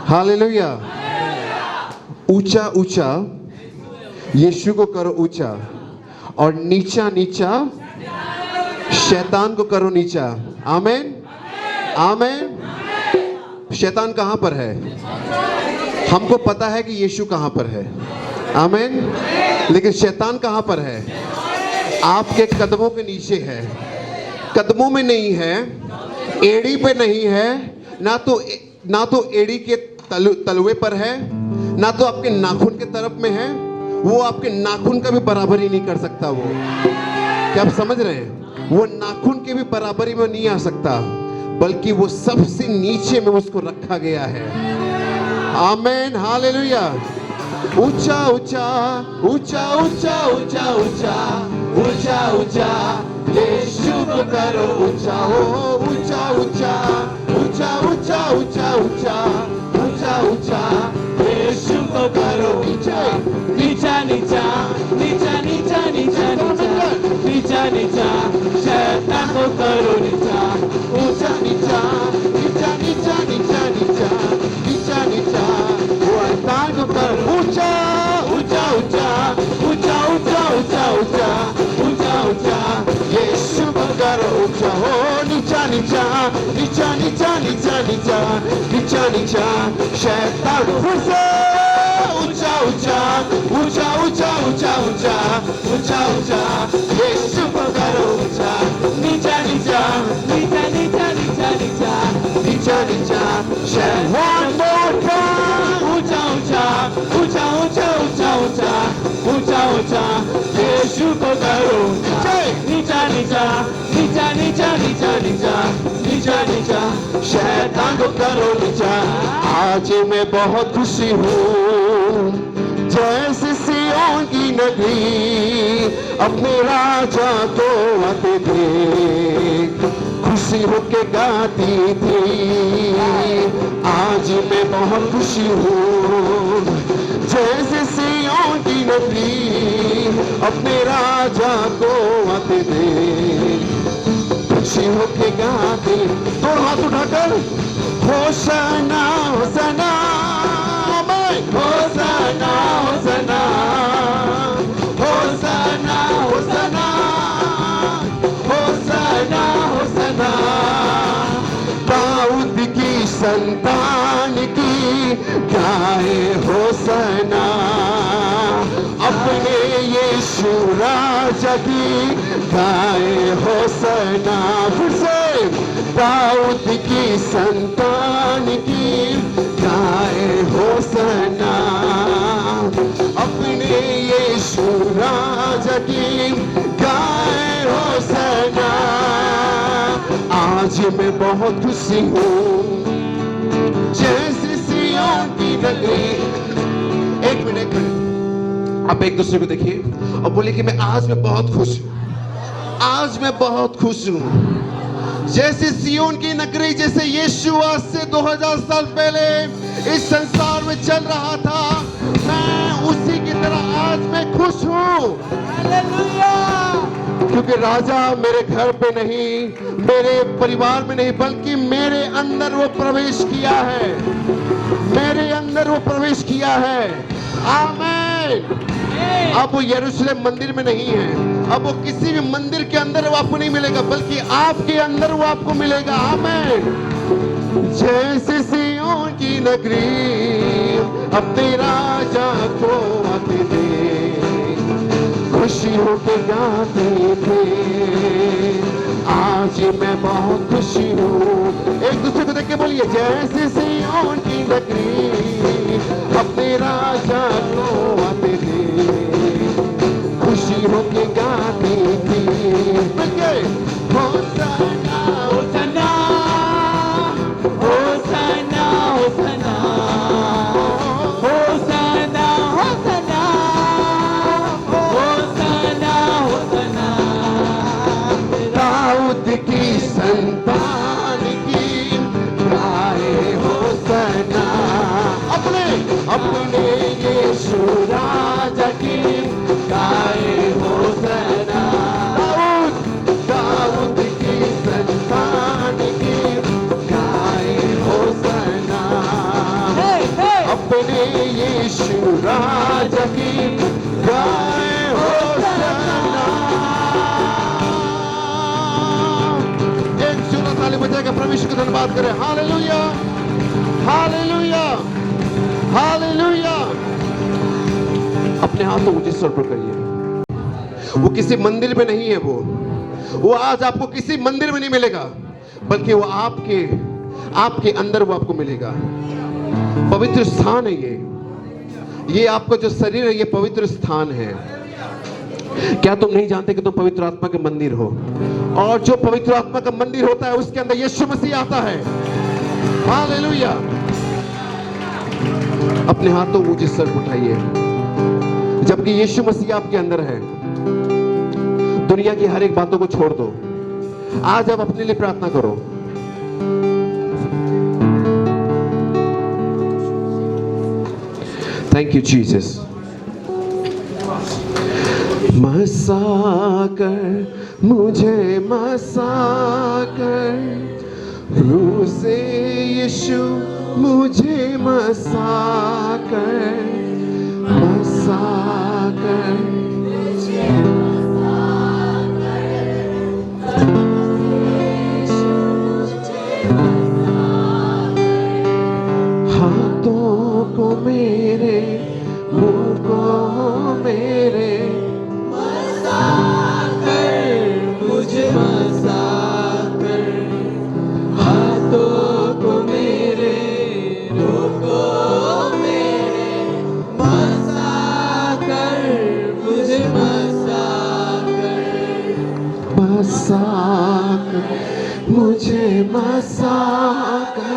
Hallelujah. ऊंचा ऊंचा यीशु को करो ऊंचा, और नीचा नीचा शैतान को करो नीचा। आमीन आमीन। शैतान कहां पर है? हमको पता है कि यीशु कहां पर है। आमीन। लेकिन शैतान कहां पर है? आपके कदमों के नीचे है, कदमों में नहीं है, एड़ी पे नहीं है, ना तो एड़ी के तलवे पर है, ना तो आपके नाखून के तरफ में है। वो आपके नाखून का भी बराबरी नहीं कर सकता। वो क्या आप समझ रहे हैं? वो नाखून के भी बराबरी में नहीं आ सकता, बल्कि वो सबसे नीचे में उसको रखा गया है। आमीन हालेलुया। ऊंचा ऊंचा ऊंचा ऊंचा ऊंचा ऊंचा ऊंचा ऊंचा यीशु को करो ऊंचा। हो ऊंचा ऊंचा ऊंचा ऊंचा ऊंचा ऊंचा ऊंचा ऊंचा यीशु को करो नीचा नीचा नीचा नीचा नीचा नीचा नीचा नीचा नीचा शैतान को करो नीचा ऊंचा नीचा नीचा नीचा नीचा नीचा नीचा नीचा शैतान को करो ऊंचा ऊंचा ऊंचा ऊंचा ऊंचा ऊंचा ऊंचा ऊंचा ऊंचा यीशु को करो ऊंचा। हो नीचा नीचा नीचा नीचा नीचा नीचा नीचा नीचा शैतान को ऊंचा ऊंचा ऊंचा ऊंचा ऊंचा ऊंचा ऊंचा ऊंचा यीशु को करो ऊंचा। नीचा नीचा नीचा नीचा नीचा नीचा नीचा नीचा शैतान ऊंचा ऊंचा ऊंचा ऊंचा ऊंचा ऊंचा ऊंचा ऊंचा यीशु को करो नीचा नीचा नीचा नीचा नीचा नीचा नीचा नीचा शैतान को करो नीचा। आज मैं बहुत खुशी हूँ, जैसे सिय्योन की नगरी अपने राजा को आते देख खुशी होके गाती थी। आज मैं बहुत खुशी हूँ, जैसे सिय्योन की नगरी अपने राजा को आते देख खुशी होके गाती। दोनों हाथ उठाकर होशाना होशाना होशाना होशाना होशाना होशाना होशाना होशाना दाऊद की संतान की गाए होशाना। अपने यीशु राजा की गाए होशाना। फिर से दाऊद की संतान की गाए होशाना। अपने यीशु राजा की गाए होशाना। आज मैं बहुत खुशी हूँ, जैसे सिय्योन की नगरी। एक मिनट आप एक दूसरे को देखिए और बोलिए कि आज मैं बहुत खुश हूँ, आज मैं बहुत खुश हूँ। जैसे सिय्योन की नगरी, जैसे यीशु आज से 2000 साल पहले इस संसार में चल रहा था, मैं उसी की तरह आज मैं खुश हूँ। हालेलुया। क्योंकि राजा मेरे घर पे नहीं, मेरे परिवार में नहीं, बल्कि मेरे अंदर वो प्रवेश किया है, मेरे अंदर वो प्रवेश किया है। आमीन। अब वो यरूशलेम मंदिर में नहीं है, अब वो किसी भी मंदिर के अंदर वो आपको नहीं मिलेगा, बल्कि आपके अंदर वो आपको मिलेगा। आमीन। जैसे सिय्योन की नगरी अपने राजा को आते देख खुशी होके गाते थे। आज मैं बहुत खुशी हूँ। एक दूसरे को देख के बोलिए, जैसे सिय्योन की नगरी अपने राजा को आते थे खुशी होके गाती थी। होशाना होशाना होशाना होशाना होशाना होशाना होशाना होशाना दाऊद की संतान की गाए होशाना। अपने यीशु यीशु राजा की गाए होशाना। एक जोरदार ताली बजाकर परमेश्वर का धन्यवाद करें। Hallelujah, hallelujah, hallelujah. अपने हाथों को जिस स्वर पर करिए। वो किसी मंदिर में नहीं है, वो आज आपको किसी मंदिर में नहीं मिलेगा, बल्कि वो आपके अंदर वो आपको मिलेगा। पवित्र स्थान है ये आपका जो शरीर है, ये पवित्र स्थान है। क्या तुम नहीं जानते कि तुम पवित्र आत्मा के मंदिर हो? और जो पवित्र आत्मा का मंदिर होता है, उसके अंदर यीशु मसीह आता है। हालेलुया। अपने हाथों को जिस सर उठाइए। जबकि यीशु मसीह आपके अंदर है, दुनिया की हर एक बातों को छोड़ दो। आज आप अपने लिए प्रार्थना करो। Thank you Jesus. मसा कर मुझे, मसा कर रूह से यीशु मुझे मसा कर, मसा कर हाथों को मेरे, मुंह को मेरे मसा कर, मुझे मसा कर। हाथों को मेरे, मुंह को मेरे मसा कर, मुझे मसा कर, मसा कर, मुझे मसा कर।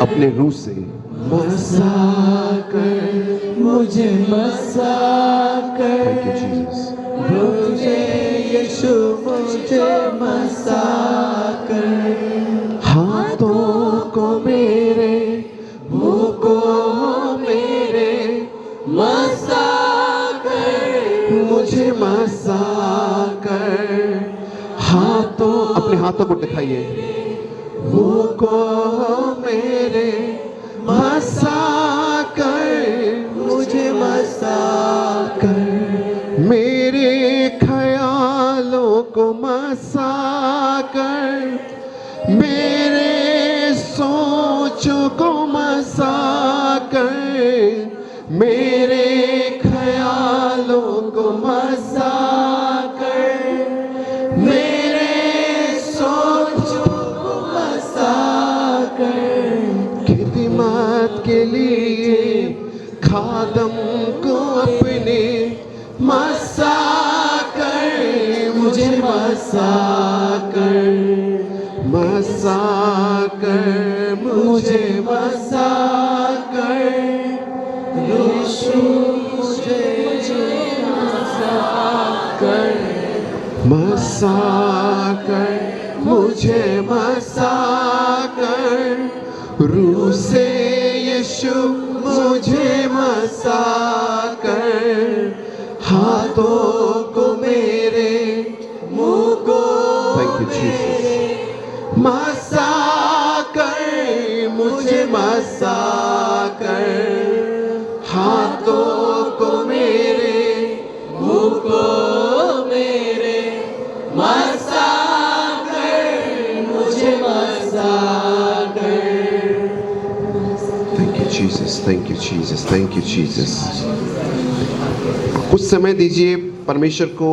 अपने रूह से मसा कर, मुझे मसा कर। मुझे यीशु मुझे मसा कर। हाथों को मेरे, मुंह को मेरे मसा कर, मुझे मसा कर। हाथों, अपने हाथों को दिखाइए। मुंह को मेरे मसा कर, मुझे मसा कर। मेरे ख्यालों को मसा कर, मेरे सोचों को मसा कर, मेरे ख्यालों को मसा कर, मेरे सोचों को मसा कर। खिदमत के लिए खादम को अपने मसा कर, मुझे मसा कर, मसा कर, मुझे मसा कर। यीशु मुझे मसा कर, मसा कर, मुझे मसा कर। रूह से यीशु मुझे मसा कर। हाथों को मेरे, मुंह को मेरे मसा कर, मुझे मसा कर। हाथों को मेरे, मुंह को मेरे मसा कर, मुझे मसा कर। Thank you Jesus, thank you Jesus, thank you Jesus. कुछ समय दीजिए परमेश्वर को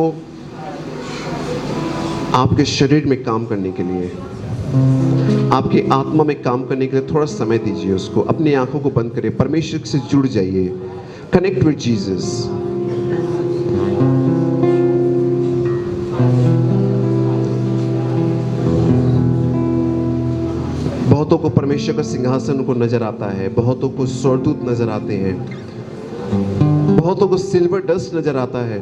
आपके शरीर में काम करने के लिए, आपकी आत्मा में काम करने के लिए थोड़ा समय दीजिए उसको। अपनी आंखों को बंद करिए, परमेश्वर से जुड़ जाइए, कनेक्ट विद जीसस। बहुतों को परमेश्वर का सिंहासन को नजर आता है, बहुतों को स्वर्गदूत नजर आते हैं, बहुतों को सिल्वर डस्ट नजर आता है।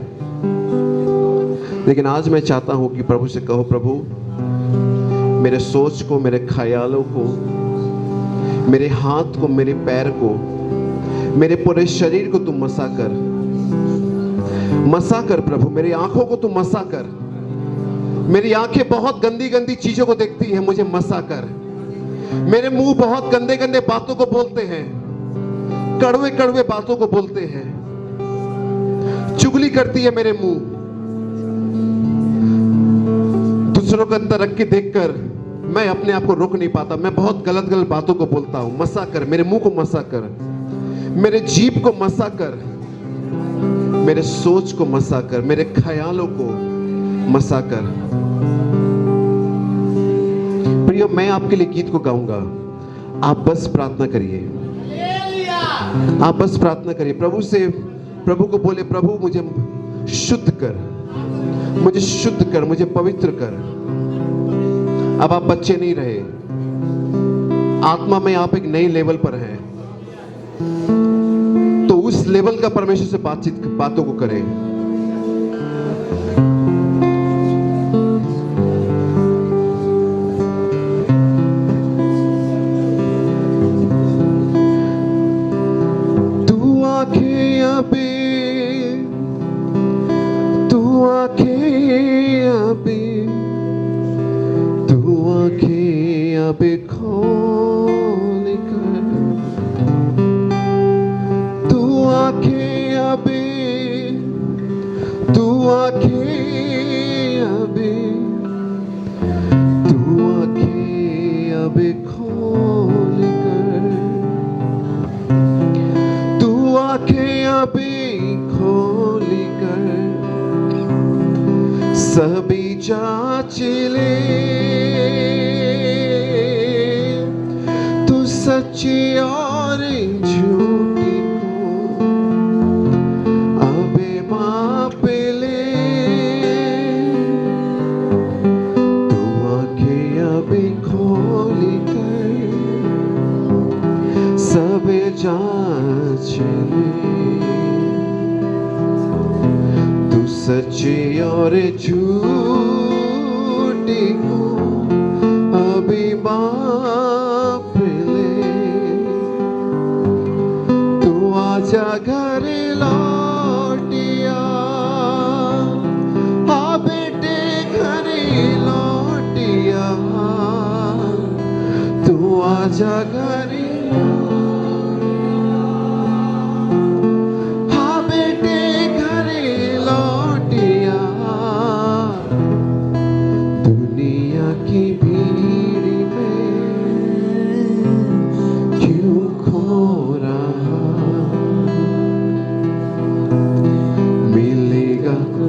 लेकिन आज मैं चाहता हूं कि प्रभु से कहो, प्रभु मेरे सोच को, मेरे ख्यालों को, मेरे हाथ को, मेरे पैर को, मेरे पूरे शरीर को तुम मसा कर, मसा कर प्रभु। मेरी आंखों को तुम मसा कर, मेरी आंखें बहुत गंदी गंदी चीजों को देखती है, मुझे मसा कर। मेरे मुंह बहुत गंदे गंदे बातों को बोलते हैं, कड़वे कड़वे बातों को बोलते हैं, चुगली करती है मेरे मुंह। दूसरों का तरक्की देखकर मैं अपने आप को रोक नहीं पाता, मैं बहुत गलत गलत बातों को बोलता हूं। मसा कर, मेरे मुंह को मसा कर, मेरे जीभ को मसा कर, मेरे सोच को मसा कर, मेरे ख्यालों को मसा कर। प्रियो, मैं आपके लिए गीत को गाऊंगा, आप बस प्रार्थना करिए, आप बस प्रार्थना करिए प्रभु से। प्रभु को बोले, प्रभु मुझे शुद्ध कर, मुझे शुद्ध कर, मुझे पवित्र कर। अब आप बच्चे नहीं रहे, आत्मा में आप एक नई लेवल पर हैं, तो उस लेवल का परमेश्वर से बातों को करें। सभी जांच ले तो सच्ची और झूठी को अबे माप ले। तू आंखें अभी खोली कर सब जांच ले, सच्ची और झूठी को अभी बाप ले। तू आजा घर लौटिया, आ बेटे घर लौटिया, तू आजा घर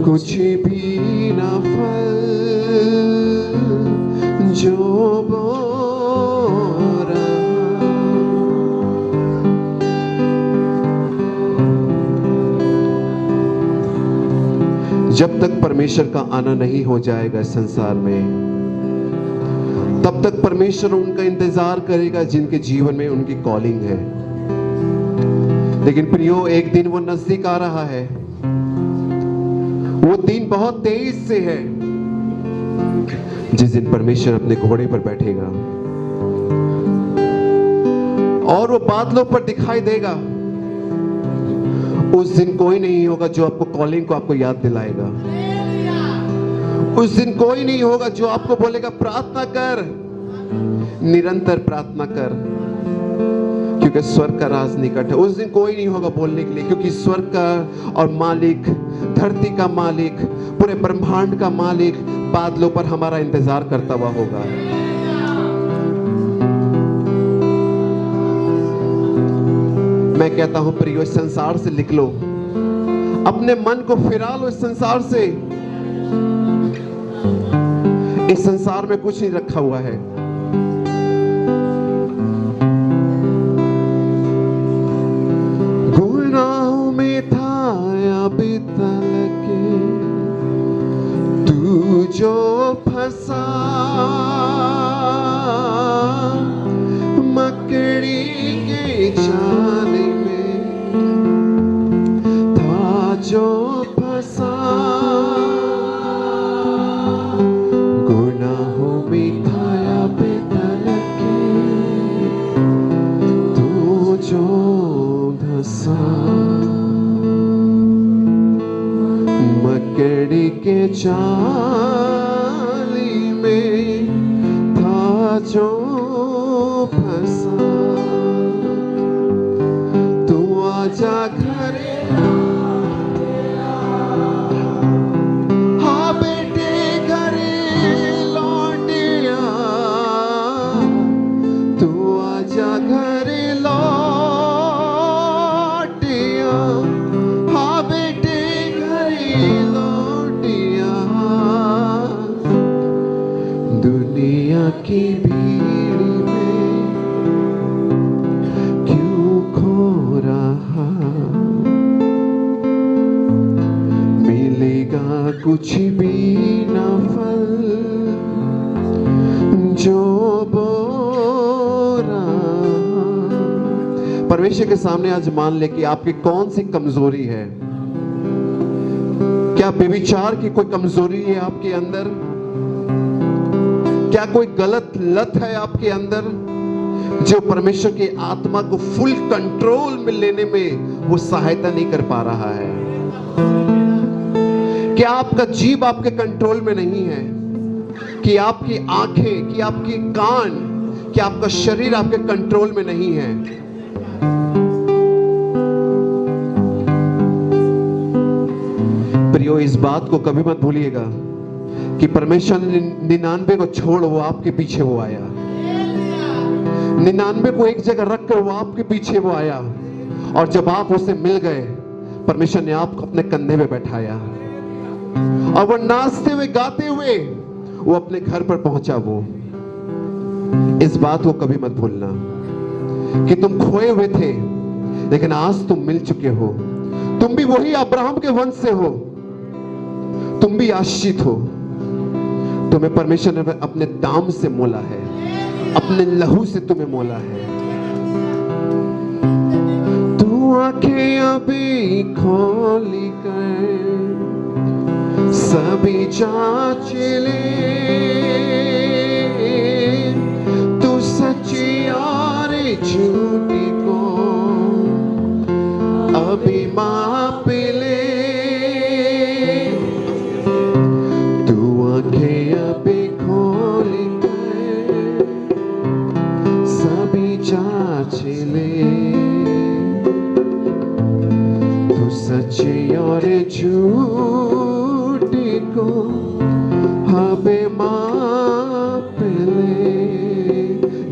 कुछ भी न फल जो बो रहा। जब तक परमेश्वर का आना नहीं हो जाएगा इस संसार में, तब तक परमेश्वर उनका इंतजार करेगा जिनके जीवन में उनकी कॉलिंग है। लेकिन प्रियो, एक दिन वो नजदीक आ रहा है, वो दिन बहुत तेज से है, जिस दिन परमेश्वर अपने घोड़े पर बैठेगा और वो बादलों पर दिखाई देगा। उस दिन कोई नहीं होगा जो आपको कॉलिंग को आपको याद दिलाएगा। उस दिन कोई नहीं होगा जो आपको बोलेगा प्रार्थना कर, निरंतर प्रार्थना कर, क्योंकि स्वर्ग का राज निकट है। उस दिन कोई नहीं होगा बोलने के लिए, क्योंकि स्वर्ग का और मालिक, धरती का मालिक, पूरे ब्रह्मांड का मालिक बादलों पर हमारा इंतजार करता हुआ होगा। मैं कहता हूं प्रियो, इस संसार से निकलो, अपने मन को फिरा लो इस संसार से। इस संसार में कुछ नहीं रखा हुआ है। गुनाहों में था अभी तक तू जो फंसा, मकड़ी के जाल में था जो फंसा। गुनाहों में था अभी तक तू जो धंसा, मकड़ी के जाल जो फंसा, तू आजा घरे, हाँ बेटे घरे लौटिया, तू आजा घरे लौटिया, हाँ बेटे घरे लौटिया। दुनिया की भीड़ में क्यों खो रहा, मिलेगा कुछ भी न फल जो बो रहा। परमेश्वर के सामने आज मान ले कि आपकी कौन सी कमजोरी है। क्या बेविचार की कोई कमजोरी है आपके अंदर? क्या कोई गलत लत है आपके अंदर जो परमेश्वर की आत्मा को फुल कंट्रोल में लेने में वो सहायता नहीं कर पा रहा है? क्या आपका जीभ आपके कंट्रोल में नहीं है? कि आपकी आंखें, कि आपकी कान, कि आपका शरीर आपके कंट्रोल में नहीं है? प्रियो, इस बात को कभी मत भूलिएगा कि परमेश्वर ने 99 को छोड़ वो आपके पीछे वो आया। 99 को एक जगह रखकर वो आपके पीछे वो आया, और जब आप उसे मिल गए, परमेश्वर ने आपको अपने कंधे पे बैठाया और वो नाचते हुए गाते हुए वो अपने घर पर पहुंचा। वो इस बात को कभी मत भूलना कि तुम खोए हुए थे लेकिन आज तुम मिल चुके हो। तुम भी वही अब्राहम के वंश से हो, तुम भी आशीषित हो। तुम्हें परमेश्वर ने अपने दाम से मोला है, अपने लहू से तुम्हें मोला है। तू आंखें अभी खोली कर सभी जांच ले, तू सच्ची और झूठी को अभी माप ले। तू आंखें अभी खोल कर सभी जांच ले, तू सच्ची और झूठी को अभी माप ले।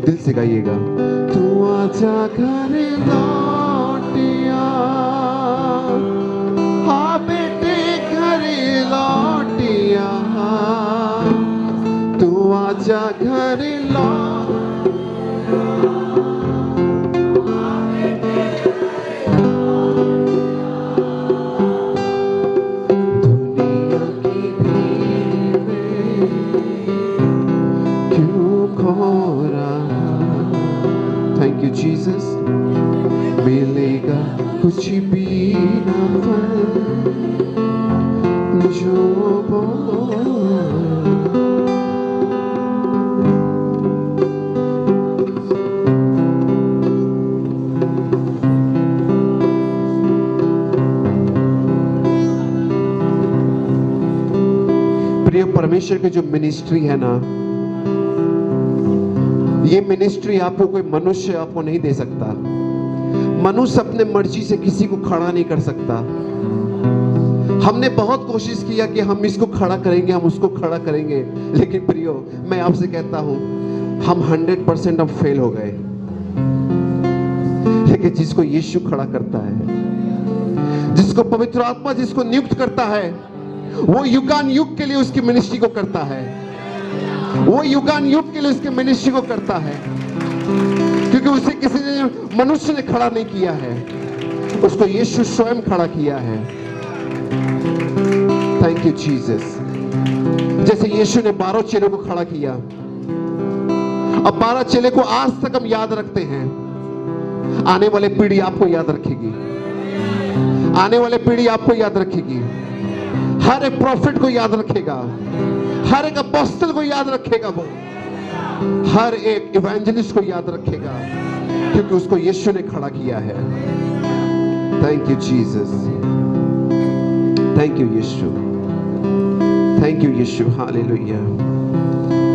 दिल से गाइएगा। तू आजा घर लौटिया, हाँ बेटे घर लौटिया, तू आजा घर लौट। दुनिया की भीड़ में क्यों खो रहा। Thank you Jesus. मिलेगा कुछ भी ना फल जो प्रिय, परमेश्वर की जो मिनिस्ट्री है ना, ये मिनिस्ट्री आपको कोई मनुष्य आपको नहीं दे सकता। मनुष्य अपने मर्जी से किसी को खड़ा नहीं कर सकता। हमने बहुत कोशिश किया कि हम इसको खड़ा करेंगे, हम उसको खड़ा करेंगे, लेकिन प्रियो मैं आपसे कहता हूं हम 100% अब फेल हो गए। लेकिन जिसको यीशु खड़ा करता है, जिसको पवित्र आत्मा जिसको नियुक्त करता है, वो युगान युग के लिए उसकी मिनिस्ट्री को करता है। वो युगान युग के लिए उसके मिनिस्ट्री को करता है, क्योंकि उसे किसी ने मनुष्य ने खड़ा नहीं किया है, उसको यीशु स्वयं खड़ा किया है। Thank you Jesus. जैसे यीशु ने 12 चेलों को खड़ा किया, अब 12 चेले को आज तक हम याद रखते हैं। आने वाले पीढ़ी आपको याद रखेगी, आने वाले पीढ़ी आपको याद रखेगी। हर एक प्रॉफिट को याद रखेगा, हर एक अपोस्टल को याद रखेगा, वो हर एक इवेंजलिस्ट को याद रखेगा, क्योंकि उसको यीशु ने खड़ा किया है। Thank you Jesus. Thank you यीशु। थैंक यू यीशु। Hallelujah.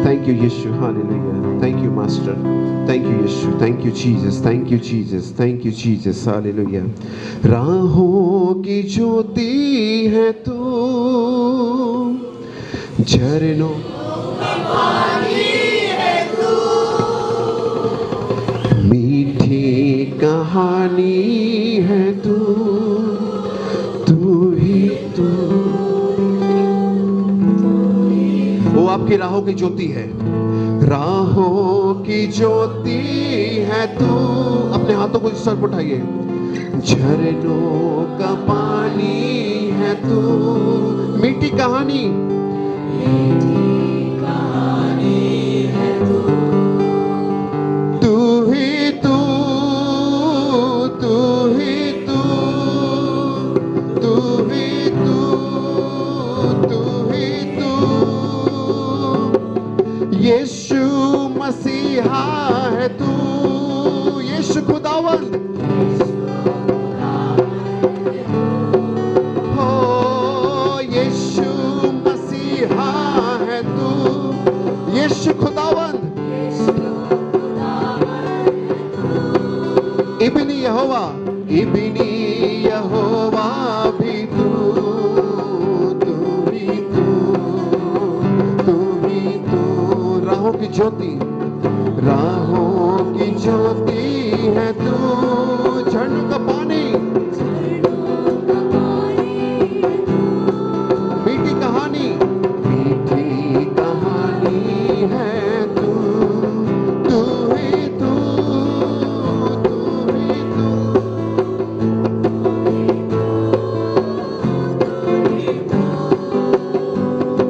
Thank you, Yeshua. Hallelujah. Thank you, Master. Thank you, Yeshua. Thank you, Jesus. Thank you, Jesus. Thank you, Jesus. Hallelujah. राहों की ज्योति है तू, झरनों मीठी कहानी है तू, तू ही तू। वो आपकी राहों की ज्योति है, राहों की ज्योति है तू। अपने हाथों को सर उठाइए। झरनों का पानी है तू, मीठी कहानी है तू, तू ही तू, तू ही तू, तू ही तू, तू ही तू। यीशु मसीहा है तू, यीशु खुदावंद, हो यीशु मसीहा है तू, यीशु खुदावंद, इब्नी यहोवा, इब्नी यहोवा भी तू, तू ही तू, तू ही तू। राहों की ज्योति, राहों की ज्योति है तू, झरनों का पानी, मीठी कहानी, मीठी कहानी है तू, तू ही तू, तू ही तू।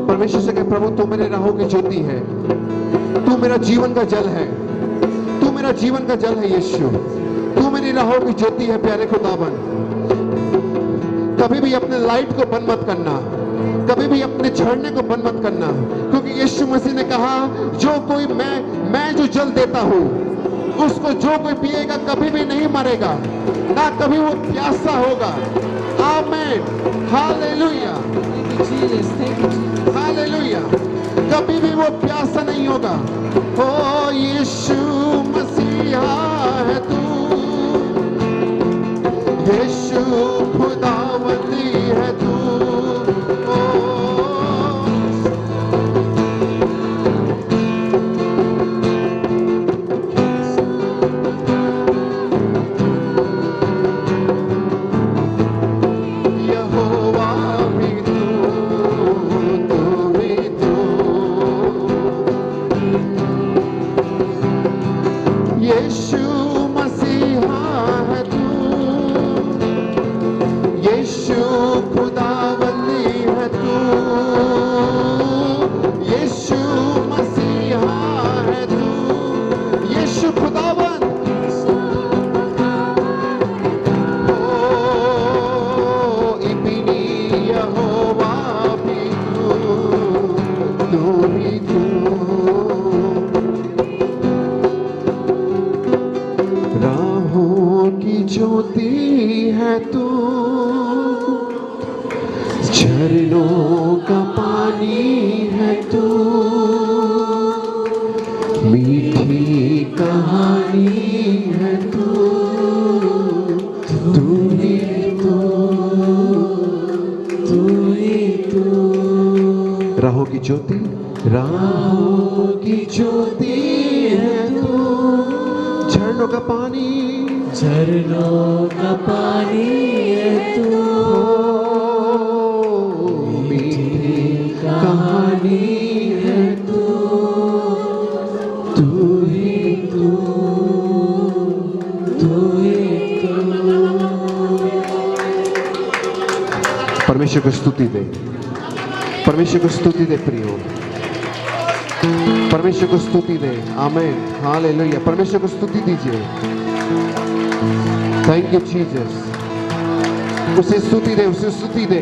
परमेश्वर से कहे, प्रभु तू मेरे राहों की ज्योति है, तू मेरा जीवन का जल है, तू मेरा जीवन का जल है यीशु, तू मेरी राहों की ज्योति है प्यारे खुदावन। कभी भी अपने लाइट को बंद मत करना, कभी भी अपने झरने को बंद मत करना, क्योंकि यीशु मसीह ने कहा जो कोई मैं जो जल देता हूं उसको जो कोई पिएगा कभी भी नहीं मरेगा, ना कभी वो प्यासा होगा। आमीन, हालेलुया, हालेलुया। कभी भी वो प्यासा नहीं होगा। ओ यीशु मसीहा है तू, यीशु खुदावंदी है तू। यहोवा भी तू, तू भी तू, यीशु मसीहा है तू, यीशु खुदावंदी है तू, यीशु मसीहा है तू, यीशु खुदावंद। ओ इब्नी यहोवा भी तू, तू ही तू। राहों की ज्योति है तू, झरनों का पानी है तू, मीठी कहानी है तू, तू ही तू, तू ही तू। राहों की ज्योति, राहों की ज्योति है तू, झरनों का पानी, झरनों का पानी है तू, मीठी कहानी है तू, तू ही तू, तू ही तू। परमेश्वर को स्तुति दे, परमेश्वर को स्तुति दे प्रियो, परमेश्वर को स्तुति दे। आमीन, हालेलुया। परमेश्वर को स्तुति दीजिए। Thank you Jesus. उसे स्तुति दे, उसे स्तुति दे।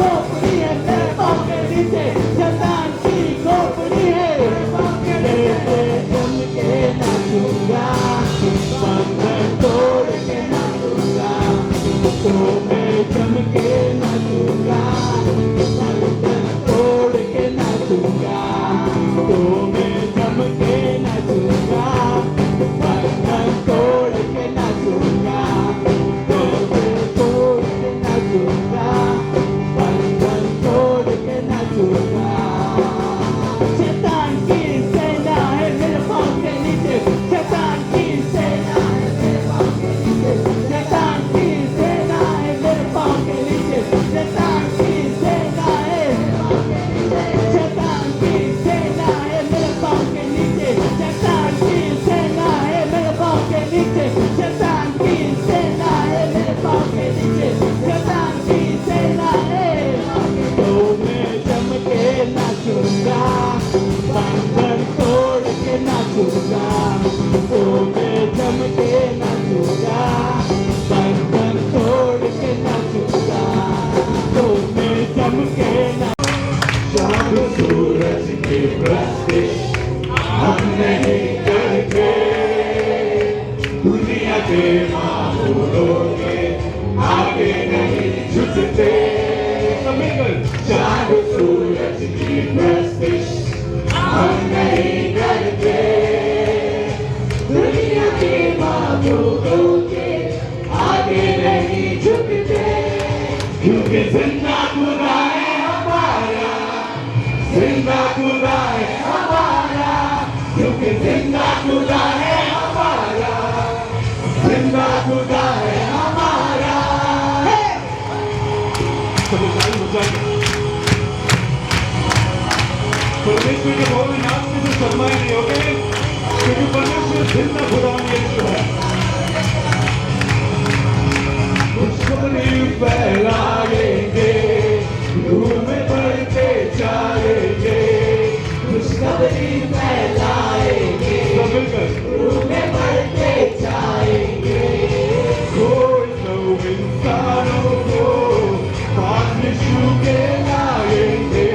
हम कहना चांद सूरज की प्रस्तिश हम नहीं करते दुनिया के मामूलों के आगे नहीं झुकते चांद सूरज की प्रस्तिश हम नहीं करते दुनिया के मामूलों के आगे नहीं झुकते क्योंकि जिंदा खुदा है हमारा जिंदा खुदा है हमारा क्योंकि जिंदा खुदा है हमारा जिंदा खुदा है हमारा परमेश्वर के भवन नाम में तो शर्माए नहीं होगे क्योंकि परमेश्वर जिंदा खुदा यीशु है खुशखबरी फैलाएंगे धूम में बढ़ते जाएंगे खुशखबरी फैलाएंगे धूम में बढ़ते जाएंगे कोई तो इंसानों को पास यीशु के लाएंगे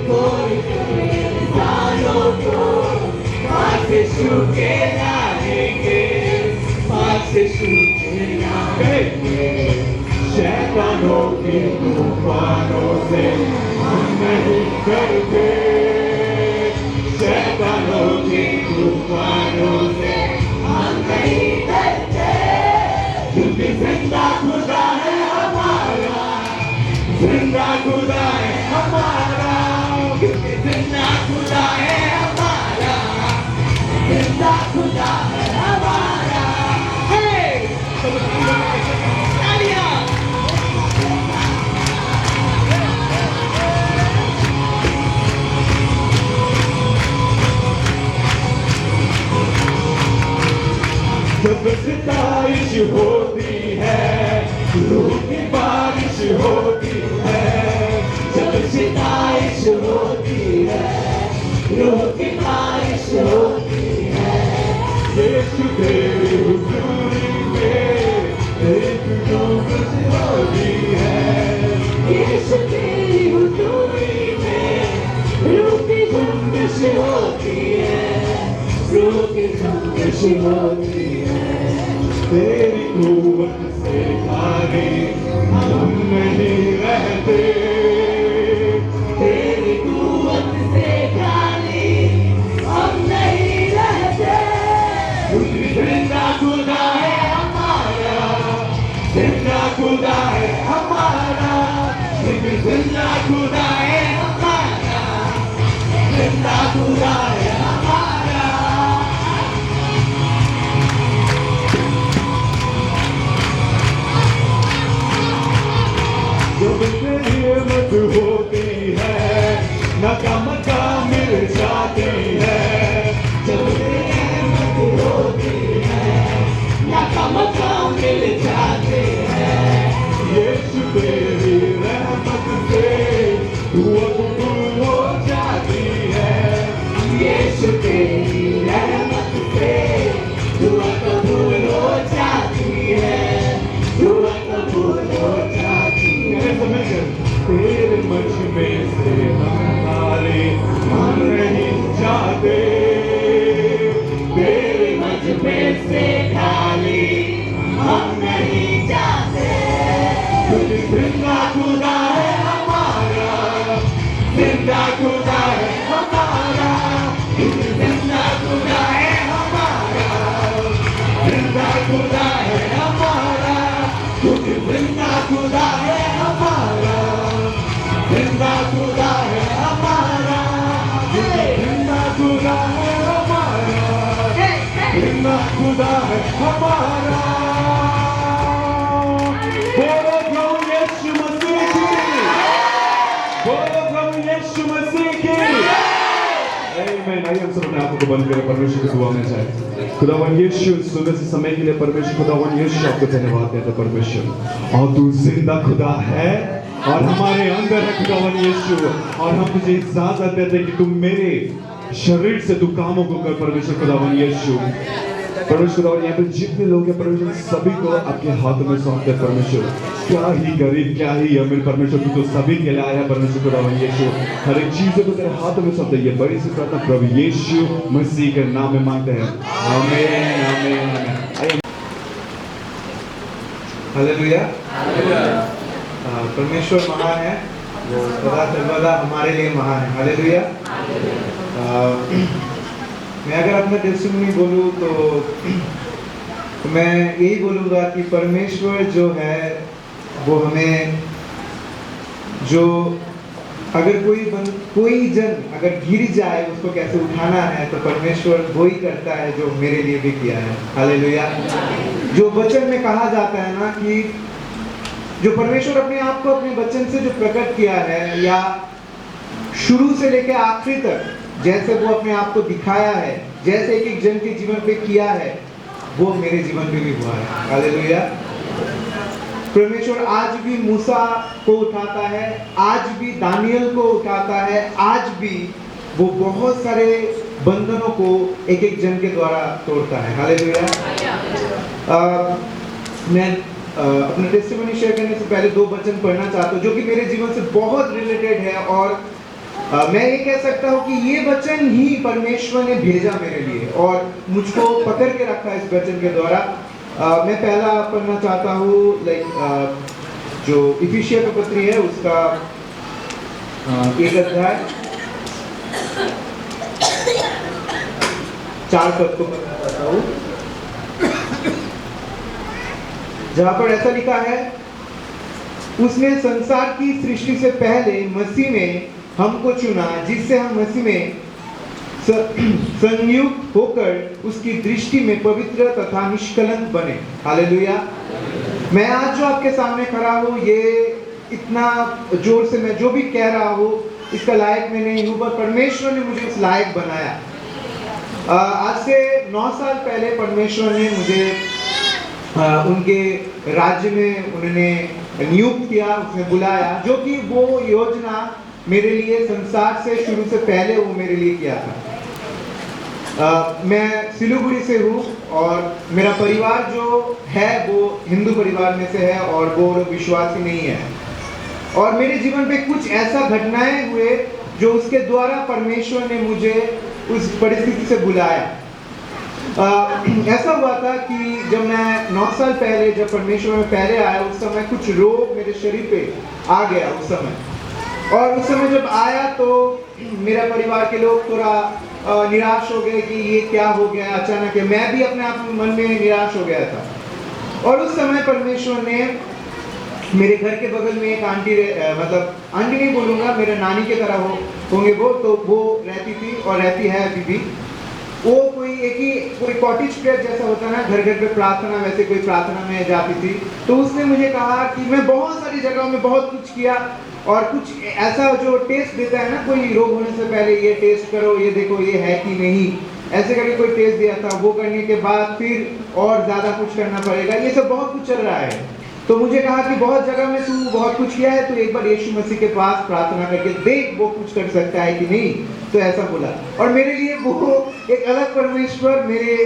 कोई तो इंसानों को पास यीशु के लाएंगे पास यीशु के लाएंगे शैतानों की तूफानों से हम नहीं डरते शैतानों की तूफानों से हम नहीं डरते क्योंकि जिंदा खुदा है हमारा जिंदा खुदा है हमारा क्योंकि जिंदा खुदा है हमारा जिंदा खुदा है हमारा जब सितारिश होती है रूह की बारिश होती है जब सितारिश होती है रूह की बारिश होती है यीशु तेरी हुजूरी में एक डूबस होती है यीशु तेरी हुजूरी में रूह की गुंदिश होती है रूह की गुंदिश होती है तेरी कुव्वत से खाली हम नहीं रहते तेरी कुव्वत से खाली हम नहीं रहते क्योंकि जिंदा खुदा है हमारा जिंदा खुदा है हमारा क्योंकि जिंदा खुदा है हमारा जिंदा खुदा है हमारा जब हिम्मत होती है नकामका मिल जाती है जब हिम्मत होती है नकामका मिल जाती है यीशु तेरी रहमत से दुआ कबूल हो जाती है यीशु तेरी रहमत से दुआ कबूल हो जाती है दुआ कबूल हो जाती है तेरे मच में से हम हारे हम नहीं जाते तेरे मच में से खाली हम नहीं जाते क्योंकि जिंदा खुदा है हमारा जिंदा खुदा है हमारा क्योंकि जिंदा खुदा है हमारा जिंदा खुदा है हमारा क्योंकि जिंदा खुदा है हमारा जिंदा खुदा है हमारा जिंदा खुदा है हमारा जिंदा खुदा है हमारा बोलो प्रभु यीशु मसीह की बोलो प्रभु यीशु मसीह की आमीन आइए हम सब अपने आंखों को बंद करें परमेश्वर की दुआ में जाए खुदावन यीशु सुबह से समय के लिए परमेश्वर खुदावन यीशु आपको धन्यवाद देते हैं परमेश्वर और तू जिंदा खुदा है और हमारे अंदर है खुदावन यीशु और हम तुझे इजाजत देते हैं कि तुम मेरे शरीर से तू कामों को कर परमेश्वर खुदावन यीशु परमेश्वर और यहाँ पे जितने लोग हैं परमेश्वर सभी को आपके हाथों में सौंपते हैं परमेश्वर। क्या ही गरीब क्या ही अमीर परमेश्वर तू तो सभी के लिए आया है परमेश्वर खुदावन यीशु। हर एक चीज़ को तेरे हाथों में सौंपते हैं। ये बड़ी सी प्रार्थना प्रभु यीशु मसीह के नाम में मांगते हैं। आमीन आमीन आमीन। हालेलुया। परमेश्वर महान है, वो सदा सर्वदा हमारे लिए महान है। हालेलुया। मैं अगर अपना टेस्टिमनी बोलूँ तो मैं यही बोलूँगा कि परमेश्वर जो है वो हमें जो अगर कोई जन अगर गिर जाए उसको कैसे उठाना है तो परमेश्वर वो ही करता है जो मेरे लिए भी किया है। हालेलुया। जो वचन में कहा जाता है ना कि जो परमेश्वर अपने आप को अपने वचन से जो प्रकट किया है या शुरू से लेकर आखिरी तक जैसे वो अपने आप को दिखाया है, जैसे एक जन के जीवन पे किया है, वो मेरे जीवन पे भी हुआ है। हालेलुया। परमेश्वर आज भी मूसा को उठाता है, आज भी दानियल को उठाता है, आज भी वो बहुत सारे बंधनों को एक एक जन के द्वारा तोड़ता है। हालेलुया। मैं अपना टेस्टिमनी शेयर करने से पहले 2 वचन पढ़ना चाहता हूँ जो कि मेरे जीवन से बहुत रिलेटेड है और मैं ये कह सकता हूँ कि ये वचन ही परमेश्वर ने भेजा मेरे लिए और मुझको पकड़ के रखा इस वचन के द्वारा। मैं पहला पढ़ना चाहता हूँ जो इफिसिया का पत्री है उसका 1 अध्याय 4 पद को पढ़ना चाहता हूँ जहाँ पर ऐसा लिखा है, उसने संसार की सृष्टि से पहले मसीह में हमको चुना जिससे हम मसीह में संयुक्त होकर उसकी दृष्टि में पवित्र तथा निष्कलंक बने। हालेलुया। मैं आज जो आपके सामने खड़ा हूँ ये इतना जोर से मैं जो भी कह रहा हूँ इसका लायक मैं नहीं हूँ, पर परमेश्वर ने मुझे इस लायक बनाया। आज से 9 साल पहले परमेश्वर ने मुझे उनके राज्य में उन्होंने नियुक्त किया, उसने बुलाया, जो कि वो योजना मेरे लिए संसार से शुरू से पहले वो मेरे लिए किया था। मैं सिलीगुड़ी से हूँ और मेरा परिवार जो है वो हिंदू परिवार में से है और वो लोग विश्वासी नहीं है और मेरे जीवन पे कुछ ऐसा घटनाएं हुए जो उसके द्वारा परमेश्वर ने मुझे उस परिस्थिति से बुलाया। ऐसा हुआ था कि जब मैं 9 साल पहले जब परमेश्वर में पहले आया उस समय कुछ रोग मेरे शरीर पे आ गया उस समय, और उस समय जब आया तो मेरा परिवार के लोग थोड़ा निराश हो गए कि ये क्या हो गया अचानक। मैं भी अपने आप मन में निराश हो गया था और उस समय परमेश्वर ने मेरे घर के बगल में एक आंटी मतलब आंटी नहीं बोलूँगा, मेरे नानी के तरह होंगे वो, तो वो रहती थी और रहती है अभी भी। वो कोई कॉटेज प्रेयर जैसा होता है ना, घर घर पे प्रार्थना, वैसे कोई प्रार्थना में जाती थी। तो उसने मुझे कहा कि मैं बहुत सारी जगहों में बहुत कुछ किया और कुछ ऐसा जो टेस्ट देता है ना कोई रोग होने से पहले, ये टेस्ट करो, ये देखो ये है कि नहीं, ऐसे करके कोई टेस्ट दिया था। वो करने के बाद फिर और ज़्यादा कुछ करना पड़ेगा, ये सब बहुत कुछ चल रहा है। तो मुझे कहा कि बहुत जगह में तू बहुत कुछ किया है, तो एक बार यीशु मसीह के पास प्रार्थना करके देख वो कुछ कर सकता है कि नहीं। तो ऐसा बोला और मेरे लिए वो एक अलग परमेश्वर, मेरे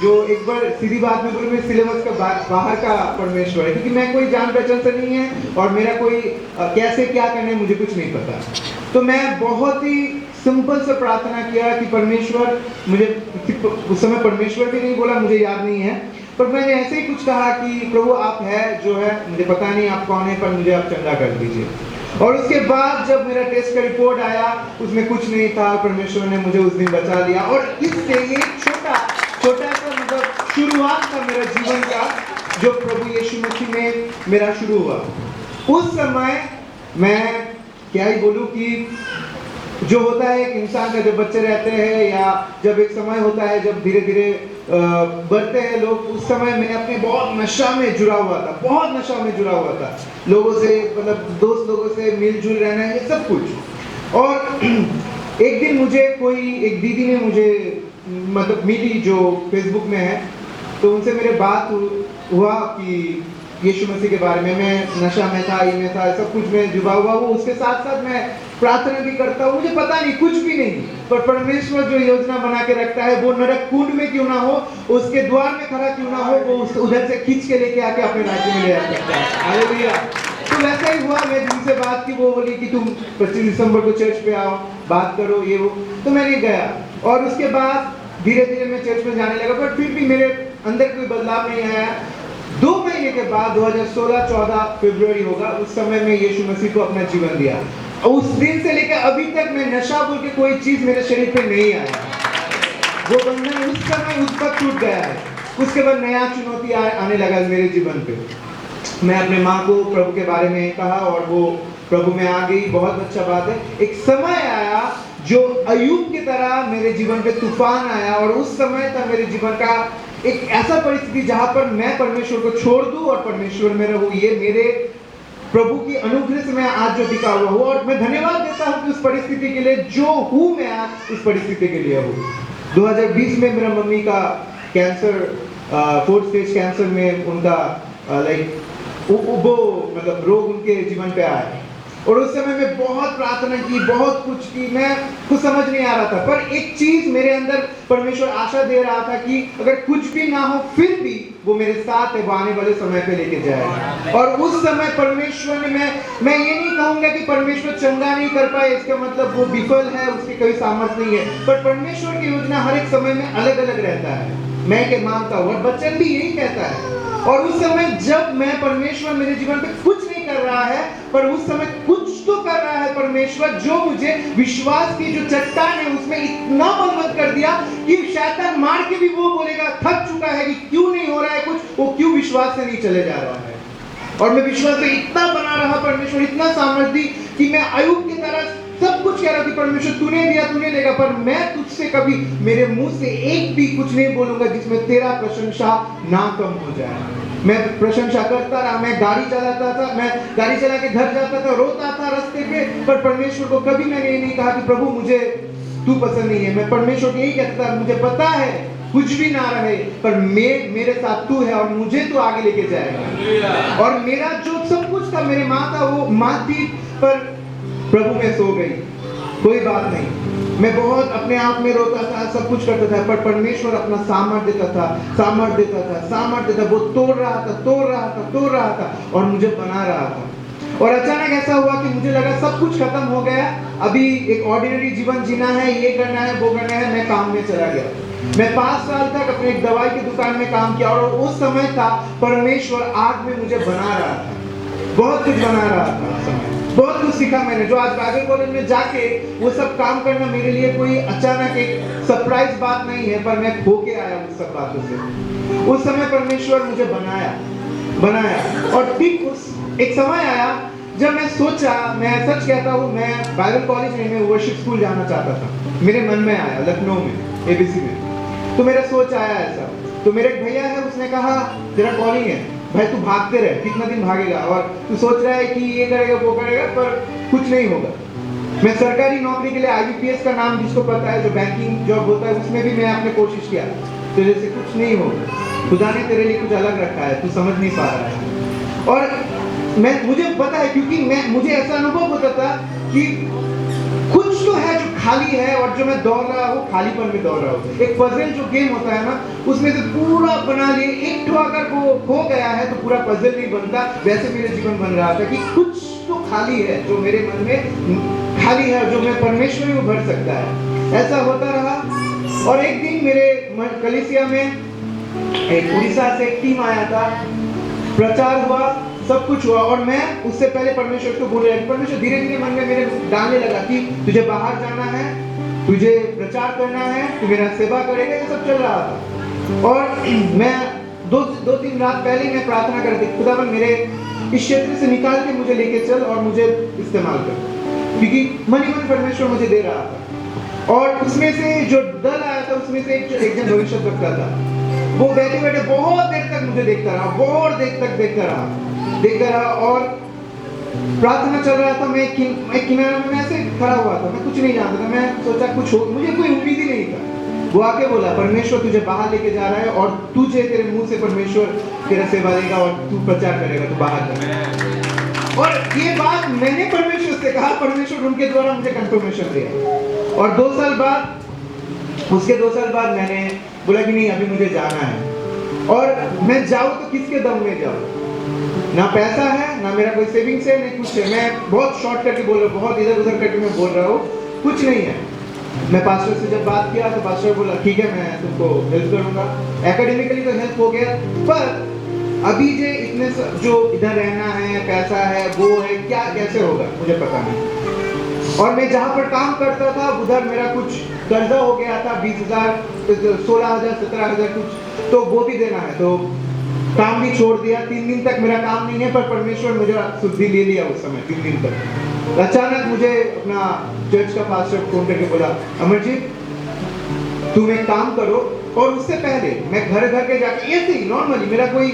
जो एक बार सीधी बात में बोलूँ मेरे सिलेबस का बाहर का परमेश्वर है, क्योंकि मैं कोई जान पहचान से नहीं है और मेरा कोई कैसे क्या करना है मुझे कुछ नहीं पता। तो मैं बहुत ही सिंपल से प्रार्थना किया कि परमेश्वर, मुझे उस समय परमेश्वर भी नहीं बोला, मुझे याद नहीं है, पर मैंने ऐसे ही कुछ कहा कि प्रभु आप है जो है, मुझे पता नहीं आप कौन है, पर मुझे आप चंगा कर दीजिए। और उसके बाद जब मेरा टेस्ट का रिपोर्ट आया उसमें कुछ नहीं था, परमेश्वर ने मुझे उस दिन बचा लिया। और इससे ये छोटा सा मतलब शुरुआत था मेरा जीवन का, जो प्रभु यीशु मसीह में मेरा शुरू हुआ। उस समय मैं क्या ही बोलूँ कि जो होता है एक इंसान का, जब बच्चे रहते हैं या जब एक समय होता है जब धीरे धीरे बढ़ते हैं लोग, उस समय मैं अपने बहुत नशा में जुड़ा हुआ था, बहुत नशा में जुड़ा हुआ था, लोगों से मतलब दोस्त लोगों से मिलजुल रहना ये सब कुछ। और एक दिन मुझे एक दीदी ने मुझे मतलब मिली जो फेसबुक में है, तो उनसे मेरे बात हुआ कि यीशु मसीह के बारे में। मैं नशा में था, ये में था, सब कुछ में जुड़ा हुआ हूँ। उसके साथ साथ मैं प्रार्थना भी करता हूँ, मुझे पता नहीं, कुछ भी नहीं, पर परमेश्वर जो योजना बना के रखता है, वो नरक कुंड में क्यों ना हो, उसके द्वार में खड़ा क्यों ना हो, वो उधर से खींच के लेके आके अपने राज्य में ले आ सकता है। हालेलुया। तो वैसा ही हुआ, मैं जिनसे बात की वो बोली कि तुम 25 दिसंबर को चर्च पे आओ, बात करो, ये वो, तो मैंने गया और उसके बाद धीरे धीरे मैं चर्च में जाने लगा, पर फिर भी मेरे अंदर कोई बदलाव नहीं आया। 2 महीने के बाद 2016-14 फरवरी होगा, उस समय में यीशु मसीह को अपना जीवन दिया। उस दिन से लेकर अभी तक मैं नशा बोल के कोई चीज मेरे शरीर पे नहीं आया। वो बंधन उस समय उस वक्त टूट गया है। उसके बाद नया चुनौती आने लगा मेरे जीवन पे। मैं अपने माँ को प्रभु के बारे में कहा और वो प्रभु में आ गई, बहुत अच्छा बात है। एक समय आया जो अय्यूब की तरह मेरे जीवन पे तूफान आया और उस समय था मेरे जीवन का एक ऐसा परिस्थिति जहां पर मैं परमेश्वर को छोड़ दूं और परमेश्वर में रहूं। ये मेरे प्रभु की अनुग्रह से मैं आज जो टिका हुआ हूँ और मैं धन्यवाद देता हूँ कि उस परिस्थिति के लिए जो हूँ, मैं आज इस परिस्थिति के लिए हूँ। 2020 में मेरा मम्मी का कैंसर 4th स्टेज कैंसर में उनका मतलब रोग उनके जीवन पे आया और उस समय में बहुत प्रार्थना की, बहुत कुछ की, मैं कुछ समझ नहीं आ रहा था, पर एक चीज मेरे अंदर परमेश्वर आशा दे रहा था कि अगर कुछ भी ना हो फिर भी वो मेरे साथ है, वो आने वाले समय पे लेके जाएगा। और उस समय परमेश्वर ने मैं ये नहीं कहूंगा कि परमेश्वर चंगा नहीं कर पाए, इसका मतलब वो विफल है, उसकी कोई सामर्थ्य नहीं है, पर परमेश्वर की योजना हर एक समय में अलग अलग रहता है। मैं के मानता हूँ और वचन भी यही कहता है। और उस समय जब मैं परमेश्वर मेरे जीवन पे कुछ नहीं कर रहा है, पर उस समय कुछ तो कर रहा है परमेश्वर, जो मुझे विश्वास की जो चट्टान है उसमें इतना बलवंत कर दिया कि शैतान मार के भी वो बोलेगा, थक चुका है कि क्यों नहीं हो रहा है कुछ, वो क्यों विश्वास से नहीं चले जा रहा है। और मैं विश्वास से इतना बना रहा, परमेश्वर इतना सामर्थ्य कि मैं अय्यूब की तरह सब कुछ कह रहा कि परमेश्वर तूने दिया तूने लेगा, पर मैं तुझसे कभी मेरे मुंह से एक भी कुछ नहीं बोलूंगा जिसमें तेरा प्रशंसा ना कम हो जाए। मैं प्रशंसा करता रहा, मैं गाड़ी चलाता था, मैं गाड़ी चला के घर जाता था, रोता था रास्ते पे, पर परमेश्वर को कभी मैंने ये नहीं कहा कि प्रभु मुझे तू पसंद नहीं है। मैं परमेश्वर को यही कहता था, मुझे पता है कुछ भी ना रहे पर मेरे साथ तू है और मुझे तू आगे लेके जाएगा। और मेरा जो सब कुछ था, मेरी माँ था वो माँ थी, पर प्रभु में सो गई, कोई बात नहीं। मैं बहुत अपने आप में रोता था, सब कुछ करता था, पर परमेश्वर अपना सामर्थ्य देता था, सामर्थ्य देता था, सामर्थ्य देता, वो तोड़ रहा था और मुझे बना रहा था। और अचानक ऐसा हुआ कि मुझे लगा सब कुछ खत्म हो गया, अभी एक ऑर्डिनरी जीवन जीना है, ये करना है, वो करना है। मैं काम में चला गया। मैं 5 साल तक अपने एक दवाई की दुकान में काम किया और उस समय था परमेश्वर आग में मुझे बना रहा था, बहुत कुछ बना रहा था, बहुत कुछ सीखा मैंने। जो आज बाइबल कॉलेज में जाके वो सब काम करना मेरे लिए कोई अचानक एक सरप्राइज बात नहीं है, पर मैं खो के आया उस सब बातों से। उस समय परमेश्वर मुझे बनाया और ठीक उस एक समय आया जब मैं सोचा, मैं सच कहता हूँ, मैं बाइबल कॉलेज नहीं, मैं वर्शिप स्कूल जाना चाहता था। मेरे मन में आया लखनऊ में एबीसी में, तो मेरा सोच आया ऐसा। तो मेरे एक भैया है, उसने कहा तेरा कॉलिंग है भाई, तू भागते रहे, कितना दिन भागेगा, और तू सोच रहा है कि ये करेगा वो करेगा पर कुछ नहीं होगा। मैं सरकारी नौकरी के लिए IBPS का नाम जिसको पता है, जो बैंकिंग जॉब होता है, उसमें भी मैं आपने कोशिश किया, तेरे से कुछ नहीं होगा, खुदा ने तेरे लिए कुछ अलग रखा है, तू समझ नहीं पा रहा है। और मुझे पता है, क्योंकि मुझे ऐसा अनुभव होता था कि कुछ तो है जो खाली है और जो मैं दौड़ रहा हूँ, खालीपन में दौड़ रहा हूँ। एक पजल जो गेम होता है ना, उसमें से पूरा बना लिए, एक ठो अगर वो खो गया है तो पूरा पजल नहीं बनता, वैसे मेरे जीवन बन रहा था कि कुछ तो खाली है जो मेरे मन में खाली है, जो मैं परमेश्वर में भर सकता है। ऐसा होता रहा और एक दिन मेरे कलीसिया में एक उड़ीसा से एक टीम आया था, प्रचार हुआ, सब कुछ हुआ और मैं उससे पहले परमेश्वर को बोल रहा था। परमेश्वर धीरे धीरे मन में मेरे डालने लगा कि तुझे बाहर जाना है, तुझे प्रचार करना है, तू मेरा सेवा करेगा, ये सब चल रहा था। और मैं 2-3 रात पहले मैं प्रार्थना कर रही थी, खुदावन मेरे इस क्षेत्र से निकाल के मुझे लेके चल और मुझे इस्तेमाल कर, क्योंकि मन परमेश्वर मुझे दे रहा था। और उसमें से जो दल आया था, उसमें से एक जन भविष्य वक्ता था, वो बैठे बैठे बहुत देर तक मुझे देखता रहा, बहुत देर तक देखता रहा और प्रार्थना चल रहा था। मैं किनारे में ऐसे खड़ा हुआ था, मैं कुछ नहीं जानता था, मैं सोचा कुछ हो, मुझे कोई उम्मीद ही नहीं था। वो आके बोला, परमेश्वर तुझे बाहर लेके जा रहा है और तुझे तेरे मुंह से परमेश्वर तेरा सेवा देगा और तू प्रचार करेगा, तू बाहर जाएगा। और ये बात मैंने परमेश्वर से कहा, परमेश्वर उनके द्वारा मुझे कंफर्मेशन दिया। और 2 साल बाद, उसके 2 साल बाद मैंने बोला कि नहीं अभी मुझे जाना है, और मैं जाऊँ तो किसके दम में जाऊँ, ना पैसा है ना मेरा कोई सेविंग्स है नहीं कुछ है। मैं बहुत शॉर्ट करके बोल रहा हूँ, बहुत इधर उधर करके मैं बोल रहा हूँ, कुछ नहीं है। मैं पास्टर से जब बात किया तो पास्टर बोला ठीक है मैं तुमको हेल्प करूंगा। एकेडमिकली तो हेल्प हो गया, पर अभी इतने जो इधर रहना है, पैसा है, वो है, क्या कैसे होगा मुझे पता नहीं। और मैं जहाँ पर काम करता था उधर मेरा कुछ कर्जा हो गया था 20,000, 16,000, 17,000 कुछ, तो वो भी देना है, तो काम भी छोड़ दिया। 3 दिन तक मेरा काम नहीं है, पर परमेश्वर मुझे शुद्धि ले लिया उस समय 3 दिन तक। अचानक मुझे अपना चर्च का पास्टर फोन करके बोला अमरजीत तुम एक काम करो, और उससे पहले मैं घर घर के जाके ऐसे ही नॉर्मली, मेरा कोई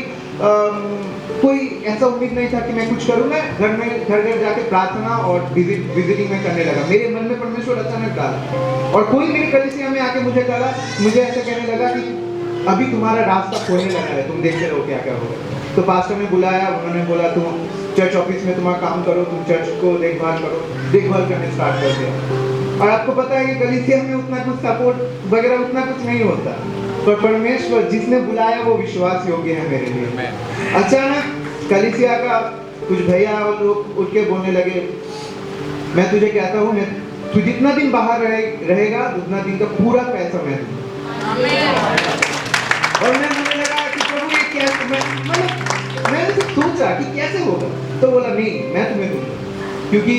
ऐसा उम्मीद नहीं था कि मैं कुछ करूँ, मैं घर घर जाके प्रार्थना और विजिटिंग में करने लगा। मेरे मन में परमेश्वर अचानक डाला, और कोई मेरी कलीसिया में आके मुझे ऐसा कहने लगा कि अभी तुम्हारा रास्ता खोलने लगा है, तुम देखते रहो क्या क्या होगा। तो पास्टर ने बुलाया, उन्होंने बोला तुम चर्च ऑफिस में तुम्हारा काम करो, तुम चर्च को देखभाल करने स्टार्ट कर दिया। और आपको पता है कि कलीसिया में उतना कुछ सपोर्ट वगैरह उतना कुछ नहीं होता, पर परमेश्वर जिसने बुलाया वो विश्वास योग्य है मेरे लिए। अचानक कलीसिया का कुछ भैया और लोग उठ के बोलने लगे मैं तुझे कहता हूँ तू जितना दिन बाहर रहेगा उतना दिन का पूरा पैसा मैं दूंगा। और मैं मुझे लगा कि प्रभु ये कैसे, मैंने तो सोचा कि कैसे होगा, तो बोला नहीं मैं तुम्हें दूंगा, क्योंकि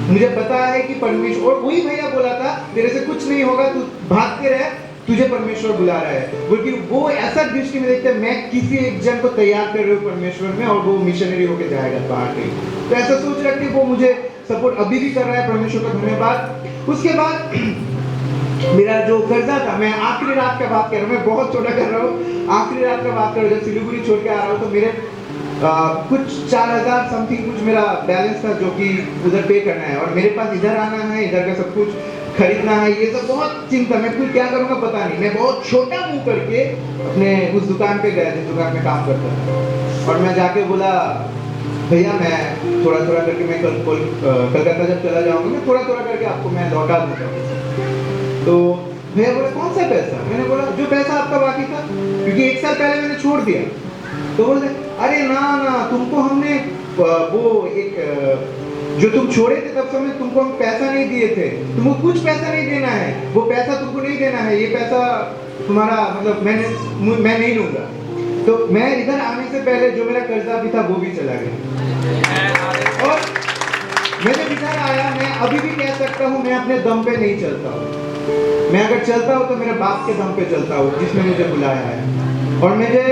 मुझे पता है कि परमेश्वर, और वही भैया बोला था तेरे से कुछ नहीं होगा, तू भागते रहे, तुझे परमेश्वर बुला रहा है। बल्कि वो ऐसा दृष्टि में देखते हैं मैं किसी एक जन को तैयार कर रही हूँ परमेश्वर में, और वो मिशनरी होके जाएगा बाहर कहीं। तो ऐसा सोच रख के वो मुझे सपोर्ट अभी भी कर रहा है, परमेश्वर का धन्यवाद। उसके बाद मेरा जो कर्जा था, मैं आखिरी रात का बात कर रहा हूँ, मैं बहुत छोटा कर रहा हूँ, आखिरी रात का बात कर रहा हूँ, जब सिलीगुड़ी छोड़ के आ रहा हूँ तो मेरे कुछ 4,000 समथिंग कुछ मेरा बैलेंस था जो कि उधर पे करना है, और मेरे पास इधर आना है, इधर का सब कुछ खरीदना है, ये सब बहुत चिंता, मैं कुछ क्या करूँगा पता नहीं। मैं बहुत छोटा मुंह करके अपने उस दुकान पे गया जिस दुकान में काम करता था, और मैं जाके बोला भैया मैं थोड़ा थोड़ा करके मैं कलकत्ता जब चला जाऊँगा मैं थोड़ा थोड़ा करके आपको मैं लौटा दूँगा। तो भैया बोला कौन सा पैसा? मैंने बोला जो पैसा आपका बाकी था, क्योंकि 1 साल पहले मैंने छोड़ दिया। तो बोलते अरे ना तुमको हमने वो एक जो तुम छोड़े थे तब समय तुमको हम पैसा नहीं दिए थे, तुमको कुछ पैसा नहीं देना है, वो पैसा तुमको नहीं देना है, ये पैसा तुम्हारा मतलब मैं नहीं लूंगा। तो मैं इधर आने से पहले जो मेरा कर्जा भी था वो भी चला गया। और मैं जब इधर आया, मैं अभी भी कह सकता हूँ मैं अपने दम पे नहीं चलता हूँ, मैं अगर चलता हूँ तो मेरे बाप के दम पे चलता हूँ जिसने मुझे बुलाया है, और मुझे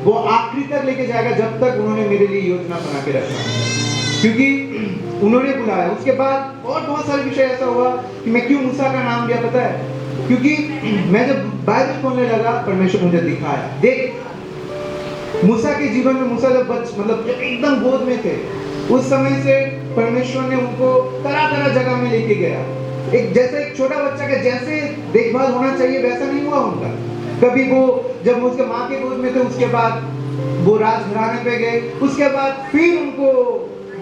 वो आखिरी तक लेके जाएगा जब तक उन्होंने मेरे लिए योजना बना के रखा, क्योंकि उन्होंने बुलाया। उसके बाद और बहुत सारे विषय ऐसा हुआ कि मैं क्यों मूसा का नाम लिया पता है, क्योंकि मैं जब बाइबल खोलने लगा परमेश्वर मुझे दिखाया, देख मूसा के जीवन में, मूसा जब मतलब एकदम गोद में थे उस समय से परमेश्वर ने उनको तरह तरह जगह में लेके गया। एक छोटा बच्चा का जैसे देखभाल होना चाहिए वैसा नहीं हुआ उनका। कभी वो जब उसके माँ के गोद में थे उसके बाद वो राजघराने पे गए, उसके बाद फिर उनको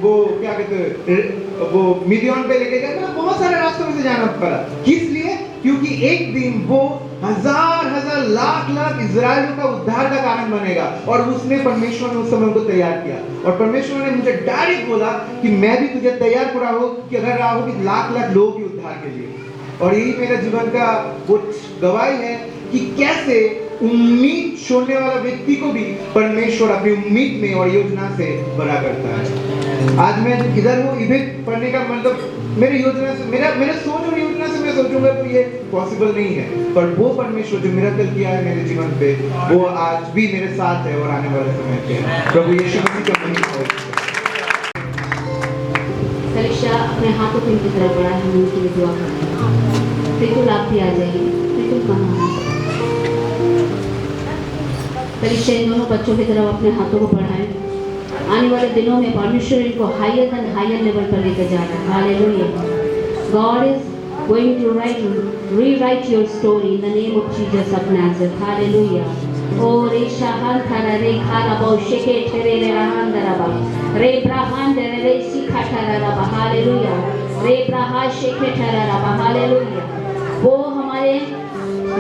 वो क्या कहते हैं वो मिडियन पे लेके गए, मतलब बहुत सारे रास्तों में से जाना पड़ा। किस लिए? क्योंकि एक दिन वो हजार लाख इजराइलियों का उद्धार का कारण बनेगा, और उसने परमेश्वर ने उस समय उनको तैयार किया। और परमेश्वर ने मुझे डायरेक्ट बोला कि मैं भी तुझे तैयार कर रहा हूँ कि लाख लोगों के उद्धार के लिए। और यही मेरा जीवन का वो गवाही है कि कैसे उम्मीद छोड़ने वाला व्यक्ति को भी परमेश्वर अपनी उम्मीद में और योजना से बड़ा करता है। आज मैं इधर हूँ, इधर पढ़ने का मतलब मेरी योजना से, मेरे सोच और योजना से मैं सोचूंगा तो ये पॉसिबल नहीं है, पर वो परमेश्वर जो मिरेकल किया है मेरे जीवन पे वो आज भी मेरे साथ है और आने वाले समय पे है। प्रभु यीशु मसीह का महिमा हो। कलिशा अपने हाथों को इनकी तरफ बढ़ाए, हम उनके लिए दुआ करते हैं। बिल्कुल आप भी आ जाइए, बिल्कुल कहाँ कलिशा इन दोनों बच्चों की तरफ अपने हाथों को बढ़ाएं। आने वाले दिनों में परमेश्वर इनको हायर एंड हायर लेवल पर लेकर जा रहा है। Hallelujah. God is going to rewrite your story in the name of Jesus of Nazareth. Hallelujah. O re shahantara re kharabo sheke tere re rahandaraba. Re brahandere re sikhataraba. Hallelujah. Re braha sheke tararaba. Hallelujah. वो हमारे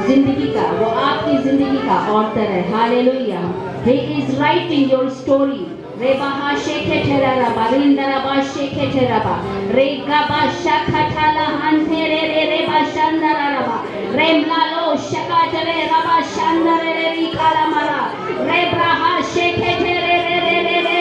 जिंदगी का, वो आपकी जिंदगी का author है. Hallelujah. He is writing your story. Re baha sheke teraraba, rindaraba sheke teraba, re gaba shakatala hantere re bashandaraba, re mlalo shakatere raba shandare re kalamara, re braha sheke tere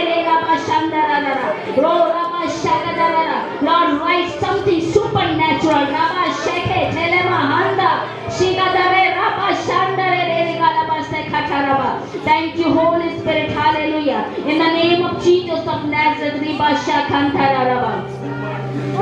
re raba shandarara, ro raba shakadara. Lord, write something supernatural. Raba sheke telema handa shikadare raba shandare re kalaba sekhataraba. Thank you, Holy Spirit. Hallelujah. In the name of Jesus of Nazareth, riba shakantaraba.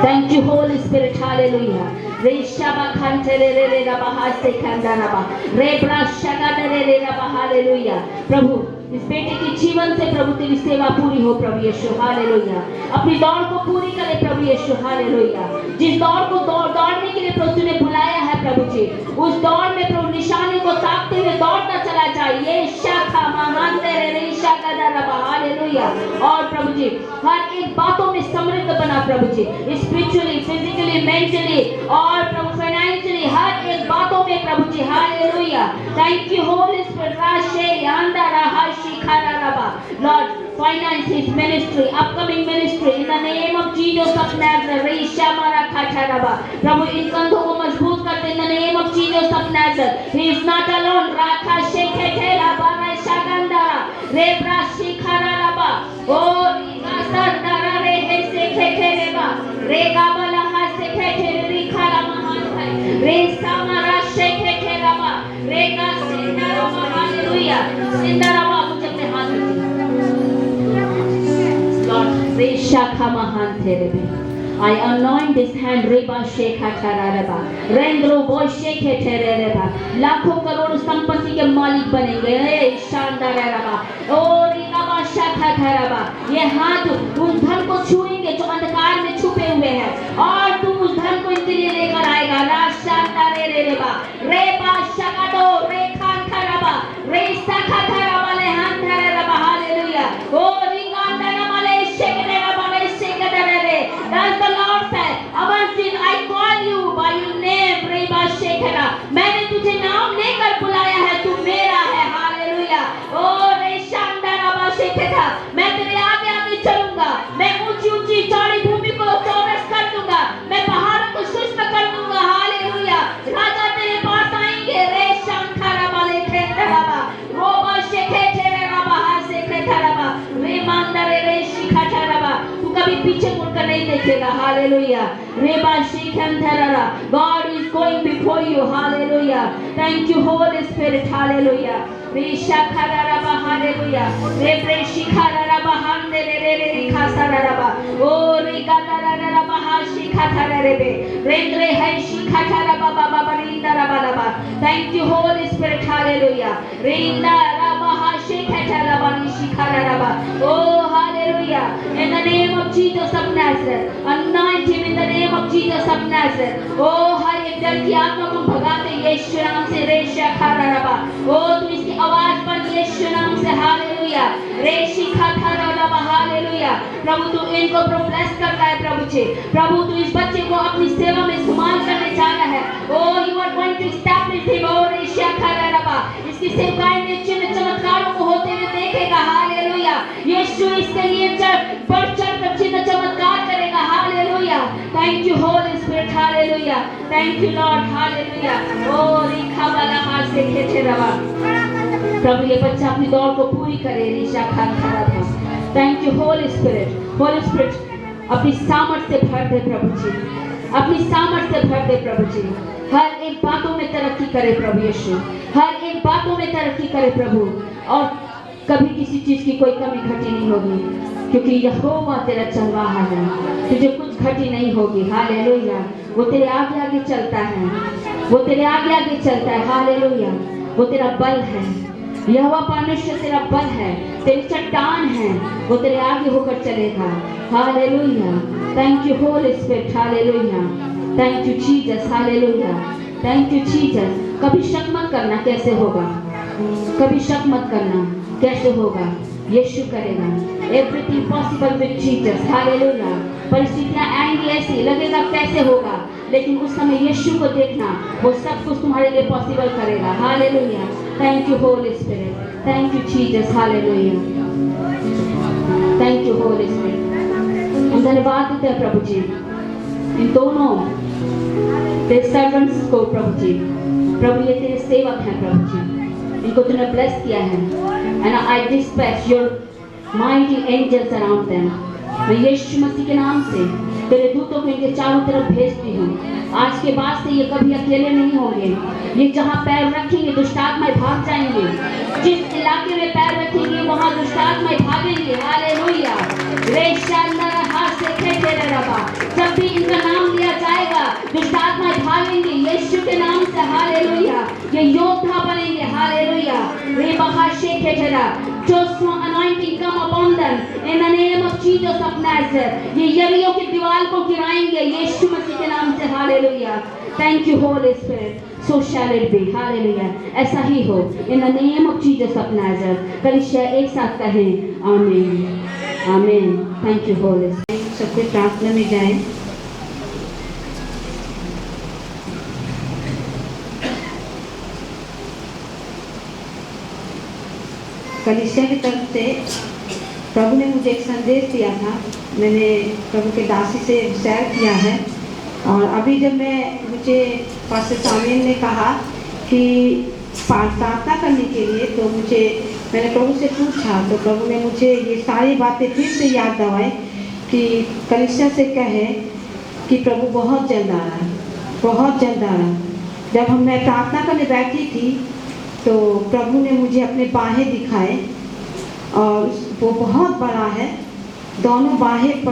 Thank you, Holy Spirit. Hallelujah. Re shaba kantere re raba hase kandaraba. Re bra shakadare re raba. Hallelujah. प्रभु इस बेटे के जीवन से प्रभु तेरी सेवा पूरी हो प्रभु Yeshu. Hallelujah. अपनी दौड़ को पूरी करे प्रभु यीशु. हालेलुया. जिस दौड़ को दौड़ने के लिए प्रभु तूने बुलाया है प्रभु जी, उस दौड़ में प्रभु निशानी को ताकते हुए दौड़ता चला जाए. ये शाखा महान तेरे रे शाखा दरबा. हालेलुया. और प्रभु जी हर एक बातों में समृद्ध बना प्रभु जी, स्पिरिचुअली, फिजिकली, मेंटली और प्रभु फाइनेंशियली, हर एक बातों में प्रभु ji. Hallelujah. Thank you Holy Spirit. राशे अंदर Lord, finance his ministry, upcoming ministry in the name of Jesus of Nazareth. प्रभु इन कंधों को मजबूत करते in the name of Jesus of Nazareth. He is not alone. राखा शेखे ठेला बारा शागंदारा रे ब्राशी खराराबा ओ रिगासंदारा रे हे शेखे ठेलेबा रे गाबला हा शेखे ठेले खाला महान है रे सामारा शेखे ठेलाबा रे गा सिंदाराबा. हालेलुया. सिंदाराबा मुझे अपने हाथ में Lord, re shakha mahan therebe. I anoint this hand reba shekha tarareba. Rendro boy shekhe terereba. लाखों करोड़ संपत्ति के मालिक बनेंगे. हे शानदार रबा. ओ रिकाबा शखा धरबा. ये हाथ उस धन को छुएंगे जो अंधकार में छुपे हुए हैं और तुम उस धन को इनके लिए लेकर आएगा. रा शानदार रेबा. रेबा शकादो रे खान धरबा. रे शखा धरबा ले हाथ धरबा. Hallelujah. Oh That's the Lord said, Abansin, I call you by your name, Reba Shekhara. मैंने तुझे नाम लेकर बुलाया है, तू मेरा है. हालेलुया. ओ रे शानदार रबा शेखरा. मैं तेरे आगे आगे चलूंगा. मैं ऊंची ऊंची चौड़ी भूमि को चौरस कर दूंगा. मैं पहाड़ों को शुष्क कर दूंगा. हालेलुया. राजा तेरे पास आएंगे. रे शानदार रबा ले खेतराबा. रोबा शेखे तेरे रबा हासे खेतराबा. रे मांदरे रे शिखातराबा. कभी पीछे मुड़कर नहीं देखेगा. हालेलुया. रेबा शिखंधररा. God is going before you. Hallelujah. Thank you Holy Spirit. Hallelujah. रे शखररबा. हालेलुया. रे प्रे शिखररबा हंदे रे रे खासररबा. ओ रे गादररबा हा शिखथररबे. रे है शिखथरबा बाबा बरिंदरबा. Thank you Holy Spirit. Hallelujah. रिंदरबा हा शिखथरबा शिखररबा. Oh hallelujah. In the name of Jesus of Nazareth, anoint him in the name of Jesus of Nazareth. Oh हर एक डर की आत्मा को भगाते यीशु नाम से. रे शखररबा. ओ तुम इसकी आवाज पर यीशु नाम से. हालेलुया. रे शिखथररबा. हालेलुया. प्रभु तू इनको ब्लेस करता है प्रभु जी. प्रभु तू इस बच्चे को अपनी सेवा में इस्तेमाल करने जा रहा है. Oh you are going to establish him. Oh रे शखररबा. इसकी सेवकाई में चिन्ह चमत्कारों को होते हुए देखेगा. हालेलुया. यीशु इसके लिए बढ़ चढ़ कर चिन्ह चमत्कार करेगा. Hallelujah. Thank you Holy Spirit. Hallelujah. Thank you Lord. Hallelujah. ओ रिखा वाला हाथ से खेचे रवा. प्रभु ये बच्चा अपनी दौड़ को पूरी करे. ऋषा खान खड़ा था. Thank you Holy spirit. Holi spirit अपनी सामर्थ्य से भर दे प्रभु जी. अपनी सामर्थ्य से भर दे प्रभु जी. हर एक बातों में तरक्की करे प्रभु यीशु. हर एक बातों में तरक्की करे प्रभु. और कभी किसी चीज की कोई कमी घटी नहीं होगी क्योंकि यहोवा तेरा चलवाहा है. तुझे कुछ घटी नहीं होगी. हालेलुया. वो तेरे आगे आगे चलता है. वो तेरे आगे आगे चलता है. हालेलुया. वो तेरा बल है. यहोवा परमेश्वर तेरा बल है. तेरी चट्टान है. वो तेरे आगे होकर चलेगा. Hallelujah. Thank you Holy Spirit. Hallelujah. Thank you Jesus. Hallelujah. Thank you Jesus. कभी शक मत करना कैसे होगा. कभी शक मत करना कैसे होगा, यीशु करेगा। Everything possible with Jesus, hallelujah. परिस्थितियां आएंगी ऐसी, लगेगा कैसे होगा, लेकिन उस समय यीशु को देखना, वो सब कुछ तुम्हारे लिए पॉसिबल करेगा। Hallelujah. Thank you Holy spirit, thank you Jesus, hallelujah. Thank you Holy spirit. हम धन्यवाद देते हैं प्रभु जी इन दोनों तेरे सर्वेंट्स को। प्रभु जी, प्रभु ये तेरे सेवक हैं प्रभु जी, इनको तूने ब्लेस किया है। And I dispatch your mighty angels around them. मैं यीशु मसीह के नाम से तेरे दूतों को इनके चारों तरफ भेजती हूँ। आज के बाद से ये कभी अकेले नहीं होंगे। ये जहाँ पैर रखेंगे दुष्टात्माएं भाग जाएंगे। जिस इलाके में पैर रखेंगे वहाँ दुष्टात्माएं भागेंगे। हालेलुया। जब भी इनका नाम लिया जाएगा दुष्टात्माएं भागेंगे यीशु के नाम से। हालेलुया। ये योद्धा बनेंगे। Hallelujah. Just anointing come upon them in the name of Jesus of Nazareth. ये यरीहो की दीवार को गिराएंगे यीशु मसीह के नाम से। Hallelujah. Thank you Holy Spirit. So shall it be. Hallelujah. ऐसा ही हो in the name of Jesus of Nazareth. कलीसिया एक साथ कहें आमीन, आमीन। Thank you Holy Spirit. सबके प्रार्थना में जाएं। कलीसिया की तरफ से प्रभु ने मुझे एक संदेश दिया था, मैंने प्रभु के दासी से शेयर किया है। और अभी जब मुझे पास्टर सामीन ने कहा कि प्रार्थना करने के लिए, तो मैंने प्रभु से पूछा, तो प्रभु ने मुझे ये सारी बातें फिर से याद दिलवाई कि कलीसिया से कहे कि प्रभु बहुत जल्द आ रहा है, बहुत जल्द आ रहा है। जब मैं प्रार्थना करने बैठी थी तो प्रभु ने मुझे अपने बाहें दिखाए और वो बहुत बड़ा है। दोनों बाहें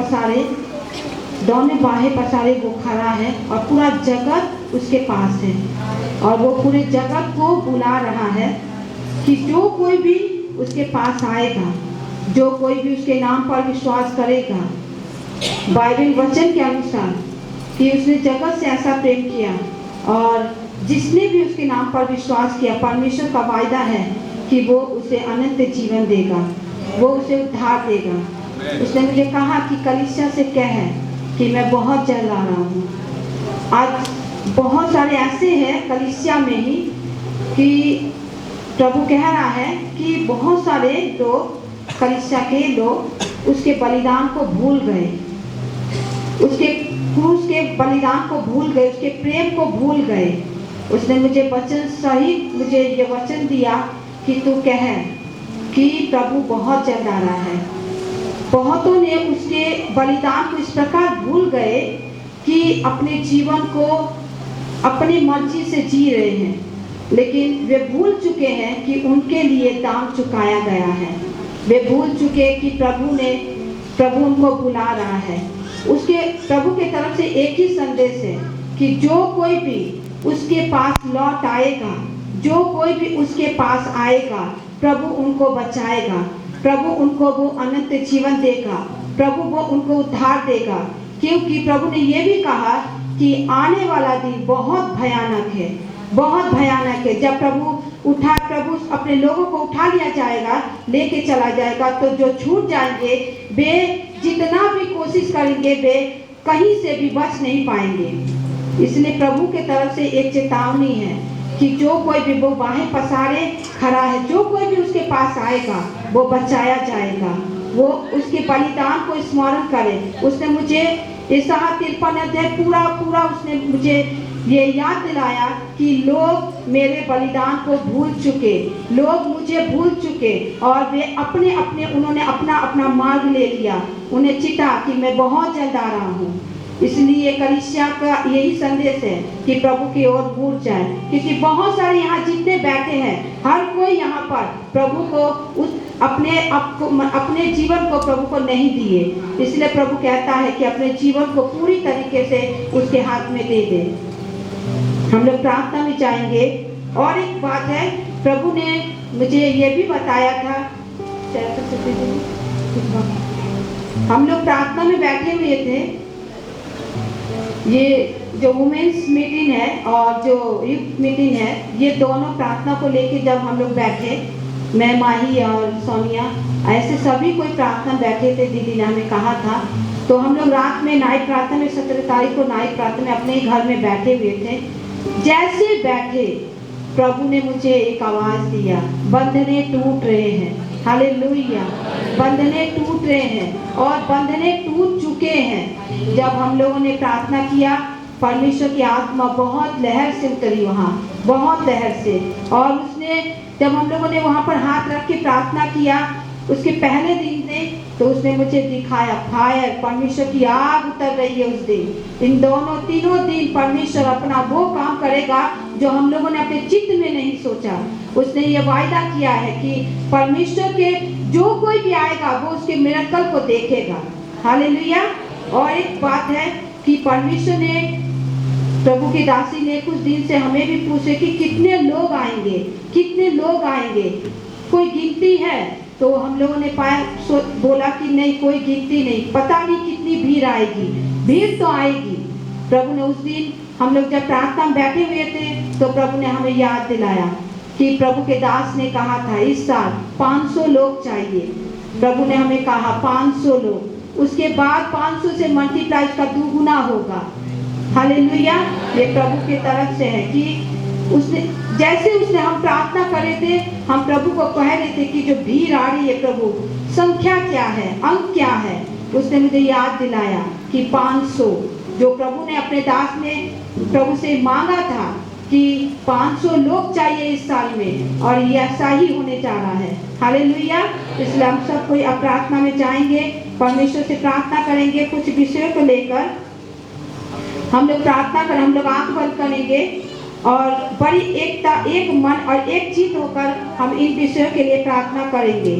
पसारे वो खड़ा है और पूरा जगत उसके पास है। और वो पूरे जगत को बुला रहा है कि जो कोई भी उसके पास आएगा, जो कोई भी उसके नाम पर विश्वास करेगा, बाइबल वचन के अनुसार कि उसने जगत से ऐसा प्रेम किया और जिसने भी उसके नाम पर विश्वास किया, परमेश्वर का वायदा है कि वो उसे अनंत जीवन देगा, वो उसे उद्धार देगा। उसने मुझे कहा कि कलीसिया से कहे कि मैं बहुत जल्द आ रहा हूँ। आज बहुत सारे ऐसे हैं कलीसिया में ही कि प्रभु कह रहा है कि बहुत सारे लोग, कलीसिया के लोग उसके बलिदान को भूल गए, उसके क्रूस के बलिदान को भूल गए, उसके प्रेम को भूल गए। उसने मुझे मुझे ये वचन दिया कि तू कह कि प्रभु बहुत जल्द आ रहा है। बहुतों ने उसके बलिदान को इस प्रकार भूल गए कि अपने जीवन को अपनी मर्जी से जी रहे हैं, लेकिन वे भूल चुके हैं कि उनके लिए दाम चुकाया गया है। वे भूल चुके कि प्रभु उनको बुला रहा है। उसके प्रभु के तरफ से एक ही संदेश है कि जो कोई भी उसके पास लौट आएगा, जो कोई भी उसके पास आएगा, प्रभु उनको बचाएगा, प्रभु उनको वो अनंत जीवन देगा, प्रभु वो उनको उद्धार देगा। क्योंकि प्रभु ने ये भी कहा कि आने वाला दिन बहुत भयानक है, बहुत भयानक है। जब प्रभु अपने लोगों को उठा लिया जाएगा, लेके चला जाएगा, तो जो छूट जाएंगे वे जितना भी कोशिश करेंगे वे कहीं से भी बच नहीं पाएंगे। इसलिए प्रभु के तरफ से एक चेतावनी है कि जो कोई भी वो बाहें पसारे खड़ा है, जो कोई भी उसके पास आएगा वो बचाया जाएगा, वो उसके बलिदान को स्मरण करे। उसने मुझे यशायाह 53 अध्याय पूरा उसने मुझे ये याद दिलाया कि लोग मेरे बलिदान को भूल चुके, लोग मुझे भूल चुके और वे उन्होंने अपना मार्ग ले लिया। उन्हें चिता कि मैं बहुत जल्द आ रहा हूँ। इसलिए कलीसिया का यही संदेश है कि प्रभु की ओर मुड़ जाए, क्योंकि बहुत सारे यहाँ जितने बैठे हैं, हर कोई यहाँ पर प्रभु को अपने जीवन को प्रभु को नहीं दिए। इसलिए प्रभु कहता है कि अपने जीवन को पूरी तरीके से उसके हाथ में दे दे। हम लोग प्रार्थना में जाएंगे। और एक बात है, प्रभु ने मुझे ये भी बताया था, हम लोग प्रार्थना में बैठे हुए थे, ये जो वुमेन्स मीटिंग है और जो यूथ मीटिंग है, ये दोनों प्रार्थना को लेके जब हम लोग बैठे, मैं, माही और सोनिया, ऐसे सभी कोई प्रार्थना बैठे थे, दीदी ने हमें कहा था। तो हम लोग रात में नाइट प्रार्थना में 17 तारीख को नाइट प्रार्थना में अपने ही घर में बैठे हुए थे। जैसे बैठे प्रभु ने मुझे एक आवाज दिया, बंधने टूट रहे हैं। हालेलुया, बंधने टूट रहे हैं और बंधने टूट चुके हैं। जब हम लोगों ने प्रार्थना किया, परमेश्वर की आत्मा बहुत लहर से उतरी वहाँ, बहुत लहर से। और उसने, जब हम लोगों ने वहाँ पर हाथ रख के प्रार्थना किया, उसके पहले दिन ने, तो उसने मुझे दिखाया फायर, परमेश्वर की आग उतर रही है उस दिन। इन तीनों दिन परमेश्वर अपना वो काम करेगा जो हम लोगों ने अपने चित्त में नहीं सोचा। उसने ये वायदा किया है कि परमेश्वर के जो कोई भी आएगा वो उसके मिरेकल को देखेगा। हालेलुया। और एक बात है कि परमेश्वर ने, प्रभु की दासी ने कुछ दिन से हमें भी पूछे कि कितने लोग आएंगे, कितने लोग आएंगे, कोई गिनती है? तो हम लोगों ने बोला कि नहीं, कोई गिनती नहीं, पता नहीं कितनी भीड़ आएगी, भीड़ तो आएगी। प्रभु ने उस दिन, हम लोग जब प्रार्थना में बैठे हुए थे, तो प्रभु ने हमें याद दिलाया कि प्रभु के दास ने कहा था इस साल 500 लोग चाहिए। प्रभु ने हमें कहा 500 लोग, उसके बाद 500 से मल्टीप्लाई का 2 गुना होगा। हालेलुया। ये प्रभु के तरफ से है कि उसने, जैसे उसने, हम प्रार्थना कर रहे थे, हम प्रभु को कह रहे थे कि जो भीड़ आ रही है प्रभु, संख्या क्या है, अंक क्या है, उसने मुझे याद दिलाया कि 500, जो प्रभु ने अपने दास ने प्रभु से मांगा था कि 500 लोग चाहिए इस साल में, और ये ऐसा ही होने जा रहा है। हालेलुया। इसलिए हम सब कोई अब प्रार्थना में जाएंगे, परमेश्वर से प्रार्थना करेंगे कुछ विषयों को लेकर। हम लोग प्रार्थना कर, हम लोग आंख बंद करेंगे और बड़ी एकता, एक मन और एक चित्त होकर हम इन विषयों के लिए प्रार्थना करेंगे।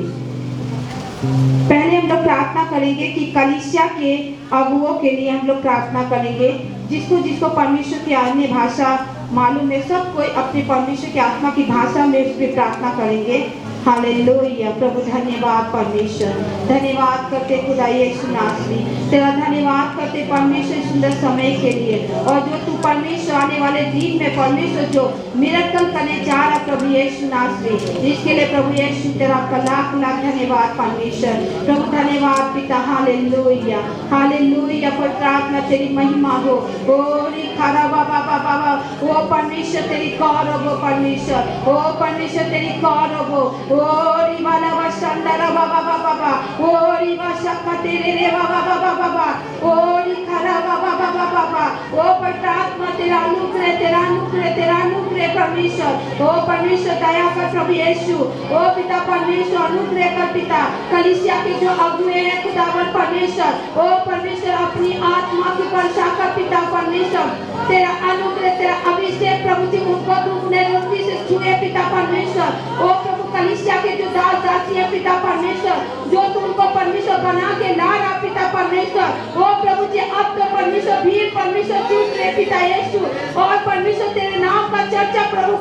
पहले हम लोग प्रार्थना करेंगे कि कलीसिया के अगुओं के लिए हम लोग प्रार्थना करेंगे। जिसको जिसको परमेश्वर की अन्य भाषा मालूम है, सब कोई अपने परमेश्वर की आत्मा की भाषा में उस पर प्रार्थना करेंगे। हालेलुया। प्रभु धन्यवाद परमेश्वर, धन्यवाद करते खुदा यीशु नासरी, तेरा धन्यवाद करते परमेश्वर सुंदर समय के लिए, और जो तू परमेश्वर आने वाले दिन में परमेश्वर जो मिरेकल करने जा रहा प्रभु यीशु नासरी, इसके लिए प्रभु यीशु तेरा लाख लाख धन्यवाद परमेश्वर। प्रभु धन्यवाद पिता। Hallelujah, hallelujah. पवित्र आत्मा तेरी महिमा हो। ओरी खारा बाबा बाबा, ओ परमेश्वर तेरी गौरव हो परमेश्वर, ओ परमेश्वर तेरी गौरव हो। ओरी वाला वसंदरा बाबा बाबा, ओरी वसका तेरे रे बाबा बाबा बाबा, ओरी खारा बाबा बाबा बाबा, ओ पवित्र आत्मा तेरा अनुग्रह, तेरा अनुग्रह, तेरा अनुग्रह परमेश्वर। ओ परमेश्वर दया कर प्रभु यीशु, ओ पिता परमेश्वर अनुग्रह कर पिता। कलीसिया के जो अगुए हैं खुदावन परमेश्वर, ओ परमेश्वर अपनी आत्मा की वर्षा कर पिता परमेश्वर। तेरा अनुग्रह, तेरा अभिषेक प्रभु जी उनको दुखने रोटी से छुए पिता परमेश्वर। ओ प्रभु कलीसिया के जो दास दासी है पिता परमेश्वर, जो तुमको परमेश्वर बना के ला रहा पिता परमेश्वर, ओ प्रभु जी अब तो परमेश्वर भीड़ परमेश्वर चूक रहे पिता यीशु, और परमेश्वर तेरे नाम का चर्चा प्रभु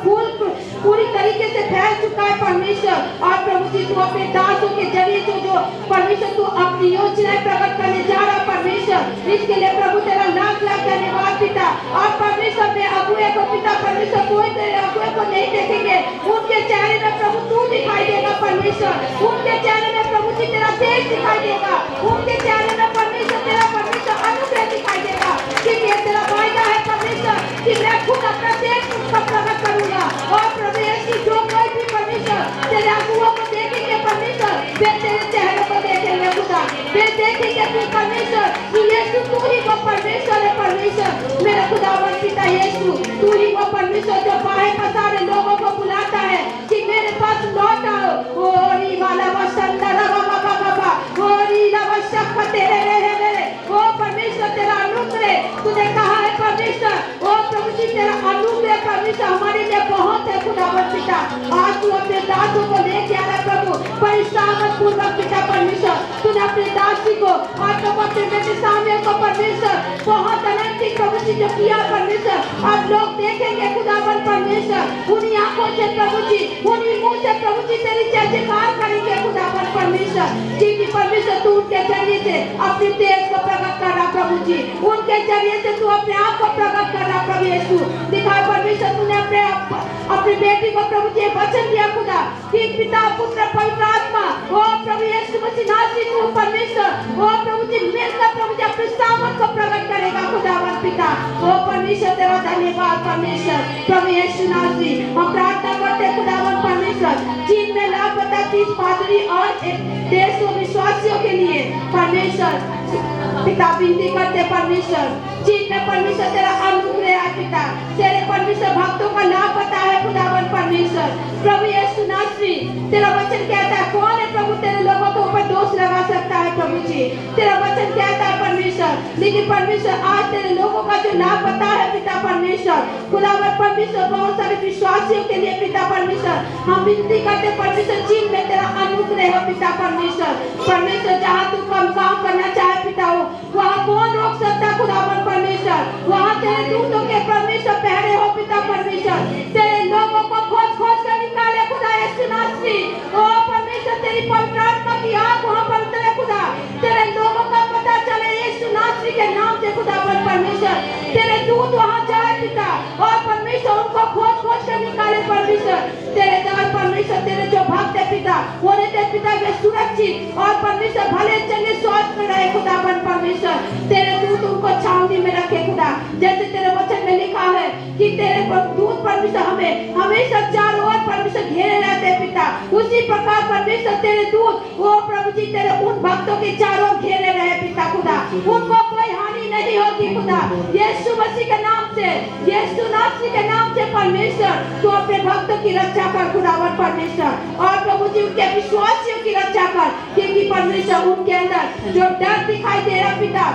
पूरी तरीके से फैल चुका है परमेश्वर। और प्रभु जी तू अपने दासों के जरिए जो परमेश्वर तू अपनी योजनाएं प्रकट करने जा रहा परमेश्वर, इसके लिए प्रभु तेरा लाख लाख धन्यवाद पिता। और परमेश्वर में अगुए को पिता परमेश्वर, कोई तेरे अगुए को नहीं देखेंगे, उनके चेहरे में प्रभु तू दिखाई देगा परमेश्वर, उनके चेहरे में प्रभु जी तेरा तेज दिखाई देगा, उनके चेहरे में परमेश्वर तेरा परमेश्वर अनुग्रह दिखाई देगा, क्योंकि ये तेरा वायदा है परमेश्वर कि मैं खुद अपना तेज उनका प्रकट करूंगा। और प्रभु यीशु जो कोई भी परमेश्वर तेरे अगुओं को देखेंगे परमेश्वर, वे तेरे चेहरे को देखेंगे खुदा, वे देखेंगे कि परमेश्वर तू यीशु तू ही वो परमेश्वर है परमेश्वर। मेरा खुदावन पिता यीशु तू ही वो परमेश्वर जो बाहर पसारे लोगों को बुलाता है कि मेरे पास लौट आओ। ओरी वाला वसंदरा बाबा बाबा, ओरी ला वशक तेरे रे, ओ परमेश्वर तेरा अनुग्रह तूने कहा है परमेश्वर, ओ प्रभु जी तेरा अनुग्रह परमेश्वर हमारे लिए बहुत है खुदावन पिता। आज तू अपने दासों को लेके आ रहा प्रभु परिश्रम पूर्वक पिता परमेश्वर, तूने अपने दासी को और प्रभु अपने बेटे सामने को परमेश्वर बहुत अनंत प्रभु जी जो किया परमेश्वर, अब लोग देखेंगे खुदावन परमेश्वर, उन्हीं आंखों से प्रभु जी, उन्हीं मुंह से प्रभु जी तेरी जय जयकार करेंगे खुदावन परमेश्वर। परमेश्वर जी की परमेश्वर तू उनके जरिए से अपने तेज को प्रकट कर रहा प्रभु जी, उनके जरिए से तू अपने आप को प्रकट कर रहा प्रभु यीशु। दिखाए परमेश्वर तूने अपने बेटी को प्रभु जी वचन दिया खुदा कि पिता पुत्र पवित्र आत्मा ओ प्रभु यीशु मसीह नासरी तू परमेश्वर ओ प्रभु जी मिलकर प्रभु जी अपने सामर्थ को प्रकट करेगा खुदावन पिता। ओ परमेश्वर तेरा धन्यवाद परमेश्वर प्रभु यीशु नासरी। हम प्रार्थना करते खुदावन परमेश्वर चीन में लापता 30 पादरी और 150 विश्वासियों के लिए परमेश्वर पिता विनती करते परमेश्वर चीन में परमेश्वर तेरा अनुग्रह है पिता, तेरे परमेश्वर भक्तों का लाभ पता है खुदावन परमेश्वर प्रभु यीशु नासरी। तेरा वचन कहता है कौन है प्रभु तेरे लोगों के ऊपर दोष लगा सकता है प्रभु जी, तेरा वचन कहता है परमेश्वर। लेकिन परमेश्वर आज तेरे लोगों का जो लाभ पता है पिता परमेश्वर खुदावन परमेश्वर बहुत सारे विश्वासियों के लिए पिता परमेश्वर हम विनती करते परमेश्वर चीन में तेरा अनुग्रह हो पिता परमेश्वर। परमेश्वर जहाँ तू कम काम करना चाहे पिता हो वहाँ कौन रोक सकता खुदावन परमेश्वर, वहाँ तेरे दूतों के परमेश्वर पहरे हो पिता परमेश्वर, तेरे लोगों को खोज खोज कर निकाले खुदा यीशु नासरी। ओ परमेश्वर तेरी पवित्र आत्मा की आग वहाँ पर उतरे खुदा, तेरे लोगों का पता चले यीशु नासरी के नाम से खुदावन परमेश्वर, तेरे दूत वहाँ जाए पिता और परमेश्वर उनको खोज खोज कर निकाले परमेश्वर। तेरे दास परमेश्वर तेरे जो भक्त है पिता वो तेरे पिता वे सुरक्षित और परमेश्वर भले चंगे स्वास्थ्य में रहे खुदावन परमेश्वर, तेरे दूत उनको छावनी में रखे खुदा। जैसे तेरे वचन में लिखा है कि तेरे दूत परमेश्वर हमें हमेशा चारों ओर परमेश्वर घेरे रहते पिता, उसी प्रकार परमेश्वर तेरे दूत वो प्रभु जी तेरे उन भक्तों के चारों ओर घेरे रहे पिता खुदा, उनको कोई हानि नहीं होगी खुदा यीशु मसीह के नाम से, यीशु नासरी के नाम से परमेश्वर तू अपने भक्तों की रक्षा कर खुदावन परमेश्वर और प्रभु जी उनके विश्वासियों की रक्षा कर, क्योंकि परमेश्वर उनके अंदर जो डर दिखाई दे रहा पिता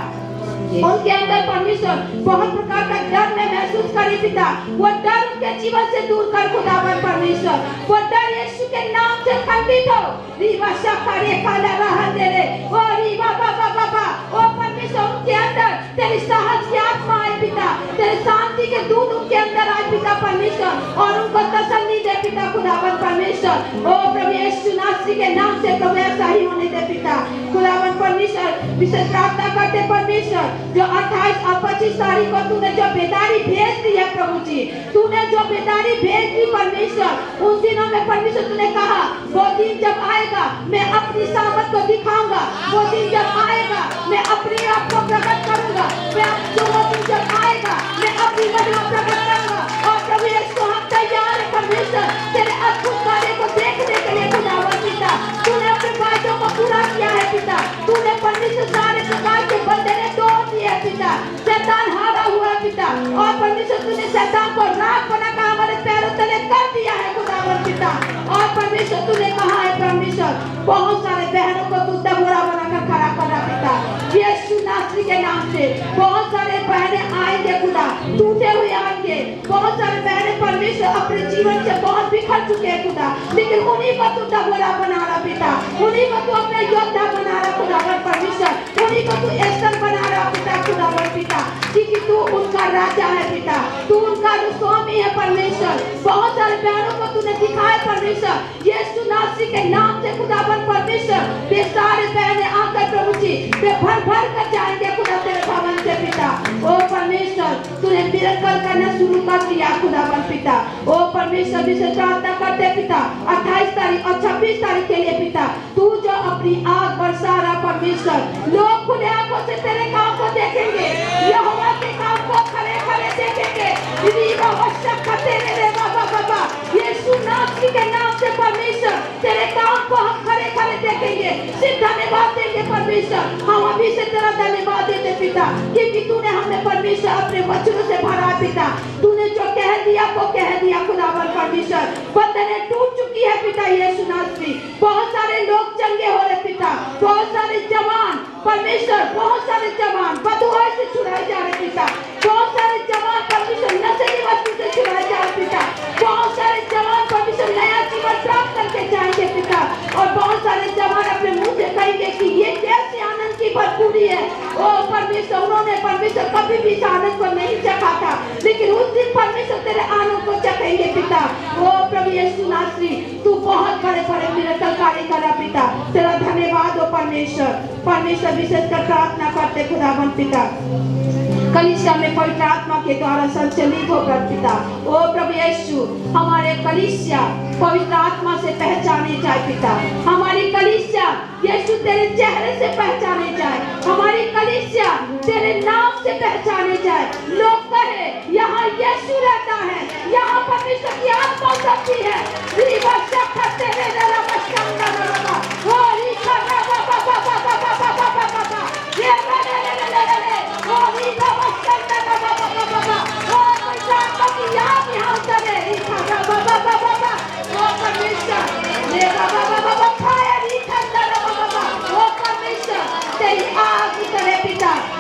उनके अंदर परमेश्वर बहुत प्रकार का डर में महसूस करी पिता, वो डर उनके जीवन से दूर कर खुदावन परमेश्वर, वो डर यीशु के नाम से खंडित हो। रीवा शकारे काला रहा दे रे ओ रीवा बाबा बाबा ओ परमेश्वर उनके अंदर तेरी साहस की आत्मा आए पिता, तेरे शांति के दूत उनके अंदर आए पिता परमेश्वर और उनको तसल्ली दे पिता खुदावन परमेश्वर। ओ प्रभु यीशु नासरी के नाम से प्रभु ऐसा ही होने दे पिता खुदावन परमेश्वर। विशेष प्रार्थना करते परमेश्वर जो 28 और 25 तारीख को तूने जो बेदारी भेज दी है प्रभु जी, तूने जो बेदारी भेज दी परमेश्वर उन दिनों में परमेश्वर तूने कहा वो दिन जब आएगा मैं अपनी सामर्थ को दिखाऊंगा, वो दिन जब आएगा मैं अपने आप को प्रकट करूंगा, वो दिन जब आएगा मैं अपनी महिमा प्रकट करूंगा। और प्रभु यीशु हम तैयार है परमेश्वर तेरे अद्भुत कार्य को देखने के लिए खुदावन पिता, तूने अपने वादों को पूरा किया है पिता, तूने परमेश्वर सारे प्रकार के बंधने तोड़ दिए है पिता, शैतान हारा हुआ है पिता और परमेश्वर तूने शैतान को राख बनाकर हमारे पैरों तले कर दिया है खुदावन पिता। और परमेश्वर तूने कहा है परमेश्वर बहुत सारे बहनों को तू दबोरा बनाकर खड़ा कर रहा पिता यीशु नासरी के नाम से, बहुत सारे बहनें आएंगे खुदा टूटे हुए आएंगे, बहुत सारे बहनें परमेश्वर अपने जीवन से बहुत बिखर चुके हैं खुदा, लेकिन उन्हीं को तू दबोरा बना रहा पिता, उन्हीं को तू अपने योद्धा बना रहा खुदावन परमेश्वर, उन्हीं को तू एस्तर बना रहा पिता खुदावन पिता, क्योंकि तू उनका राजा है पिता, तू उनका स्वामी है परमेश्वर। बहुत सारे बहनों को तूने दिखाया परमेश्वर यीशु नासरी के नाम से खुदावन परमेश्वर, वे सारे बहनें आकर प्रभु जी वे भर भर कर जाएंगे खुदा तेरे भवन से पिता। ओ परमेश्वर तूने मिरेकल करना शुरू कर दिया खुदावन पिता। ओ परमेश्वर विशेष प्रार्थना करते पिता 28 तारीख और 26 तारीख के लिए पिता, तू जो अपनी आग बरसा रहा परमेश्वर, लोग खुले आंखों से तेरे काम को देखेंगे, यहोवा के काम को खड़े खड़े देखेंगे। यीशु नासरी के नाम से परमेश्वर तेरे काम को हम खड़े खड़े देखेंगे, सिर्फ धन्यवाद देंगे परमेश्वर। हम अभी से तेरा धन्यवाद देते पिता, क्योंकि तूने हमें परमेश्वर अपने वचनों से भरा पिता, तूने जो कह दिया वो कह दिया खुदावन परमेश्वर। बंधनें टूट चुकी है पिता यीशु नासरी, बहुत सारे लोग चंगे हो रहे पिता, बहुत सारे जवान परमेश्वर, बहुत सारे जवान बदुआ से छुड़ाए जा रहे पिता, बहुत सारे जवान परमेश्वर नशे की वस्तु से छुड़ाए जा रहे पिता, बहुत सारे जवान परमेश्वर नया जीवन प्राप्त करके जाएंगे पिता, और बहुत सारे जवान अपने मुंह से कहेंगे कि ये कैसे आनंद की भरपूरी है। ओ परमेश्वर उन्होंने परमेश्वर कभी भी इस आनंद को नहीं चखा था, लेकिन उस दिन परमेश्वर तेरे आनंद को चखेंगे पिता। ओ प्रभु यीशु नासरी, तू बहुत बड़े बड़े मिरेकल कार्य करा पिता। तेरा धन्यवाद हो परमेश्वर। परमेश्वर विशेष कर प्रार्थना करते खुदावन पिता, कलीसिया में पवित्र आत्मा के द्वारा संचालित होकर पिता। ओ प्रभु यीशु, हमारे कलीसिया पवित्र आत्मा से पहचाने जाए पिता। हमारी कलीसिया यीशु तेरे चेहरे से पहचाने जाए। हमारी कलीसिया तेरे नाम से पहचाने जाए। लोग कहे यहाँ यीशु रहता है, यहाँ परमेश्वर की आत्मा शक्ति है।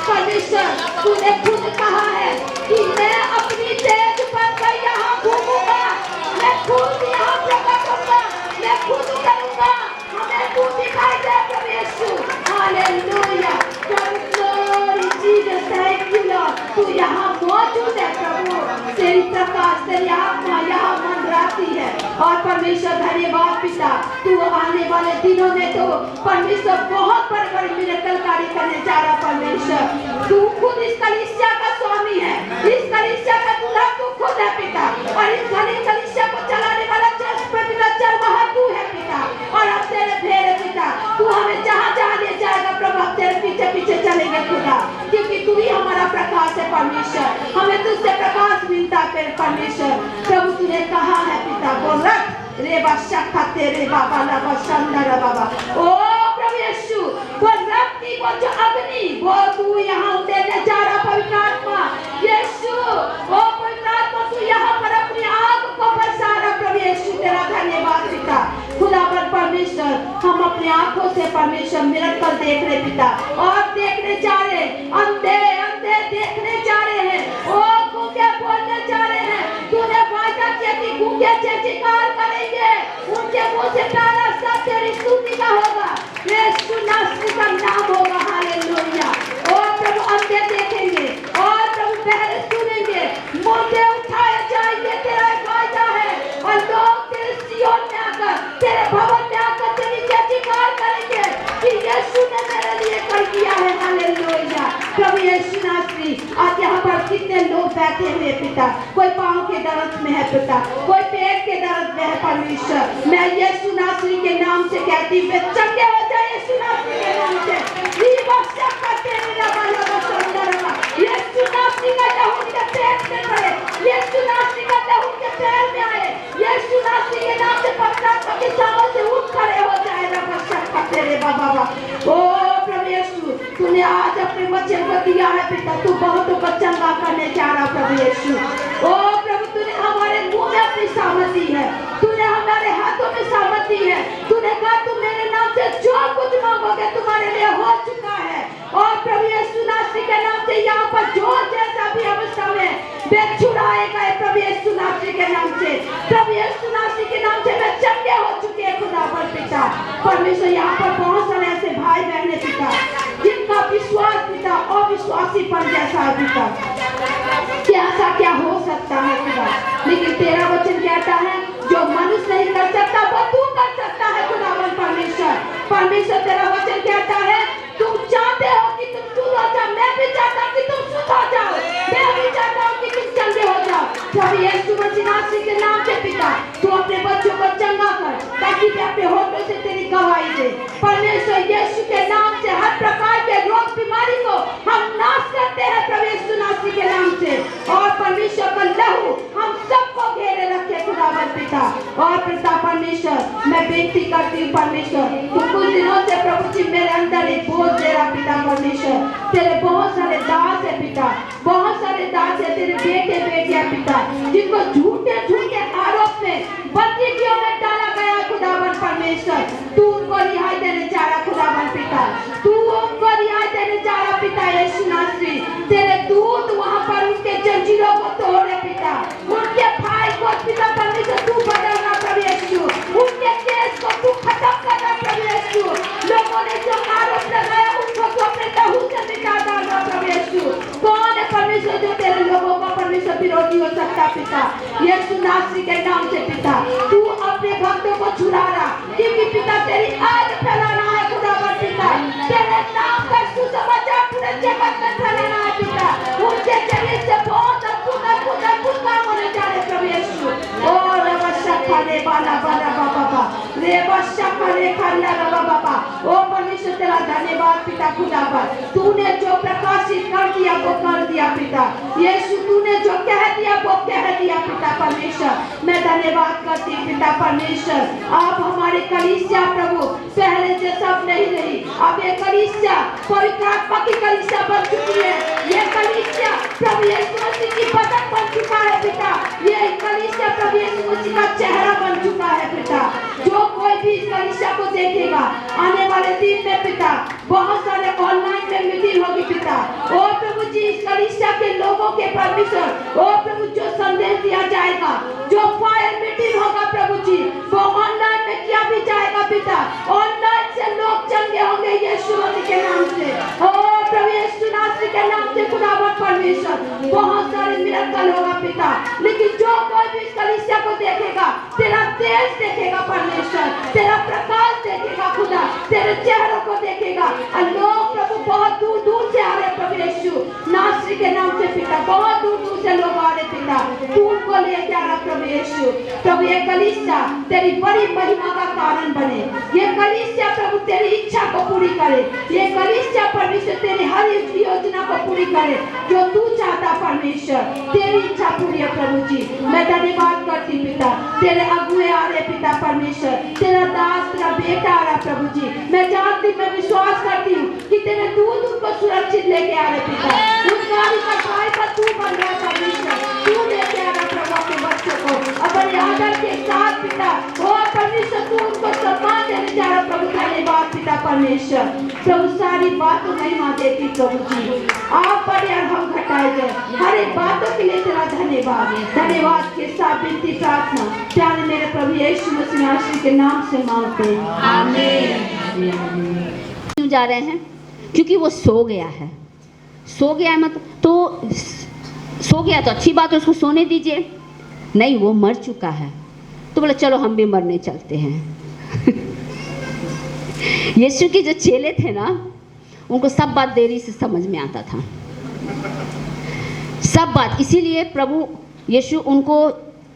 परमेश्वर, तूने खुद कहा है कि मैं अपनी तेज पर यहाँ घूमूंगा, मैं खुद यहाँ प्रकट होऊंगा, मैं खुद करूंगा, हमें खुद दिखाई दे प्रभु Yeshu. Hallelujah, glory Jesus, thank you Lord, तू यहाँ मौजूद है प्रभु। तेरी प्रकाश, तेरी आत्मा यहाँ मंडराती है। और परमेश्वर धन्यवाद पिता, तू आने वाले दिनों में तो परमेश्वर बहुत बड़े बड़े मिरेकल कार्य करने जा रहा। परमेश्वर, तू खुद इस कलीसिया का स्वामी है, इस कलीसिया का दूल्हा तू खुद है पिता। और इस कलीसिया को चलाने वाला चरवाहा तू है पिता। और अब तेरे भेड़ पिता, तू हमें जहाँ जहाँ ले जाएगा प्रभु, हम तेरे पीछे पीछे चलेंगे खुदा, क्योंकि तू ही हमारा प्रकाश है परमेश्वर। हमें तुझसे प्रकाश मिलता है परमेश्वर। प्रभु तूने कहा है पिता, बोल रे बादशाह खाते रे बाबा ला बसंदर बाबा। ओ प्रभु यीशु, वो रक्ति, वो जो अग्नि, वो तू यहाँ उतरने जा रहा पवित्र आत्मा यीशु। ओ पवित्र आत्मा, तू यहाँ पर अपनी आग को बरसा रहा प्रभु यीशु। तेरा धन्यवाद पिता। खुदावन परमेश्वर, हम अपनी आंखों से परमेश्वर मिरेकल देख रहे पिता, और देखने जा रहे। अंधे अंधे देखने जा रहे हैं। ओ गूंगे बोलने जा रहे हैं। तूने वादा किया कि गूंगे जयकार करेंगे, उनके मुंह से तारा सब तेरी स्तुति का होगा, यीशु नासरी का नाम होगा। हालेलुया। और प्रभु अंधे देखेंगे, और प्रभु बहरे सुनेंगे, मुर्दे उठाए जाएंगे। तेरा वादा है। और लोग तेरे सियोन में आकर, तेरे भवन में आकर तेरी जयकार करेंगे कि यीशु ने मेरे लिए कर दिया है। हालेलुया। प्रभु यीशु नासरी, आज यहाँ पर कितने लोग बैठे हुए पिता, कोई पाँव के दर्द में है पिता, कोई पेट के दर्द में है परमेश्वर। मैं यीशु नासरी के नाम से कहती हूँ, चंगे हो जाए यीशु नासरी के नाम से। यीशु नासरी का लहू उनके पेट में पड़े, यीशु नासरी का लहू उनके पैर में आए, यीशु नासरी के नाम से पवित्र के सामने से उठ खड़े हो जाए। तेरे बाबा, ओ प्रभु यीशु, तूने आज अपने वचन को दिया है पिता, तू बहुतों को चंगा करने जा रहा प्रभु यीशु। ओ प्रभु, तूने हमारे मुंह में अपनी सामर्थी है, तूने हमारे हाथों में सामर्थी है। तूने कहा तुम मेरे नाम से जो कुछ मांगोगे तुम्हारे लिए हो चुका है। और प्रभु यीशु नासरी के नाम से यहाँ पर जो जैसा भी अवस्था में बेछुड़ाए गए प्रभु यीशु नासरी के नाम से, प्रभु यीशु नासरी के नाम से मैं चंगे हो चुके हैं खुदा पर पिता। परमेश्वर, यहाँ पर बहुत सारे ऐसे भाई बहने पिता, जिनका विश्वास पिता अविश्वासी पर जैसा है पिता, क्या ऐसा क्या हो सकता है खुदा, लेकिन तेरा वचन कहता है जो मनुष्य नहीं कर सकता वो तू कर सकता है खुदावन परमेश्वर। परमेश्वर, तेरा वचन कहता है तुम चाहते हो कि तुम शुद्ध हो जाओ, मैं भी चाहता हूँ कि तुम शुद्ध हो जाओ, मैं भी चाहता हूँ कि तुम चंगे हो जाओ। प्रभु यीशु मसीह नासरी के नाम से पिता, तू अपने बच्चों को चंगा कर, ताकि वे अपने होठों से तेरी गवाही दे। परमेश्वर, यीशु के नाम से हर प्रकार के रोग बीमारी को हम नाश करते हैं प्रभु यीशु नासरी के नाम से। और परमेश्वर का लहू हम सबको घेरे रखे खुदावन पिता। और पिता परमेश्वर, मैं बेनती करती हूँ परमेश्वर, तू कुछ दिनों से प्रभु जी मेरे अंदर एक बोझ दे रहा पिता परमेश्वर। तेरे बहुत सारे दास है पिता, बहुत सारे दास है तेरे बेटे बेटियां पिता, जिनको झूठे झूठे आरोप में बंदीखों में डाला गया खुदावन परमेश्वर। तू उनको रिहाई देने जा रहा खुदावन पिता, तू उनको रिहाई देने जा रहा पिता यीशु नासरी। तेरे दूत वहाँ पर उनके जंजीरों को तोड़े पिता, उनके भाई को पिता परमेश्वर तू बदलना प्रभु यीशु, उनके केस को तू खत्म करना प्रभु यीशु। लोगों ने जो आरोप लगाया उनको तो अपने लहू से मिटा डालना प्रभु यीशु। कौन है परमेश्वर जो तेरे लोगों को परमेश्वर विरोधियों से सकता पिता। यीशु नासरी के नाम से पिता, तू अपने भक्तों को छुड़ा रहा, क्योंकि पिता तेरी आग फैलाना है खुदावन पिता। तेरे नाम का सुसमाचार पूरे जगत में फैलाना है पिता। उनके जरिए से बहुत अद्भुत अद्भुत अद्भुत काम होने जा रहे प्रभु यीशु। ओ रवशा खाने वाला बाला बाबा रे बशा खाने खाना रवा बाबा। ओ परमेश्वर तेरा धन्यवाद पिता खुदावन, तूने जो प्रकाशित कर दिया वो कर दिया पिता। यीशु तूने जो कह दिया वो कह दिया पिता परमेश्वर। मैं धन्यवाद करती पिता परमेश्वर। आप हमारे कलीसिया प्रभु पहले जैसा अब नहीं, अब ये कलीसिया पवित्र आत्मा की कलीसिया बन चुकी है। ये कलीसिया प्रभु यीशु मसीह की बदन बन चुका है पिता। ये कलीसिया प्रभु यीशु मसीह का चेहरा बन चुका है पिता। जो कोई भी इस कलीसिया को देखेगा आने वाले दिन में पिता, बहुत सारे ऑनलाइन में मीटिंग होगी पिता। ओ प्रभु जी इस कलीसिया के लोगों के परमेश्वर, ओ प्रभु जो संदेश दिया जाएगा, जो फायर मीटिंग होगा प्रभु जी, वो ऑनलाइन में किया भी जाएगा पिता। ऑनलाइन से लोग चंगे होंगे यीशु मसीह के नाम से। ओ प्रभु यीशु नासरी के नाम से खुदावन परमेश्वर, बहुत सारे मिरेकल होगा पिता। लेकिन जो कोई भी इस कलीसिया को देखेगा, तेरा तेज देखेगा परमेश्वर, तेरा प्रकाश देखेगा खुदा, तेरे चेहरों को देखेगा। और लोग प्रभु बहुत दूर दूर से आ रहे प्रभु यीशु नासरी के नाम से पिता, बहुत दूर दूर से लोग आ रहे पिता। तू उनको ले जा रहा प्रभु यीशु। प्रभु ये कलीसिया तेरी बड़ी महिमा का कारण बने। ये कलीसिया प्रभु तेरी इच्छा को पूरी करे। ये कलीसिया परमेश्वर तेरी हर योजना को पूरी करे जो तू चाहता परमेश्वर। तेरी इच्छा पूरी है प्रभु जी। मैं धन्यवाद करती पिता, तेरे अगुए आ रहे पिता परमेश्वर, तेरा दास तेरा बेटा आ रहा प्रभु जी। मैं जानती, मैं विश्वास करती हूँ कि तेरे दूत उनको सुरक्षित लेके आ रहे पिता। उस गाड़ी का ड्राइवर तू बन रहा परमेश्वर, तू लेके आ रहा प्रभु के बच्चों को अपने आदर के साथ पिता। ओ परमेश्वर तू उनको सम्मान देने जा रहा प्रभु। धन्यवाद पिता परमेश्वर। प्रभु सारी बातों महिमा देती प्रभु जी। आप बड़े और हम घटाए जाए, हर एक बातों के लिए तेरा धन्यवाद। धन्यवाद के साथ विनती प्रार्थना प्यारे मेरे प्रभु यीशु मसीह नासरी के नाम से मांगते हैं, आमीन। क्यों जा रहे हैं? क्योंकि वो सो गया है। सो गया है मतलब तो सो गया तो अच्छी बात है, उसको सोने दीजिए। नहीं, वो मर चुका है। तो बोले चलो हम भी मरने चलते हैं। यीशु के जो चेले थे ना, उनको सब बात देरी से समझ में आता था, सब बात। इसीलिए प्रभु यीशु उनको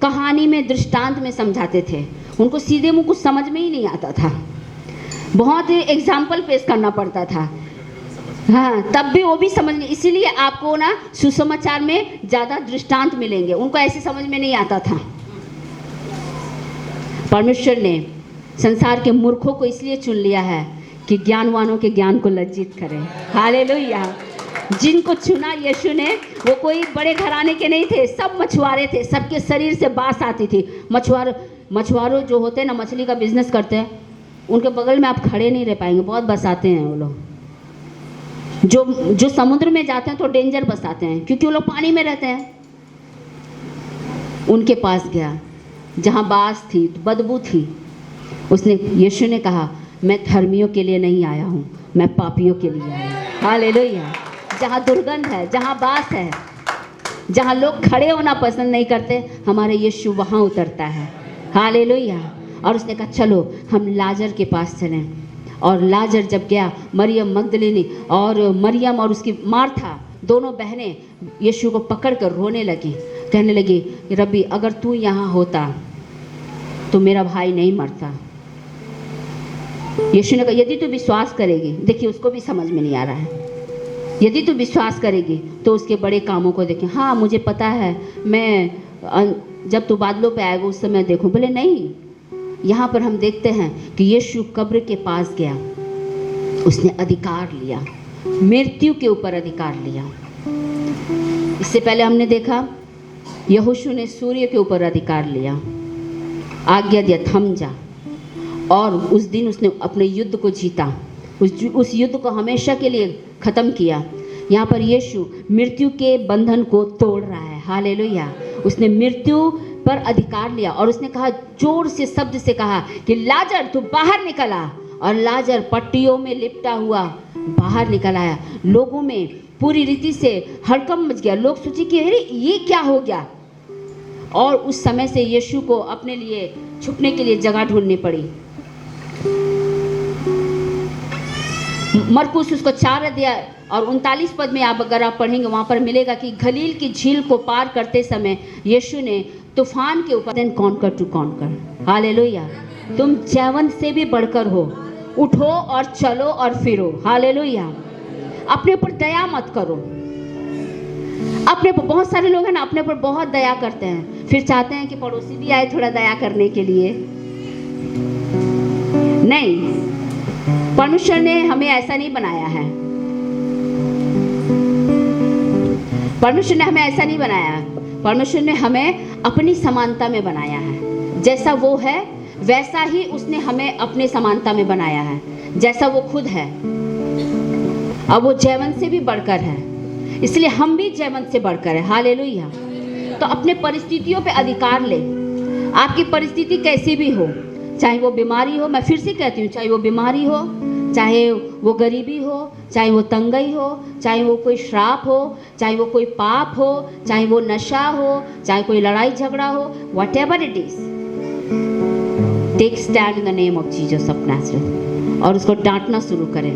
कहानी में, दृष्टांत में समझाते थे। उनको सीधे मुंह कुछ समझ में ही नहीं आता था, बहुत एग्जाम्पल पेश करना पड़ता था। हाँ, तब भी वो भी समझ नहीं। इसीलिए आपको ना सुसमाचार में ज़्यादा दृष्टांत मिलेंगे। उनको ऐसे समझ में नहीं आता था। परमेश्वर ने संसार के मूर्खों को इसलिए चुन लिया है कि ज्ञानवानों के ज्ञान को लज्जित करें। हालेलुया। जिनको चुना यीशु ने, वो कोई बड़े घराने के नहीं थे, सब मछुआरे थे। सबके शरीर से बास आती थी। मछुआरों जो होते हैं ना, मछली का बिजनेस करते हैं, उनके बगल में आप खड़े नहीं रह पाएंगे, बहुत बसाते हैं वो लोग। जो समुद्र में जाते हैं तो डेंजर बसाते हैं, क्योंकि वो लोग पानी में रहते हैं। उनके पास गया जहाँ बास थी, बदबू थी। उसने, यीशु ने कहा, मैं धर्मियों के लिए नहीं आया हूँ, मैं पापियों के लिए आया हूँ। हालेलुया। जहाँ दुर्गंध है, जहाँ बास है, जहाँ लोग खड़े होना पसंद नहीं करते, हमारे यीशु वहाँ उतरता है। हालेलुया। और उसने कहा चलो हम लाजर के पास चलें। और लाजर जब गया, मरियम मगदलिनी और मरियम और उसकी मार्था, दोनों बहनें यीशु को पकड़ कर रोने लगी, कहने लगी, रब्बी अगर तू यहाँ होता तो मेरा भाई नहीं मरता। यीशु ने कहा यदि तू विश्वास करेगी, देखिए उसको भी समझ में नहीं आ रहा है, यदि तू विश्वास करेगी तो उसके बड़े कामों को देखें। हाँ मुझे पता है, मैं जब तू बादलों पे आएगा उस समय देखूं। बोले नहीं, यहाँ पर हम देखते हैं कि यीशु कब्र के पास गया, उसने अधिकार लिया, मृत्यु के ऊपर अधिकार लिया। इससे पहले हमने देखा यहोशू ने सूर्य के ऊपर अधिकार लिया, आज्ञा दिया थम जा, और उस दिन उसने अपने युद्ध को जीता, उस युद्ध को हमेशा के लिए ख़त्म किया। यहाँ पर यीशु मृत्यु के बंधन को तोड़ रहा है। हालेलुया। उसने मृत्यु पर अधिकार लिया और उसने कहा, जोर से शब्द से कहा कि लाजर तू बाहर निकल आ। और लाजर पट्टियों में लिपटा हुआ बाहर निकल आया। लोगों में पूरी रीति से हड़कंप मच गया। लोग सोचे कि अरे ये क्या हो गया, और उस समय से यीशु को अपने लिए छुपने के लिए जगह ढूंढनी पड़ी। मरकुस उसको 4 अध्याय और 39 पद में आप अगर आप पढ़ेंगे वहाँ पर मिलेगा कि गलील की झील को पार करते समय यीशु ने तूफान के ऊपर then conquer to conquer, hallelujah. तुम जैवन से भी बढ़कर हो, उठो और चलो और फिरो, हालेलुया। अपने ऊपर दया मत करो। अपने पर बहुत सारे लोग हैं ना, अपने पर बहुत दया करते हैं, फिर चाहते हैं कि पड़ोसी भी आए थोड़ा दया करने के लिए। नहीं, परमेश्वर ने हमें ऐसा नहीं बनाया है। परमेश्वर ने हमें ऐसा नहीं बनाया है। परमेश्वर ने हमें अपनी समानता में बनाया है। जैसा वो है वैसा ही उसने हमें अपने समानता में बनाया है, जैसा वो खुद है। अब वो जैवन से भी बढ़कर है, इसलिए हम भी जैवन से बढ़कर है, हालेलुया। तो अपने परिस्थितियों पे अधिकार ले। आपकी परिस्थिति कैसी भी हो, चाहे वो बीमारी हो, मैं फिर से कहती हूँ, चाहे वो बीमारी हो, चाहे वो गरीबी हो, चाहे वो तंगई हो, चाहे वो कोई श्राप हो, चाहे वो कोई पाप हो, चाहे वो नशा हो, चाहे कोई लड़ाई झगड़ा हो, whatever it is, take stand in the name of Jesus of Nazareth और उसको डांटना शुरू करें।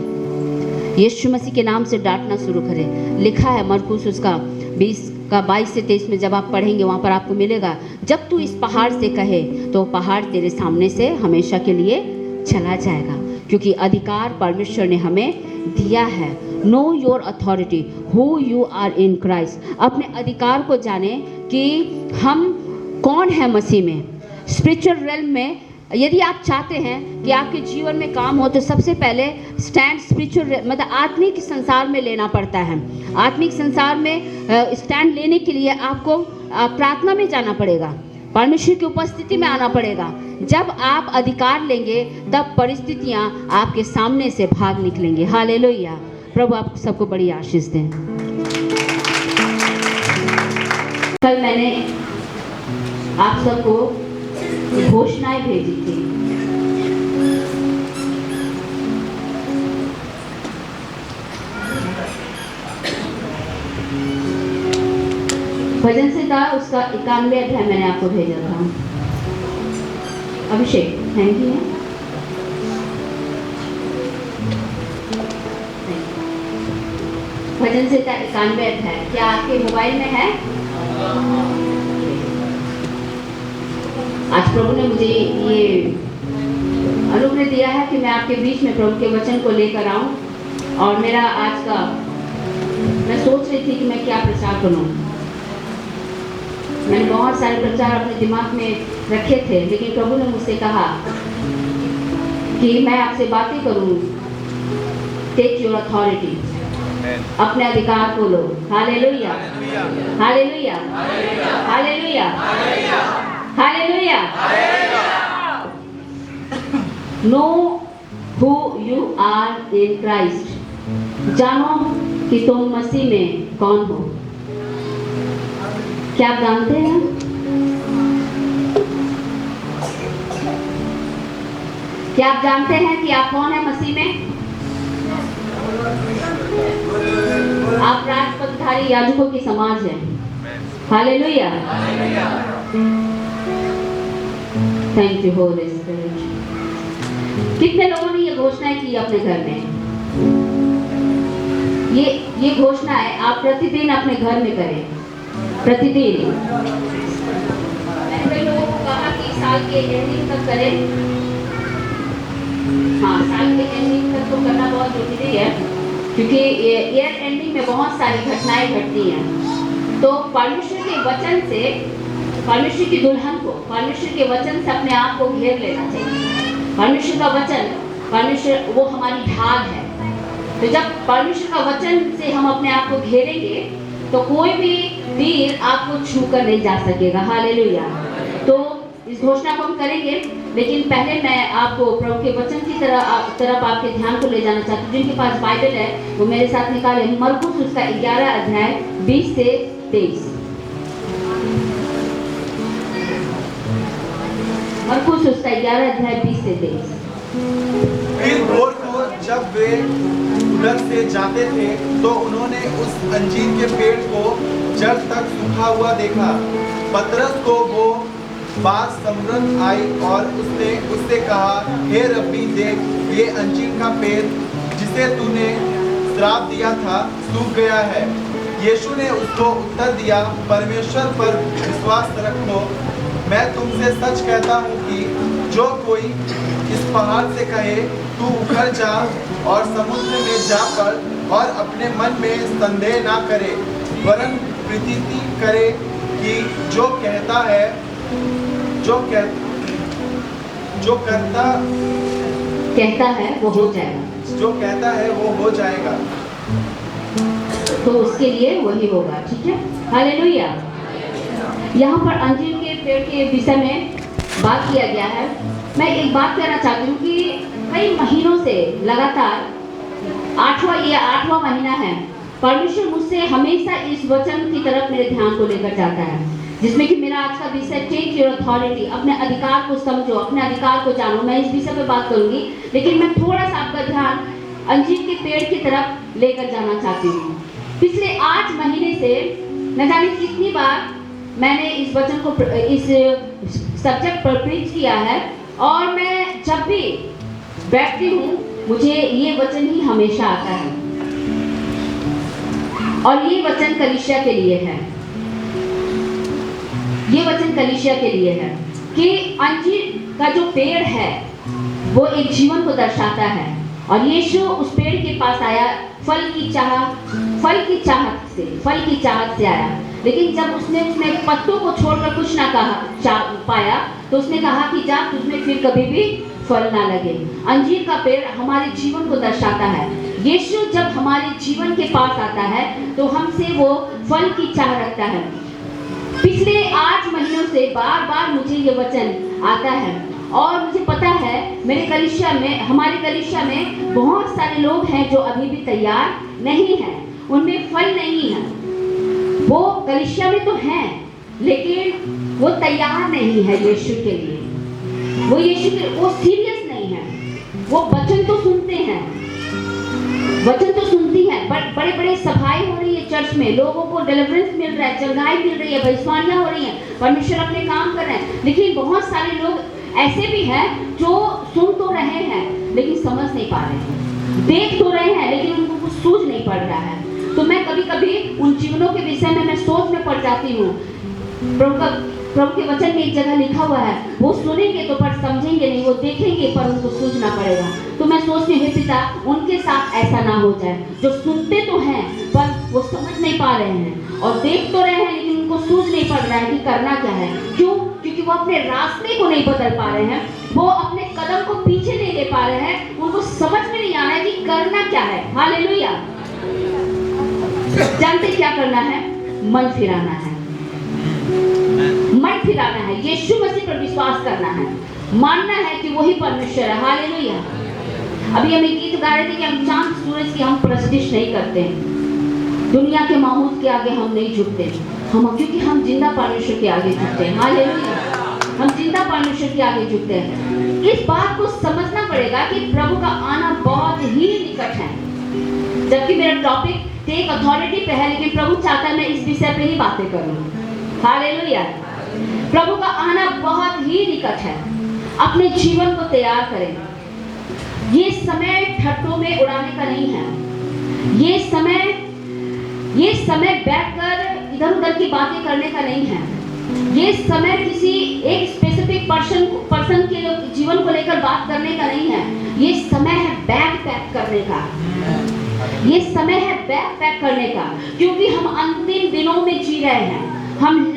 यीशु मसीह के नाम से डांटना शुरू करें। लिखा है मरकुस उसका 22 से 23 में जब आप पढ़ेंगे वहाँ पर आपको मिलेगा, जब तू इस पहाड़ से कहे तो पहाड़ तेरे सामने से हमेशा के लिए चला जाएगा, क्योंकि अधिकार परमेश्वर ने हमें दिया है। Know your authority who you are in Christ. अपने अधिकार को जाने कि हम कौन है मसीह में। स्पिरिचुअल रेल्म में यदि आप चाहते हैं कि आपके जीवन में काम हो तो सबसे पहले स्टैंड स्पिरिचुअल मतलब आत्मिक संसार में लेना पड़ता है। आत्मिक संसार में स्टैंड लेने के लिए आपको प्रार्थना में जाना पड़ेगा, परमेश्वर की उपस्थिति में आना पड़ेगा। जब आप अधिकार लेंगे तब परिस्थितियां आपके सामने से भाग निकलेंगे, हालेलुया। प्रभु आप सबको बड़ी आशीष दें। कल मैंने आप सबको घोषणाएं भेजी थी। भजन से था उसका 91 अध्याय मैंने आपको भेजा था। अभिषेक थैंक यू। भजन से था 91 अध्याय, क्या आपके मोबाइल में है? आज प्रभु ने मुझे ये अनुग्रह दिया है कि मैं आपके बीच में प्रभु के वचन को लेकर आऊं। और मेरा आज का मैं सोच रही थी कि मैं क्या प्रचार करूं। मैंने बहुत सारे प्रचार अपने दिमाग में रखे थे, लेकिन प्रभु ने मुझसे कहा कि मैं आपसे बातें करूं। टेक योर अथॉरिटी, अपने अधिकार को लो। Hallelujah, hallelujah, hallelujah, hallelujah. Know who you are in Christ. जानो कि तुम मसीह में कौन हो। क्या आप जानते हैं? क्या आप जानते हैं कि आप कौन है मसीह में? आप राजपथधारी याजकों की समाज है। Hallelujah, thank you Holy spirit. कितने लोगों ने ये घोषणाएं की अपने घर में? ये घोषणाएं आप प्रतिदिन अपने घर में करें, प्रतिदिन। मैंने कई लोगों को कहा कि साल के एंडिंग तक करें। हाँ, साल के एंडिंग तक तो करना बहुत जरूरी है, क्योंकि ईयर एंडिंग में बहुत सारी घटनाएं घटती हैं। तो परमेश्वर के वचन से, परमेश्वर की दुल्हन को परमेश्वर के वचन से अपने आप को घेर लेना चाहिए। परमेश्वर का वचन, परमेश्वर वो हमारी ढाल है। तो जब परमेश्वर का वचन से हम अपने आप को घेरेंगे तो कोई भी तीर आपको छू कर नहीं जा सकेगा। हालेलुया। तो इस घोषणा को हम करेंगे, लेकिन पहले मैं आपको प्रभु के वचन की तरफ आपके ध्यान को ले जाना चाहती हूँ। जिनके पास बाइबल है वो मेरे साथ निकाले मरकुस उसका 11 अध्याय 20 से 23। मरकुस उसका 11 अध्याय 20 से 23। फिर भोर को जब वे उधर से जाते थे तो उन्होंने उस अंजीर के पेड़ को जड़ तक सूखा हुआ देखा। पतरस को वो बात समझ आई और उसने उससे कहा, हे रब्बी, देख, ये अंजीर का पेड़ जिसे तूने श्राप दिया था सूख गया है। यीशु ने उसको उत्तर दिया, परमेश्वर पर विश्वास रखो। मैं तुमसे सच कहता हूँ कि जो कोई इस पहाड़ से कहे तू उखड़ जा और समुद्र में जा पड़ और अपने मन में संदेह ना करे, वरन प्रतीति करे कि जो कहता है वो कहता है वो हो जाएगा, तो उसके लिए वही होगा। ठीक है, हालेलुया। यहाँ पर अंजीर के पेड़ के विषय में बात किया गया है। मैं एक बात कहना चाहती हूँ कि कई महीनों से लगातार 8वां महीना है, परमेश्वर मुझसे हमेशा इस वचन की तरफ मेरे ध्यान को लेकर जाता है, जिसमें कि मेरा आज का विषय टेक योर अथॉरिटी, अपने अधिकार को समझो, अपने अधिकार को जानो। मैं इस विषय पे बात करूंगी, लेकिन मैं थोड़ा सा आपका ध्यान अंजीर के पेड़ की तरफ लेकर जाना चाहती हूँ। पिछले 8 महीने से न जाने कितनी बार मैंने इस वचन को, इस सब्जेक्ट पर प्रीच किया है, और मैं जब भी बैठती हूँ मुझे ये वचन ही हमेशा आता है, और ये वचन कलीसिया के लिए है। ये वचन कलीसिया के लिए है कि अंजीर का जो पेड़ है वो एक जीवन को दर्शाता है, और यीशु उस पेड़ के पास आया फल की चाहत से आया। लेकिन जब उसने पत्तों को छोड़कर कुछ ना पाया तो उसने कहा कि जा, तुझमें फिर कभी भी फल ना लगे। अंजीर का पेड़ हमारे जीवन को दर्शाता है। यीशु जब हमारे जीवन के पास आता है तो हमसे वो फल की चाह रखता है। पिछले 8 महीनों से बार बार मुझे ये वचन आता है, और मुझे पता है हमारे कलीसिया में बहुत सारे लोग हैं जो अभी भी तैयार नहीं हैं, उनमें फल नहीं है। वो कलीसिया में तो हैं, लेकिन वो तैयार नहीं है यीशु के लिए। वो सीरियस नहीं है। वो वचन तो सुनती है, बड़े बड़े सभाएं हो रही है चर्च में, लोगों को डिलीवरेंस मिल रहा है, चंगाई मिल रही है, भविष्यवाणियां हो रही हैं, परमेश्वर अपने काम कर रहे हैं। लेकिन बहुत सारे लोग ऐसे भी हैं जो सुन तो रहे हैं लेकिन समझ नहीं पा रहे हैं, देख तो रहे हैं लेकिन उनको कुछ सूझ नहीं पड़ रहा है। तो मैं कभी कभी उन जीवनों के विषय में मैं सोच में पड़ जाती हूँ। प्रभु के वचन में एक जगह लिखा हुआ है, वो सुनेंगे तो पर समझेंगे नहीं, वो देखेंगे पर उनको सूझना पड़ेगा। तो मैं सोचती हूँ, हे पिता, उनके साथ ऐसा ना हो जाए, जो सुनते तो हैं पर वो समझ नहीं पा रहे हैं, और देख तो रहे हैं लेकिन उनको सूझ नहीं पड़ रहा है कि करना क्या है। क्यों? क्योंकि वो अपने रास्ते को नहीं बदल पा रहे हैं, वो अपने कदम को पीछे नहीं ले पा रहे हैं, उनको समझ में नहीं आ रहा है कि करना क्या है। हालेलुया। जानते क्या करना है? मन फिराना है, यीशु मसीह पर विश्वास करना है, मानना है कि वही परमेश्वर है। हालेलुया। अभी हम एक गीत गा रहे थे कि हम चांद सूरज की हम प्रस्तिष्ठ नहीं करते, दुनिया के माहौल के आगे हम नहीं झुकते, क्योंकि हम जिंदा परमेश्वर के आगे झुकते हैं। हालेलुया। हम जिंदा परमेश्वर के आगे झुकते हैं। इस बात को समझना पड़ेगा कि प्रभु का आना बहुत ही निकट है। जबकि मेरा टॉपिक टेक अथॉरिटी पे है, लेकिन प्रभु चाहता है मैं इस विषय पे ही बातें करूं। हालेलुया। प्रभु का आना बहुत ही निकट है। अपने जीवन को तैयार करें। ये समय ठट्टों में उड़ाने का नहीं है। ये समय बैठकर इधर उधर की बातें करने का नहीं है। ये समय किसी एक स्पेसिफिक पर्सन के जीवन को लेकर बात करने का नहीं है। ये समय है बैग पैक करने का। ये समय है बैग पैक करने का, क्योंकि हम अंतिम दिनों में जी रहे हैं। हम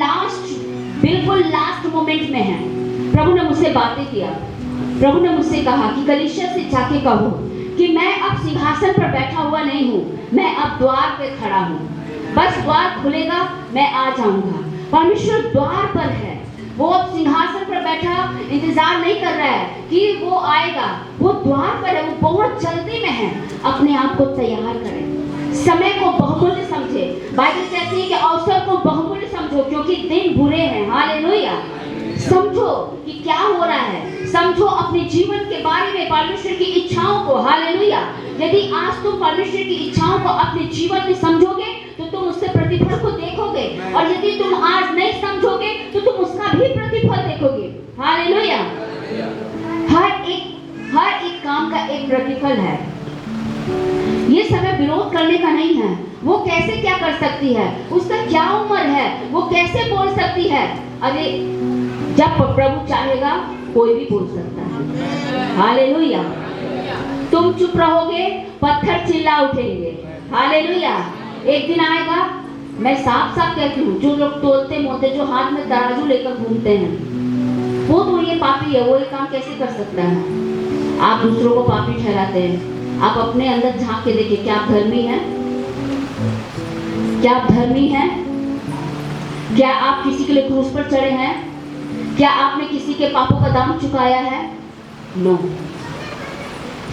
बिल्कुल लास्ट मोमेंट में हैं। प्रभु ने मुझसे बातें किया। प्रभु ने मुझसे कहा कि कलीसिया से जाके कहो कि मैं अब सिंहासन पर बैठा हुआ नहीं हूँ, मैं अब द्वार पे खड़ा हूँ। बस द्वार खुलेगा, मैं आ जाऊंगा। परमेश्वर द्वार पर है। वो अब सिंहासन पर बैठा इंतजार नहीं कर रहा है कि वो आएगा, वो द्वार पर है, वो बहुत जल्दी में है। अपने आप को तैयार करें, समय को बहुमूल्य समझे। बाइबल कहती है कि अवसर को बहुमूल्य समझो, क्योंकि दिन बुरे हैं। हालेलुया। समझो कि क्या हो रहा है, समझो अपने अपने जीवन के बारे में परमेश्वर की इच्छाओं को, हालेलुया, यदि आज तुम परमेश्वर की इच्छाओं को अपने जीवन में समझोगे तो तुम उससे प्रतिफल को देखोगे, और यदि तुम आज नहीं समझोगे तो तुम उसका भी प्रतिफल देखोगे। हालेलुया। हर एक काम का एक प्रतिफल है। ये समय विरोध करने का नहीं है। वो कैसे क्या कर सकती है, उसका क्या उम्र है, वो कैसे बोल सकती है। अरे जब प्रभु चाहेगा कोई भी बोल सकता है। हालेलुया। तुम चुप रहोगे, पत्थर चिल्ला उठेंगे। हालेलुया। एक दिन आएगा, मैं साफ साफ कहती हूँ, जो लोग तोलते मोलते, जो हाथ में तराजू लेकर घूमते हैं, वो तो ये पापी है। वो ये काम कैसे कर सकता है? आप दूसरों को पापी ठहराते हैं। आप अपने अंदर झांक के देखिए, क्या आप धर्मी हैं? क्या आप धर्मी हैं? क्या आप किसी के लिए क्रूस पर चढ़े हैं? क्या आपने किसी के पापों का दाम चुकाया है? नो।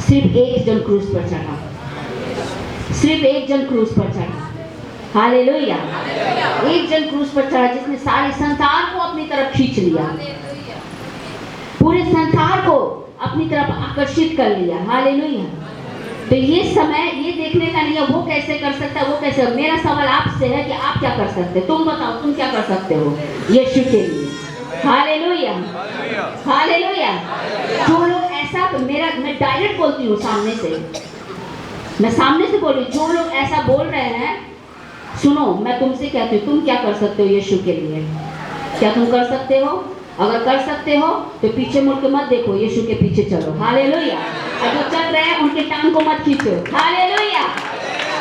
सिर्फ एक जन क्रूस पर चढ़ा, सिर्फ एक जन क्रूस पर चढ़ा। हालेलुया। एक जन क्रूस पर चढ़ा जिसने सारे संसार को अपनी तरफ खींच लिया, पूरे संसार को अपनी तरफ आकर्षित कर लिया। हालेलुया। तो ये समय ये देखने का नहीं है वो कैसे कर सकता है, वो कैसे। मेरा सवाल आपसे है कि आप क्या कर सकते हैं? तुम बताओ, तुम क्या कर सकते हो यीशु के लिए? हालेलुया। हालेलुया। जो लोग ऐसा, मैं डायरेक्ट बोलती हूँ, सामने से, मैं सामने से बोल रही हूँ, जो लोग ऐसा बोल रहे हैं, सुनो, मैं तुमसे कहती हूँ, तुम क्या कर सकते हो यीशु के लिए? क्या तुम कर सकते हो? अगर कर सकते हो तो पीछे मुड़ के मत देखो, यीशु के पीछे चलो। हालेलुया। और जो चल रहे हैं उनके टांग को मत खींचो। हालेलुया।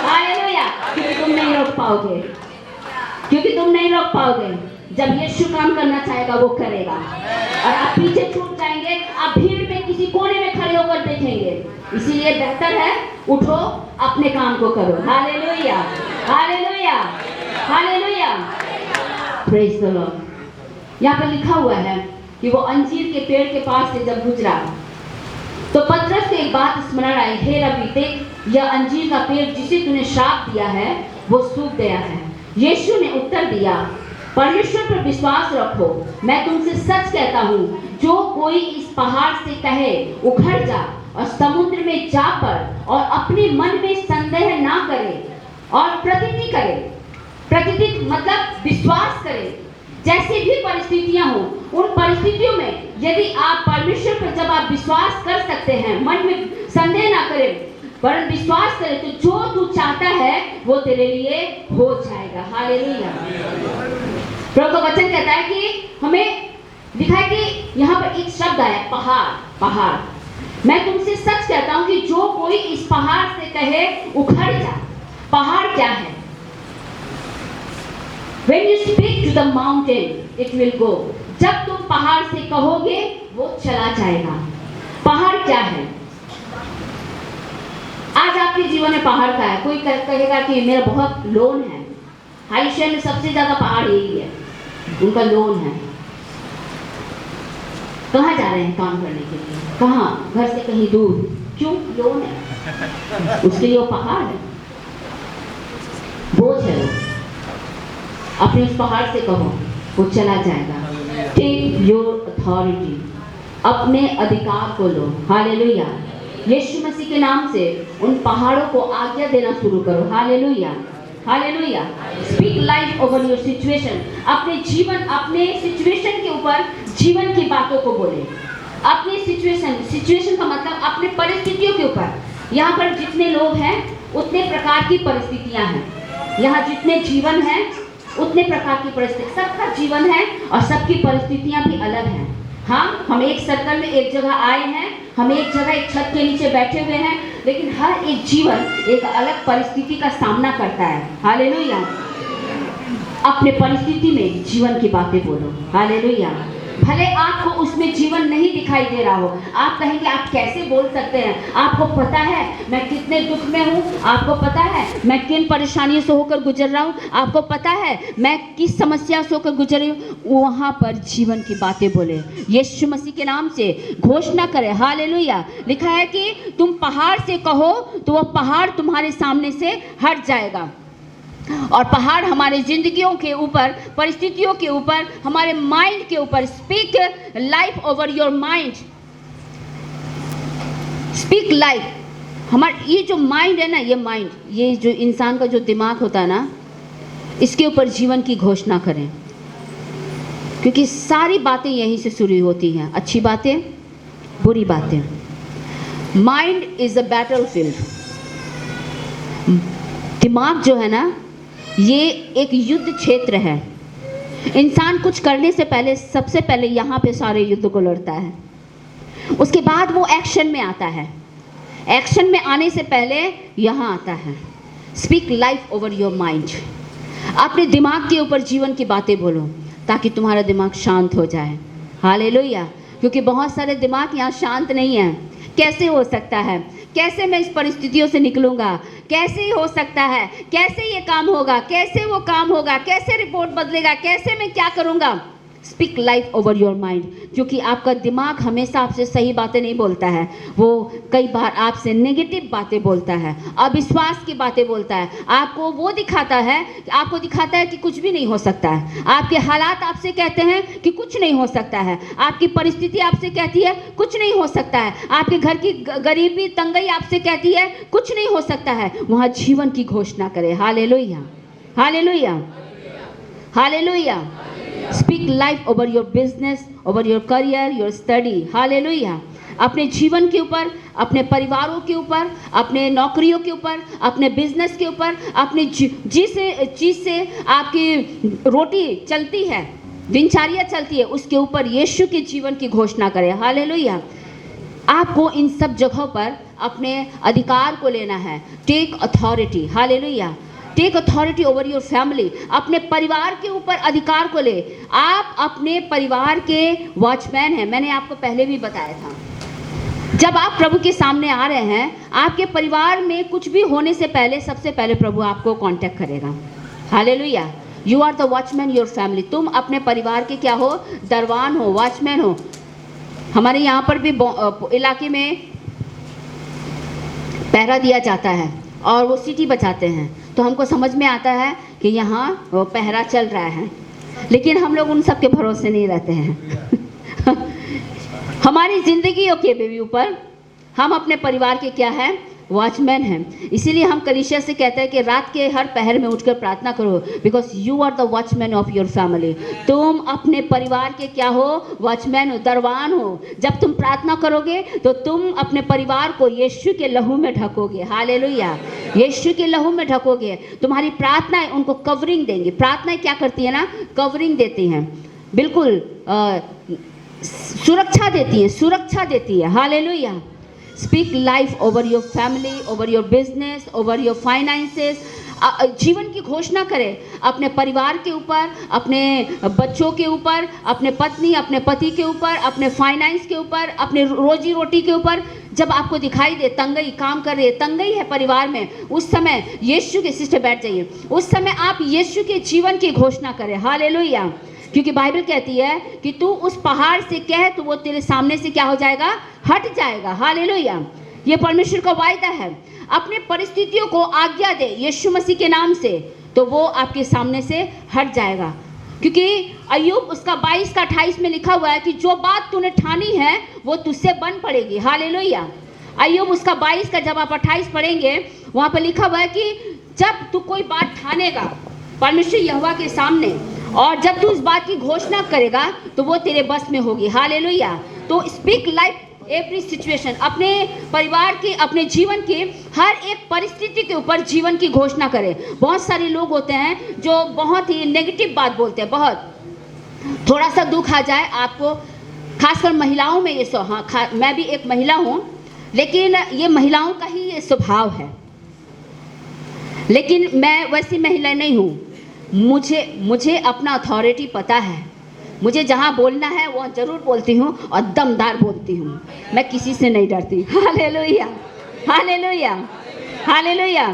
हालेलुया। क्योंकि तुम नहीं रोक पाओगे, क्योंकि तुम नहीं रोक पाओगे। जब यीशु काम करना चाहेगा वो करेगा, और आप पीछे छूट जाएंगे, आप भीड़ में किसी कोने में खड़े होकर देखेंगे। इसीलिए बेहतर है उठो, अपने काम को करो। Hallelujah. Hallelujah. Hallelujah. Praise the Lord. यहाँ पर लिखा हुआ है कि वो अंजीर के पेड़ के पास से जब गुजरा तो पतरस को एक बात स्मरण आई, हे रबी, देख, यह अंजीर का पेड़ जिसे तूने श्राप दिया है वो सूख गया है। यीशु ने उत्तर दिया, परमेश्वर पर विश्वास रखो, मैं तुमसे सच कहता हूँ, जो कोई इस पहाड़ से कहे उखड़ जा और समुद्र में जा पड़, और अपने मन में संदेह ना करे और प्रतिज्ञा करे, प्रतिज्ञा मतलब विश्वास करे, जैसे भी परिस्थितियां हो, उन परिस्थितियों में यदि आप परमेश्वर पर जब आप विश्वास कर सकते हैं, मन में संदेह ना करें पर विश्वास करें, तो जो तू चाहता है वो तेरे लिए हो जाएगा। हालेलुया। प्रभु का वचन कहता है कि हमें लिखा है कि यहाँ पर एक शब्द आया, पहाड़। पहाड़, मैं तुमसे सच कहता हूँ कि जो कोई इस पहाड़ से कहे उखड़ जा। पहाड़ क्या है? When you speak to the mountain, it will go. जब तुम पहाड़ से कहोगे वो चला जाएगा। पहाड़ क्या है? आज आपके जीवन में पहाड़ का है। कोई कहेगा कि मेरा बहुत लोन है। हाई शहर में सबसे ज्यादा पहाड़ यही है, उनका लोन है। कहाँ जा रहे हैं काम करने के लिए? कहाँ? घर से कहीं दूर। क्यों? लोन है, उसके लिए वो पहाड़ है, बोझ है। अपने उस पहाड़ से कहो वो चला जाएगा। टेक योर अथॉरिटी, अपने अधिकार को लो। हालेलुया। यीशु मसीह के नाम से उन पहाड़ों को आज्ञा देना शुरू करो। Hallelujah. Hallelujah. Speak life over your situation. अपने जीवन, अपने सिचुएशन के ऊपर जीवन की बातों को बोले। अपने सिचुएशन का मतलब अपने परिस्थितियों के ऊपर। यहाँ पर जितने लोग हैं उतने प्रकार की परिस्थितियां हैं। यहाँ जितने जीवन हैं उतने प्रकार की परिस्थिति, सबका जीवन है और सबकी परिस्थितियां भी अलग हैं। हाँ, हम एक सर्कल में एक जगह आए हैं, हम एक जगह एक छत के नीचे बैठे हुए हैं, लेकिन हर एक जीवन एक अलग परिस्थिति का सामना करता है। हालेलुया। अपने परिस्थिति में जीवन की बातें बोलो। हालेलुया। भले आपको उसमें जीवन नहीं दिखाई दे रहा हो, आप कहेंगे आप कैसे बोल सकते हैं? आपको पता है मैं कितने दुख में हूँ, आपको पता है मैं किन परेशानियों से होकर गुजर रहा हूँ, आपको पता है मैं किस समस्या से होकर गुजर रही हूँ, वहाँ पर जीवन की बातें बोले। यीशु मसीह के नाम से घोषणा करें। हालेलुया। लिखा है कि तुम पहाड़ से कहो तो वह पहाड़ तुम्हारे सामने से हट जाएगा। और पहाड़ हमारे जिंदगियों के ऊपर, परिस्थितियों के ऊपर, हमारे माइंड के ऊपर। Speak life over your mind. Speak life. हमारा ये जो माइंड है ना, ये माइंड, ये जो इंसान का जो दिमाग होता है ना, इसके ऊपर जीवन की घोषणा करें, क्योंकि सारी बातें यहीं से शुरू होती हैं, अच्छी बातें, बुरी बातें। Mind is a battlefield. दिमाग जो है ना, ये एक युद्ध क्षेत्र है। इंसान कुछ करने से पहले सबसे पहले यहाँ पे सारे युद्ध को लड़ता है, उसके बाद वो एक्शन में आता है। एक्शन में आने से पहले यहाँ आता है। Speak life over your mind. अपने दिमाग के ऊपर जीवन की बातें बोलो ताकि तुम्हारा दिमाग शांत हो जाए। हालेलुया। क्योंकि बहुत सारे दिमाग यहाँ शांत नहीं है। कैसे हो सकता है, कैसे मैं इस परिस्थितियों से निकलूंगा, कैसे हो सकता है, कैसे ये काम होगा, कैसे वो काम होगा, कैसे रिपोर्ट बदलेगा, कैसे मैं क्या करूंगा। Speak life over your mind. क्योंकि आपका दिमाग हमेशा आपसे सही बातें नहीं बोलता है, वो कई बार आपसे नेगेटिव बातें बोलता है, अविश्वास की बातें बोलता है। आपको वो दिखाता है कि कुछ भी नहीं हो सकता है। आपके हालात आपसे कहते हैं कि कुछ नहीं हो सकता है। आपकी परिस्थिति आपसे कहती है कुछ नहीं हो सकता है। आपके घर की गरीबी तंगई आपसे कहती है कुछ नहीं हो सकता है। वहाँ जीवन की घोषणा करें। Hallelujah, hallelujah, hallelujah. Speak life over your business, over your career, your study. Hallelujah. अपने जीवन के ऊपर, अपने परिवारों के ऊपर, अपने नौकरियों के ऊपर, अपने बिजनेस के ऊपर, अपने चीज़ से आपकी रोटी चलती है, दिनचर्या चलती है, उसके ऊपर यीशु के जीवन की घोषणा करें। हालेलुया। आपको इन सब जगहों पर अपने अधिकार को लेना है। Take authority. Hallelujah. Take authority over your family. अपने परिवार के ऊपर अधिकार को ले। आप अपने परिवार के वॉचमैन हैं। मैंने आपको पहले भी बताया था, जब आप प्रभु के सामने आ रहे हैं, आपके परिवार में कुछ भी होने से पहले सबसे पहले प्रभु आपको कांटेक्ट करेगा। Hallelujah. You are the watchman your family. तुम अपने परिवार के क्या हो? दरवान हो, वॉचमैन हो। हमारे यहाँ पर भी इलाके में पहरा दिया जाता है और वो सीटी बजाते हैं, तो हमको समझ में आता है कि यहाँ वो पहरा चल रहा है, लेकिन हम लोग उन सब के भरोसे नहीं रहते हैं। हमारी जिंदगियों के ऊपर हम अपने परिवार के क्या हैं? वॉचमैन हैं। इसीलिए हम कलीसिया से कहते हैं कि रात के हर पहर में उठकर प्रार्थना करो, because you are the watchman of your family. तुम अपने परिवार के क्या हो? वॉचमैन हो, दरवान हो। जब तुम प्रार्थना करोगे तो तुम अपने परिवार को यीशु के लहू में ढकोगे। हालेलुया। यीशु के लहू में ढकोगे। तुम्हारी प्रार्थनाएं उनको कवरिंग देंगी। प्रार्थनाएं क्या करती है ना? कवरिंग देती हैं, बिल्कुल सुरक्षा देती है, सुरक्षा देती है। Hallelujah. Speak life over your family, over your business, over your finances. जीवन की घोषणा करें अपने परिवार के ऊपर, अपने बच्चों के ऊपर, अपने पत्नी, अपने पति के ऊपर, अपने फाइनेंस के ऊपर, अपने रोजी रोटी के ऊपर। जब आपको दिखाई दे तंगई काम कर रही है, तंगई है परिवार में, उस समय यीशु के सिस्टर बैठ जाइए। उस समय आप यीशु के जीवन की घोषणा करें। हालेलुया। क्योंकि बाइबल कहती है कि तू उस पहाड़ से कह तो वो तेरे सामने से क्या हो जाएगा? हट जाएगा। हालेलुया। ये परमेश्वर का वायदा है। अपने परिस्थितियों को आज्ञा दे यीशु मसीह के नाम से, तो वो आपके सामने से हट जाएगा। क्योंकि अय्यूब उसका 22 का 28 में लिखा हुआ है कि जो बात तूने ठानी है वो तुझसे बन पड़ेगी। हालेलुया। अय्यूब उसका 22 का जब आप 28 पढ़ेंगे, वहाँ पर लिखा हुआ है कि जब तू कोई बात ठानेगा परमेश्वर यहोवा के सामने, और जब तू इस बात की घोषणा करेगा तो वो तेरे बस में होगी। हालेलुया। तो स्पीक लाइफ एवरी सिचुएशन। अपने परिवार के, अपने जीवन के हर एक परिस्थिति के ऊपर जीवन की घोषणा करें। बहुत सारे लोग होते हैं जो बहुत ही नेगेटिव बात बोलते हैं। बहुत थोड़ा सा दुख आ जाए आपको, खासकर महिलाओं में ये मैं भी एक महिला हूँ, लेकिन ये महिलाओं का ही ये स्वभाव है। लेकिन मैं वैसी महिला नहीं हूँ। मुझे अपना अथॉरिटी पता है। मुझे जहाँ बोलना है वहाँ जरूर बोलती हूँ और दमदार बोलती हूँ। मैं किसी से नहीं डरती। Hallelujah, hallelujah, hallelujah.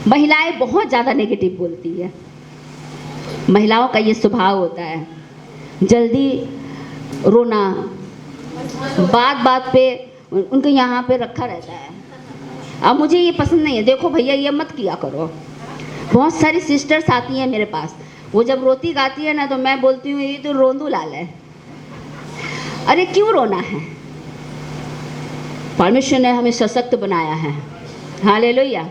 महिलाएं बहुत ज़्यादा नेगेटिव बोलती है। महिलाओं का ये स्वभाव होता है, जल्दी रोना, बात बात पे उनके यहाँ पे रखा रहता है। अब मुझे ये पसंद नहीं है। देखो भैया, ये मत किया करो। बहुत सारी सिस्टर्स आती हैं मेरे पास, वो जब रोती गाती है ना, तो मैं बोलती हूँ ये तो रोंदू लाल है। अरे क्यों रोना है? परमेश्वर ने हमें सशक्त बनाया है। हालेलुया।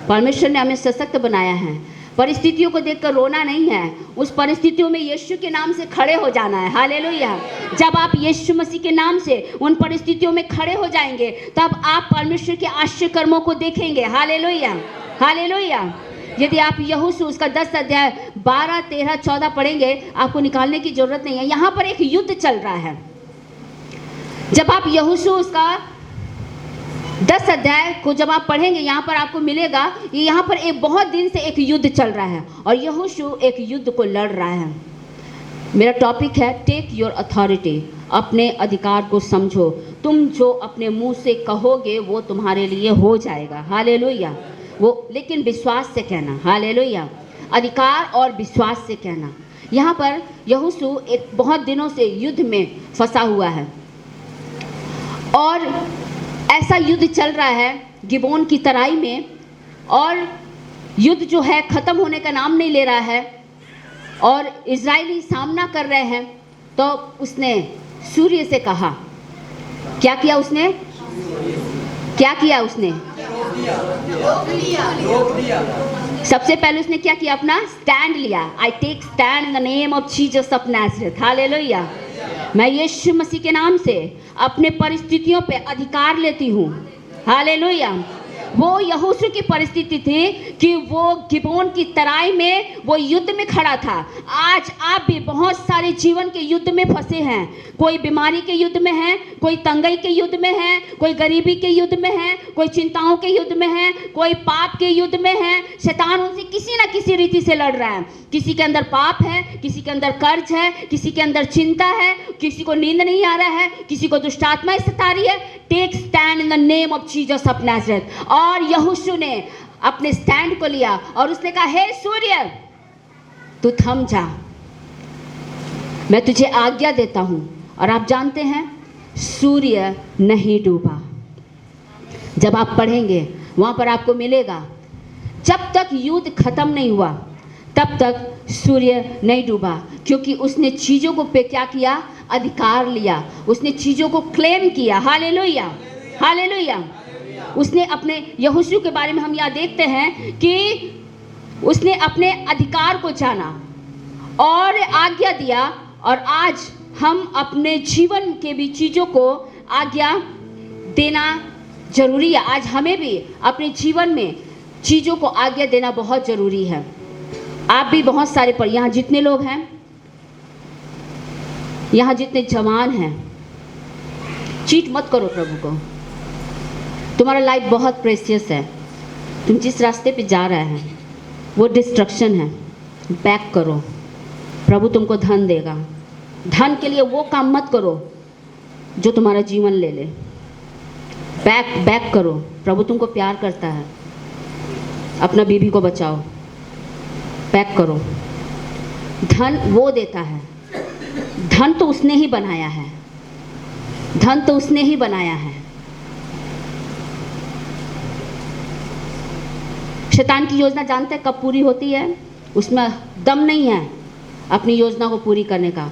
परमेश्वर ने हमें सशक्त बनाया है। परिस्थितियों को देखकर रोना नहीं है, उस परिस्थितियों में यीशु के नाम से खड़े हो जाना है। हालेलुया। जब आप यीशु मसीह के नाम से उन परिस्थितियों में खड़े हो जाएंगे तब आप परमेश्वर के आश्चर्य कर्मों को देखेंगे। हालेलुया। हालेलुया। यदि आप यहोशू उसका 10 अध्याय 12, 13, 14 पढ़ेंगे, आपको निकालने की जरूरत नहीं है। यहाँ पर एक युद्ध चल रहा है। जब आप यहोशू उसका 10 अध्याय को जब आप पढ़ेंगे, यहाँ पर आपको मिलेगा कि यहाँ पर एक बहुत दिन से एक युद्ध चल रहा है और यहोशू एक युद्ध को लड़ रहा है। मेरा टॉपिक है टेक योर अथॉरिटी। अपने अधिकार को समझो। तुम जो अपने मुंह से कहोगे वो तुम्हारे लिए हो जाएगा। हालेलुया। वो लेकिन विश्वास से कहना। हालेलुया। अधिकार और विश्वास से कहना। यहाँ पर यहोशू एक बहुत दिनों से युद्ध में फंसा हुआ है और ऐसा युद्ध चल रहा है गिबोन की तराई में, और युद्ध जो है ख़त्म होने का नाम नहीं ले रहा है और इजरायली सामना कर रहे हैं। तो उसने सूर्य से कहा, क्या किया उसने? क्या किया उसने? सबसे पहले उसने क्या किया? अपना स्टैंड लिया। I take stand in the name of Jesus of Nazareth. Hallelujah. मैं यीशु मसीह के नाम से अपने परिस्थितियों पे अधिकार लेती हूँ। हालेलुया। वो यहोशू की परिस्थिति थी कि वो गिबोन की तराई में वो युद्ध में खड़ा था। आज आप भी बहुत सारे जीवन के युद्ध में फंसे हैं। कोई बीमारी के युद्ध में है, कोई तंगई के युद्ध में है, कोई गरीबी के युद्ध में है, कोई चिंताओं के युद्ध में है, कोई पाप के युद्ध में है। शैतान उनसे किसी ना किसी रीति से लड़ रहा है। किसी के अंदर पाप है, किसी के अंदर कर्ज है, किसी के अंदर चिंता है, किसी को नींद नहीं आ रहा है, किसी को दुष्ट आत्माएं सता रही है। Take stand in the name of Jesus of Nazareth. और यहोशू ने अपने स्टैंड को लिया और उसने कहा, हे सूर्य तू थम जा, मैं तुझे आज्ञा देता हूं। और आप जानते हैं सूर्य नहीं डूबा। जब आप पढ़ेंगे वहां पर आपको मिलेगा जब तक युद्ध खत्म नहीं हुआ तब तक सूर्य नहीं डूबा, क्योंकि उसने चीजों को पे क्या किया? अधिकार लिया। उसने चीजों को क्लेम किया। हालेलुया। हालेलुया। उसने अपने यहोशू के बारे में हम यहाँ देखते हैं कि उसने अपने अधिकार को जाना और आज्ञा दिया। और आज हम अपने जीवन के भी चीज़ों को आज्ञा देना जरूरी है। आज हमें भी अपने जीवन में चीज़ों को आज्ञा देना बहुत ज़रूरी है। आप भी बहुत सारे पर यहाँ जितने लोग हैं, यहाँ जितने जवान हैं, चीट मत करो प्रभु को। तुम्हारा लाइफ बहुत प्रेशियस है। तुम जिस रास्ते पे जा रहे हैं वो डिस्ट्रक्शन है। बैक करो, प्रभु तुमको धन देगा। धन के लिए वो काम मत करो जो तुम्हारा जीवन ले ले। बैक करो, प्रभु तुमको प्यार करता है। अपना बीवी को बचाओ। बैक करो। धन वो देता है। धन तो उसने ही बनाया है। धन तो उसने ही बनाया है। शैतान की योजना जानते हैं कब पूरी होती है? उसमें दम नहीं है अपनी योजना को पूरी करने का।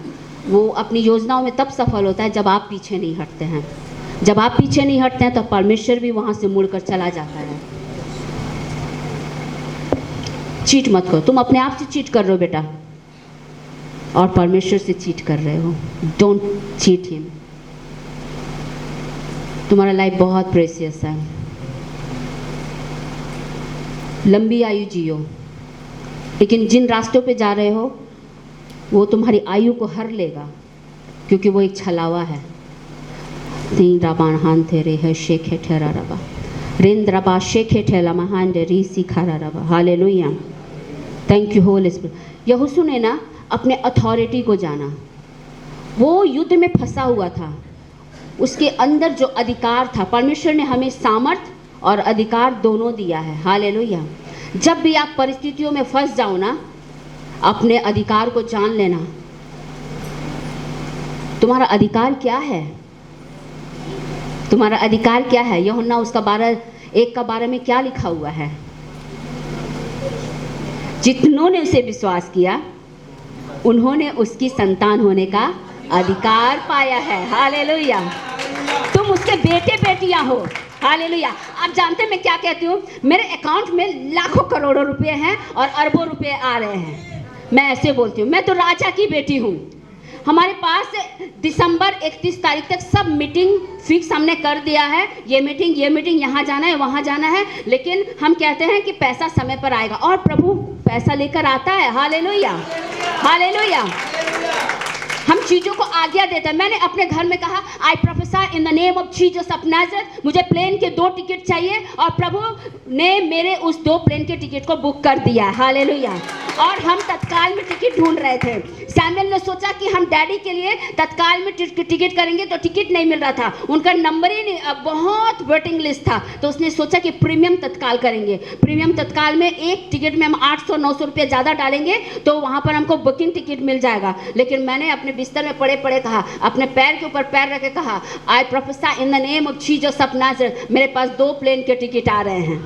वो अपनी योजनाओं में तब सफल होता है जब आप पीछे नहीं हटते हैं। जब आप पीछे नहीं हटते हैं तो परमेश्वर भी वहाँ से मुड़कर चला जाता है। चीट मत करो। तुम अपने आप से चीट कर रहे हो बेटा, और परमेश्वर से चीट कर रहे हो। Don't cheat him. तुम्हारा लाइफ बहुत प्रेशियस है। लंबी आयु जियो, लेकिन जिन रास्तों पे जा रहे हो वो तुम्हारी आयु को हर लेगा, क्योंकि वो एक छलावा है। राबान तेरे है शेखे ठहरा रबा रेंद्रबा शेखे ठेला महान री सिखारा रबा। Hallelujah. Thank you Holy spirit. यहोशू ने ना अपने अथॉरिटी को जाना। वो युद्ध में फंसा हुआ था। उसके अंदर जो अधिकार था, परमेश्वर ने हमें सामर्थ और अधिकार दोनों दिया है। हालेलुया। जब भी आप परिस्थितियों में फंस जाओ ना, अपने अधिकार को जान लेना। तुम्हारा अधिकार क्या है? तुम्हारा अधिकार क्या है? यूहन्ना उसका 1:12 में क्या लिखा हुआ है? जितनों ने उसे विश्वास किया उन्होंने उसकी संतान होने का अधिकार पाया है। हालेलुया। तुम उसके बेटे बेटियां हो। हालेलुया। आप जानते हैं मैं क्या कहती हूँ, मेरे अकाउंट में लाखों करोड़ों रुपए हैं और अरबों रुपए आ रहे हैं। मैं ऐसे बोलती हूँ, मैं तो राजा की बेटी हूँ। हमारे पास दिसंबर 31 तारीख तक सब मीटिंग फिक्स हमने कर दिया है। ये मीटिंग यहाँ जाना है, वहाँ जाना है, लेकिन हम कहते हैं कि पैसा समय पर आएगा और प्रभु पैसा लेकर आता है। Hallelujah, hallelujah. हम चीज़ों को आज्ञा देते हैं। मैंने अपने घर में कहा, आई professor in the name of Jesus of Nazareth, मुझे प्लेन के 2 टिकट चाहिए, और प्रभु ने मेरे उस 2 प्लेन के टिकट को बुक कर दिया। हालेलुया। और हम तत्काल में टिकट ढूंढ रहे थे। सैमुअल ने सोचा कि हम डैडी के लिए तत्काल में टिकट करेंगे, तो टिकट नहीं मिल रहा था, उनका नंबर ही नहीं, बहुत वेटिंग लिस्ट था। तो उसने सोचा कि प्रीमियम तत्काल करेंगे। प्रीमियम तत्काल में एक टिकट में हम 800-900 रुपये ज़्यादा डालेंगे तो वहाँ पर हमको बुकिंग टिकट मिल जाएगा। लेकिन मैंने अपने बिस्तर में पड़े पड़े कहा, अपने पैर के ऊपर पैर रख के कहा, आई professor in the name of Jesus of Nazareth, मेरे पास 2 प्लेन के टिकट आ रहे हैं।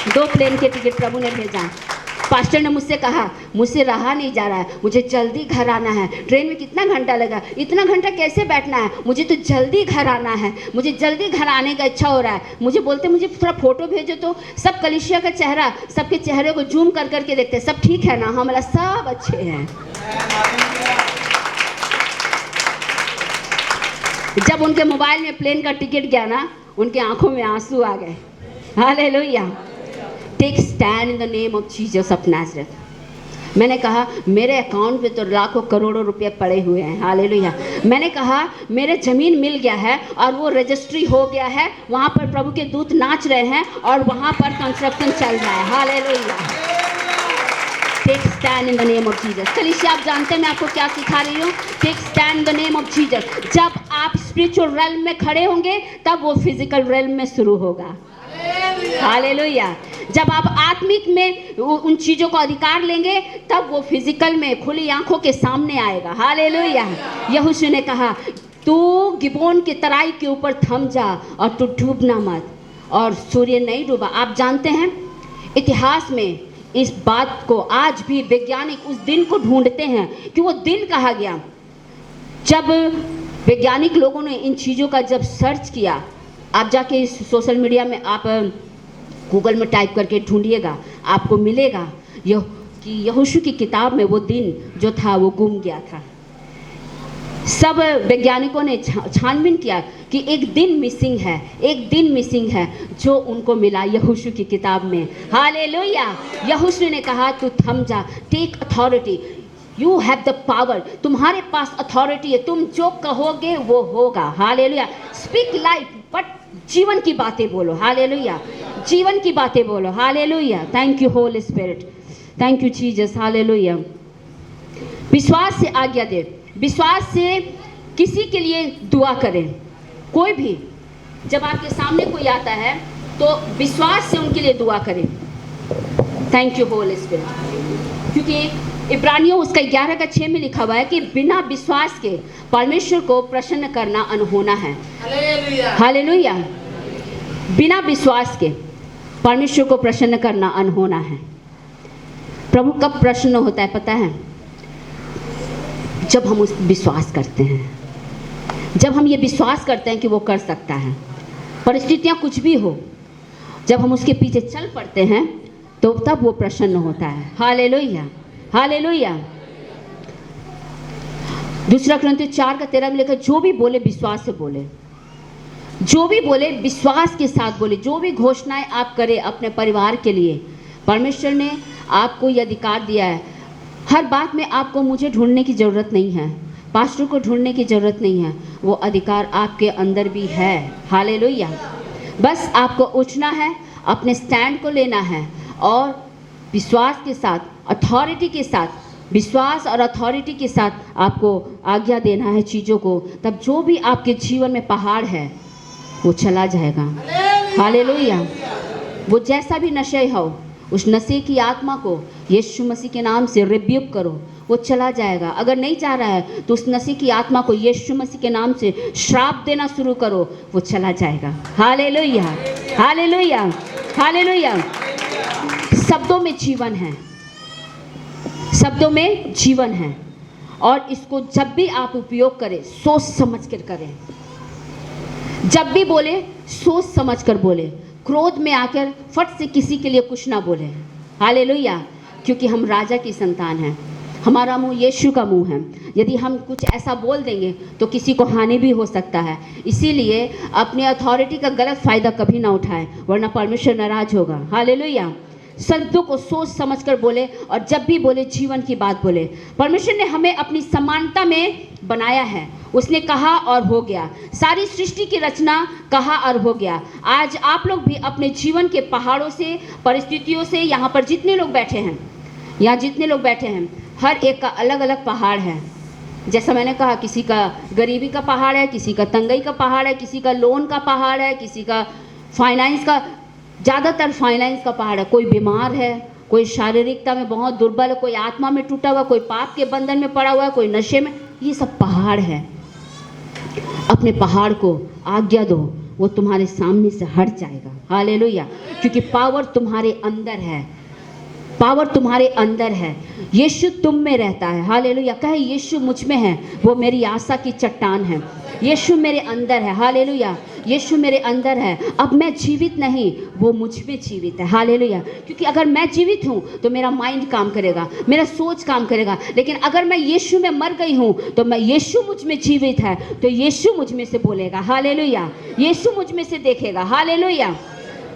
2 प्लेन के टिकट प्रभु ने भेजा। पास्टर ने मुझसे कहा, मुझसे रहा नहीं जा रहा है, मुझे जल्दी घर आना है। ट्रेन में कितना घंटा लगा, इतना घंटा कैसे बैठना है, मुझे तो जल्दी घर आना है, मुझे जल्दी घर आने का इच्छा हो रहा है। मुझे बोलते, मुझे थोड़ा फोटो भेजो। तो सब कलीसिया का चेहरा, सबके चेहरे को जूम कर करके देखते, सब ठीक है ना? हमारा सब अच्छे हैं। जब उनके मोबाइल में प्लेन का टिकट गया ना, उनके आंखों में आंसू आ गए। Hallelujah. Take stand in the name of Jesus of Nazareth. मैंने कहा, मेरे अकाउंट में तो लाखों करोड़ों रुपए पड़े हुए हैं। हालेलुया। मैंने कहा, मेरे ज़मीन मिल गया है और वो रजिस्ट्री हो गया है, वहाँ पर प्रभु के दूत नाच रहे हैं और वहाँ पर कंस्ट्रक्शन चल रहा है। Hallelujah. Take stand in the name of Jesus. कलीसिया, आप जानते हैं मैं आपको क्या सिखा रही हूँ? Take stand in the name of Jesus. जब आप स्पिरिचुअल रेल्म में खड़े होंगे तब वो फिजिकल रेल्म में शुरू होगा। हालेलुया। जब आप आत्मिक में उन चीज़ों को अधिकार लेंगे तब वो फिजिकल में खुली आंखों के सामने आएगा। हालेलुया। यहोशू ने कहा, तू गिबोन की तराई के ऊपर थम जा और तू डूबना मत, और सूर्य नहीं डूबा। आप जानते हैं इतिहास में इस बात को आज भी वैज्ञानिक उस दिन को ढूंढते हैं कि वो दिन कहा गया। जब वैज्ञानिक लोगों ने इन चीज़ों का जब सर्च किया, आप जाके सोशल मीडिया में आप गूगल में टाइप करके ढूंढिएगा, आपको मिलेगा कि यहोशू की किताब में वो दिन जो था वो गुम गया था। सब वैज्ञानिकों ने छानबीन किया कि एक दिन मिसिंग है, एक दिन मिसिंग है, जो उनको मिला यहोशू की किताब में। हालेलुया। यहोशू ने कहा, तू थम जा, take authority, you have the power, तुम्हारे पास अथॉरिटी है, तुम जो कहोगे वो होगा। हालेलुया। स्पीक लाइफ, बट जीवन की बातें बोलो। हालेलुया। जीवन की बातें बोलो। Hallelujah. Thank you Holy spirit, thank you Jesus. Hallelujah. विश्वास से आज्ञा दे, विश्वास से किसी के लिए दुआ करें। कोई भी जब आपके सामने कोई आता है तो विश्वास से उनके लिए दुआ करें। Thank you Holy spirit. क्योंकि इब्रानियों उसका 11:6 में लिखा हुआ है कि बिना विश्वास के परमेश्वर को प्रसन्न करना अनहोना है। हालेलुया। बिना विश्वास के परमेश्वर को प्रसन्न करना अनहोना है। प्रभु कब प्रसन्न होता है पता है? जब हम उस विश्वास करते हैं, जब हम ये विश्वास करते हैं कि वो कर सकता है, परिस्थितियाँ कुछ भी हो, जब हम उसके पीछे चल पड़ते हैं तो तब वो प्रसन्न होता है। हालेलुया। हालेलुया। 2 कुरिन्थियों 4:13 में लिखा, जो भी बोले विश्वास से बोले, जो भी बोले विश्वास के साथ बोले। जो भी घोषणाएं आप करें अपने परिवार के लिए, परमेश्वर ने आपको ये अधिकार दिया है। हर बात में आपको मुझे ढूंढने की ज़रूरत नहीं है, पास्टर को ढूंढने की ज़रूरत नहीं है, वो अधिकार आपके अंदर भी है। हालेलुया। बस आपको उठना है, अपने स्टैंड को लेना है और विश्वास के साथ, अथॉरिटी के साथ, विश्वास और अथॉरिटी के साथ आपको आज्ञा देना है चीज़ों को। तब जो भी आपके जीवन में पहाड़ है वो चला जाएगा। हालेलुया। वो जैसा भी नशे हो, उस नशे की आत्मा को यीशु मसीह के नाम से रिब्यूक करो, वो चला जाएगा। अगर नहीं चाह रहा है तो उस नशे की आत्मा को यीशु मसीह के नाम से श्राप देना शुरू करो, वो चला जाएगा। हालेलुया। हालेलुया। हालेलुया। शब्दों में जीवन है, शब्दों में जीवन है। और इसको जब भी आप उपयोग करें सोच समझ कर करें। जब भी बोले सोच समझ कर बोले, क्रोध में आकर फट से किसी के लिए कुछ ना बोले। हालेलुया, क्योंकि हम राजा की संतान हैं, हमारा मुंह यीशु का मुंह है। यदि हम कुछ ऐसा बोल देंगे तो किसी को हानि भी हो सकता है। इसीलिए अपनी अथॉरिटी का गलत फ़ायदा कभी ना उठाएं, वरना परमेश्वर नाराज होगा। हालेलुया। संतों को सोच समझकर बोले और जब भी बोले जीवन की बात बोले। परमेश्वर ने हमें अपनी समानता में बनाया है, उसने कहा और हो गया। सारी सृष्टि की रचना कहा और हो गया। आज आप लोग भी अपने जीवन के पहाड़ों से, परिस्थितियों से, यहाँ पर जितने लोग बैठे हैं, यहाँ जितने लोग बैठे हैं, हर एक का अलग अलग पहाड़ है। जैसा मैंने कहा, किसी का गरीबी का पहाड़ है, किसी का तंगई का पहाड़ है, किसी का लोन का पहाड़ है, किसी का फाइनेंस का, ज़्यादातर फाइनेंस का पहाड़ है। कोई बीमार है, कोई शारीरिकता में बहुत दुर्बल है, कोई आत्मा में टूटा हुआ, कोई पाप के बंधन में पड़ा हुआ है, कोई नशे में। ये सब पहाड़ है। अपने पहाड़ को आज्ञा दो, वो तुम्हारे सामने से हट जाएगा। हालेलुया, क्योंकि पावर तुम्हारे अंदर है, पावर तुम्हारे अंदर है। यीशु तुम में रहता है। हालेलुया, कहे यीशु मुझ में है, वो मेरी आशा की चट्टान है। यीशु मेरे अंदर है। हालेलुया, यीशु मेरे अंदर है। अब मैं जीवित नहीं, वो मुझ में जीवित है। हालेलुया, क्योंकि अगर मैं जीवित हूँ तो मेरा माइंड काम करेगा, मेरा सोच काम करेगा। लेकिन अगर मैं यीशु में मर गई हूँ तो मैं, यीशु मुझ में जीवित है तो यीशु मुझ में से बोलेगा। हालेलुया, यीशु मुझ में से देखेगा। Hallelujah,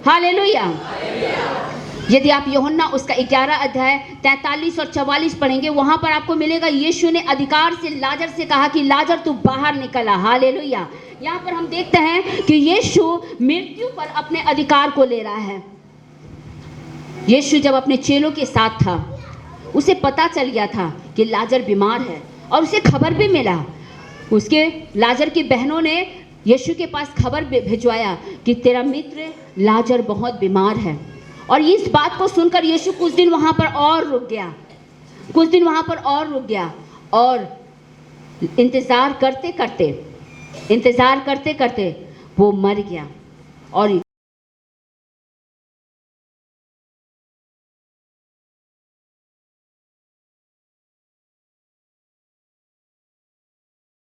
hallelujah. यदि आप यूहन्ना उसका 11 अध्याय 43 और 44 पढ़ेंगे, वहां पर आपको मिलेगा यीशु ने अधिकार से लाजर से कहा कि लाजर तू बाहर निकला। हालेलुया। यहाँ पर हम देखते हैं कि यीशु मृत्यु पर अपने अधिकार को ले रहा है। यीशु जब अपने चेलों के साथ था, उसे पता चल गया था कि लाजर बीमार है और उसे खबर भी मिला। उसके लाजर की बहनों ने यीशु के पास खबर भिजवाया कि तेरा मित्र लाजर बहुत बीमार है। और इस बात को सुनकर यीशु कुछ दिन वहाँ पर और रुक गया, कुछ दिन वहाँ पर और रुक गया और इंतज़ार करते करते वो मर गया। और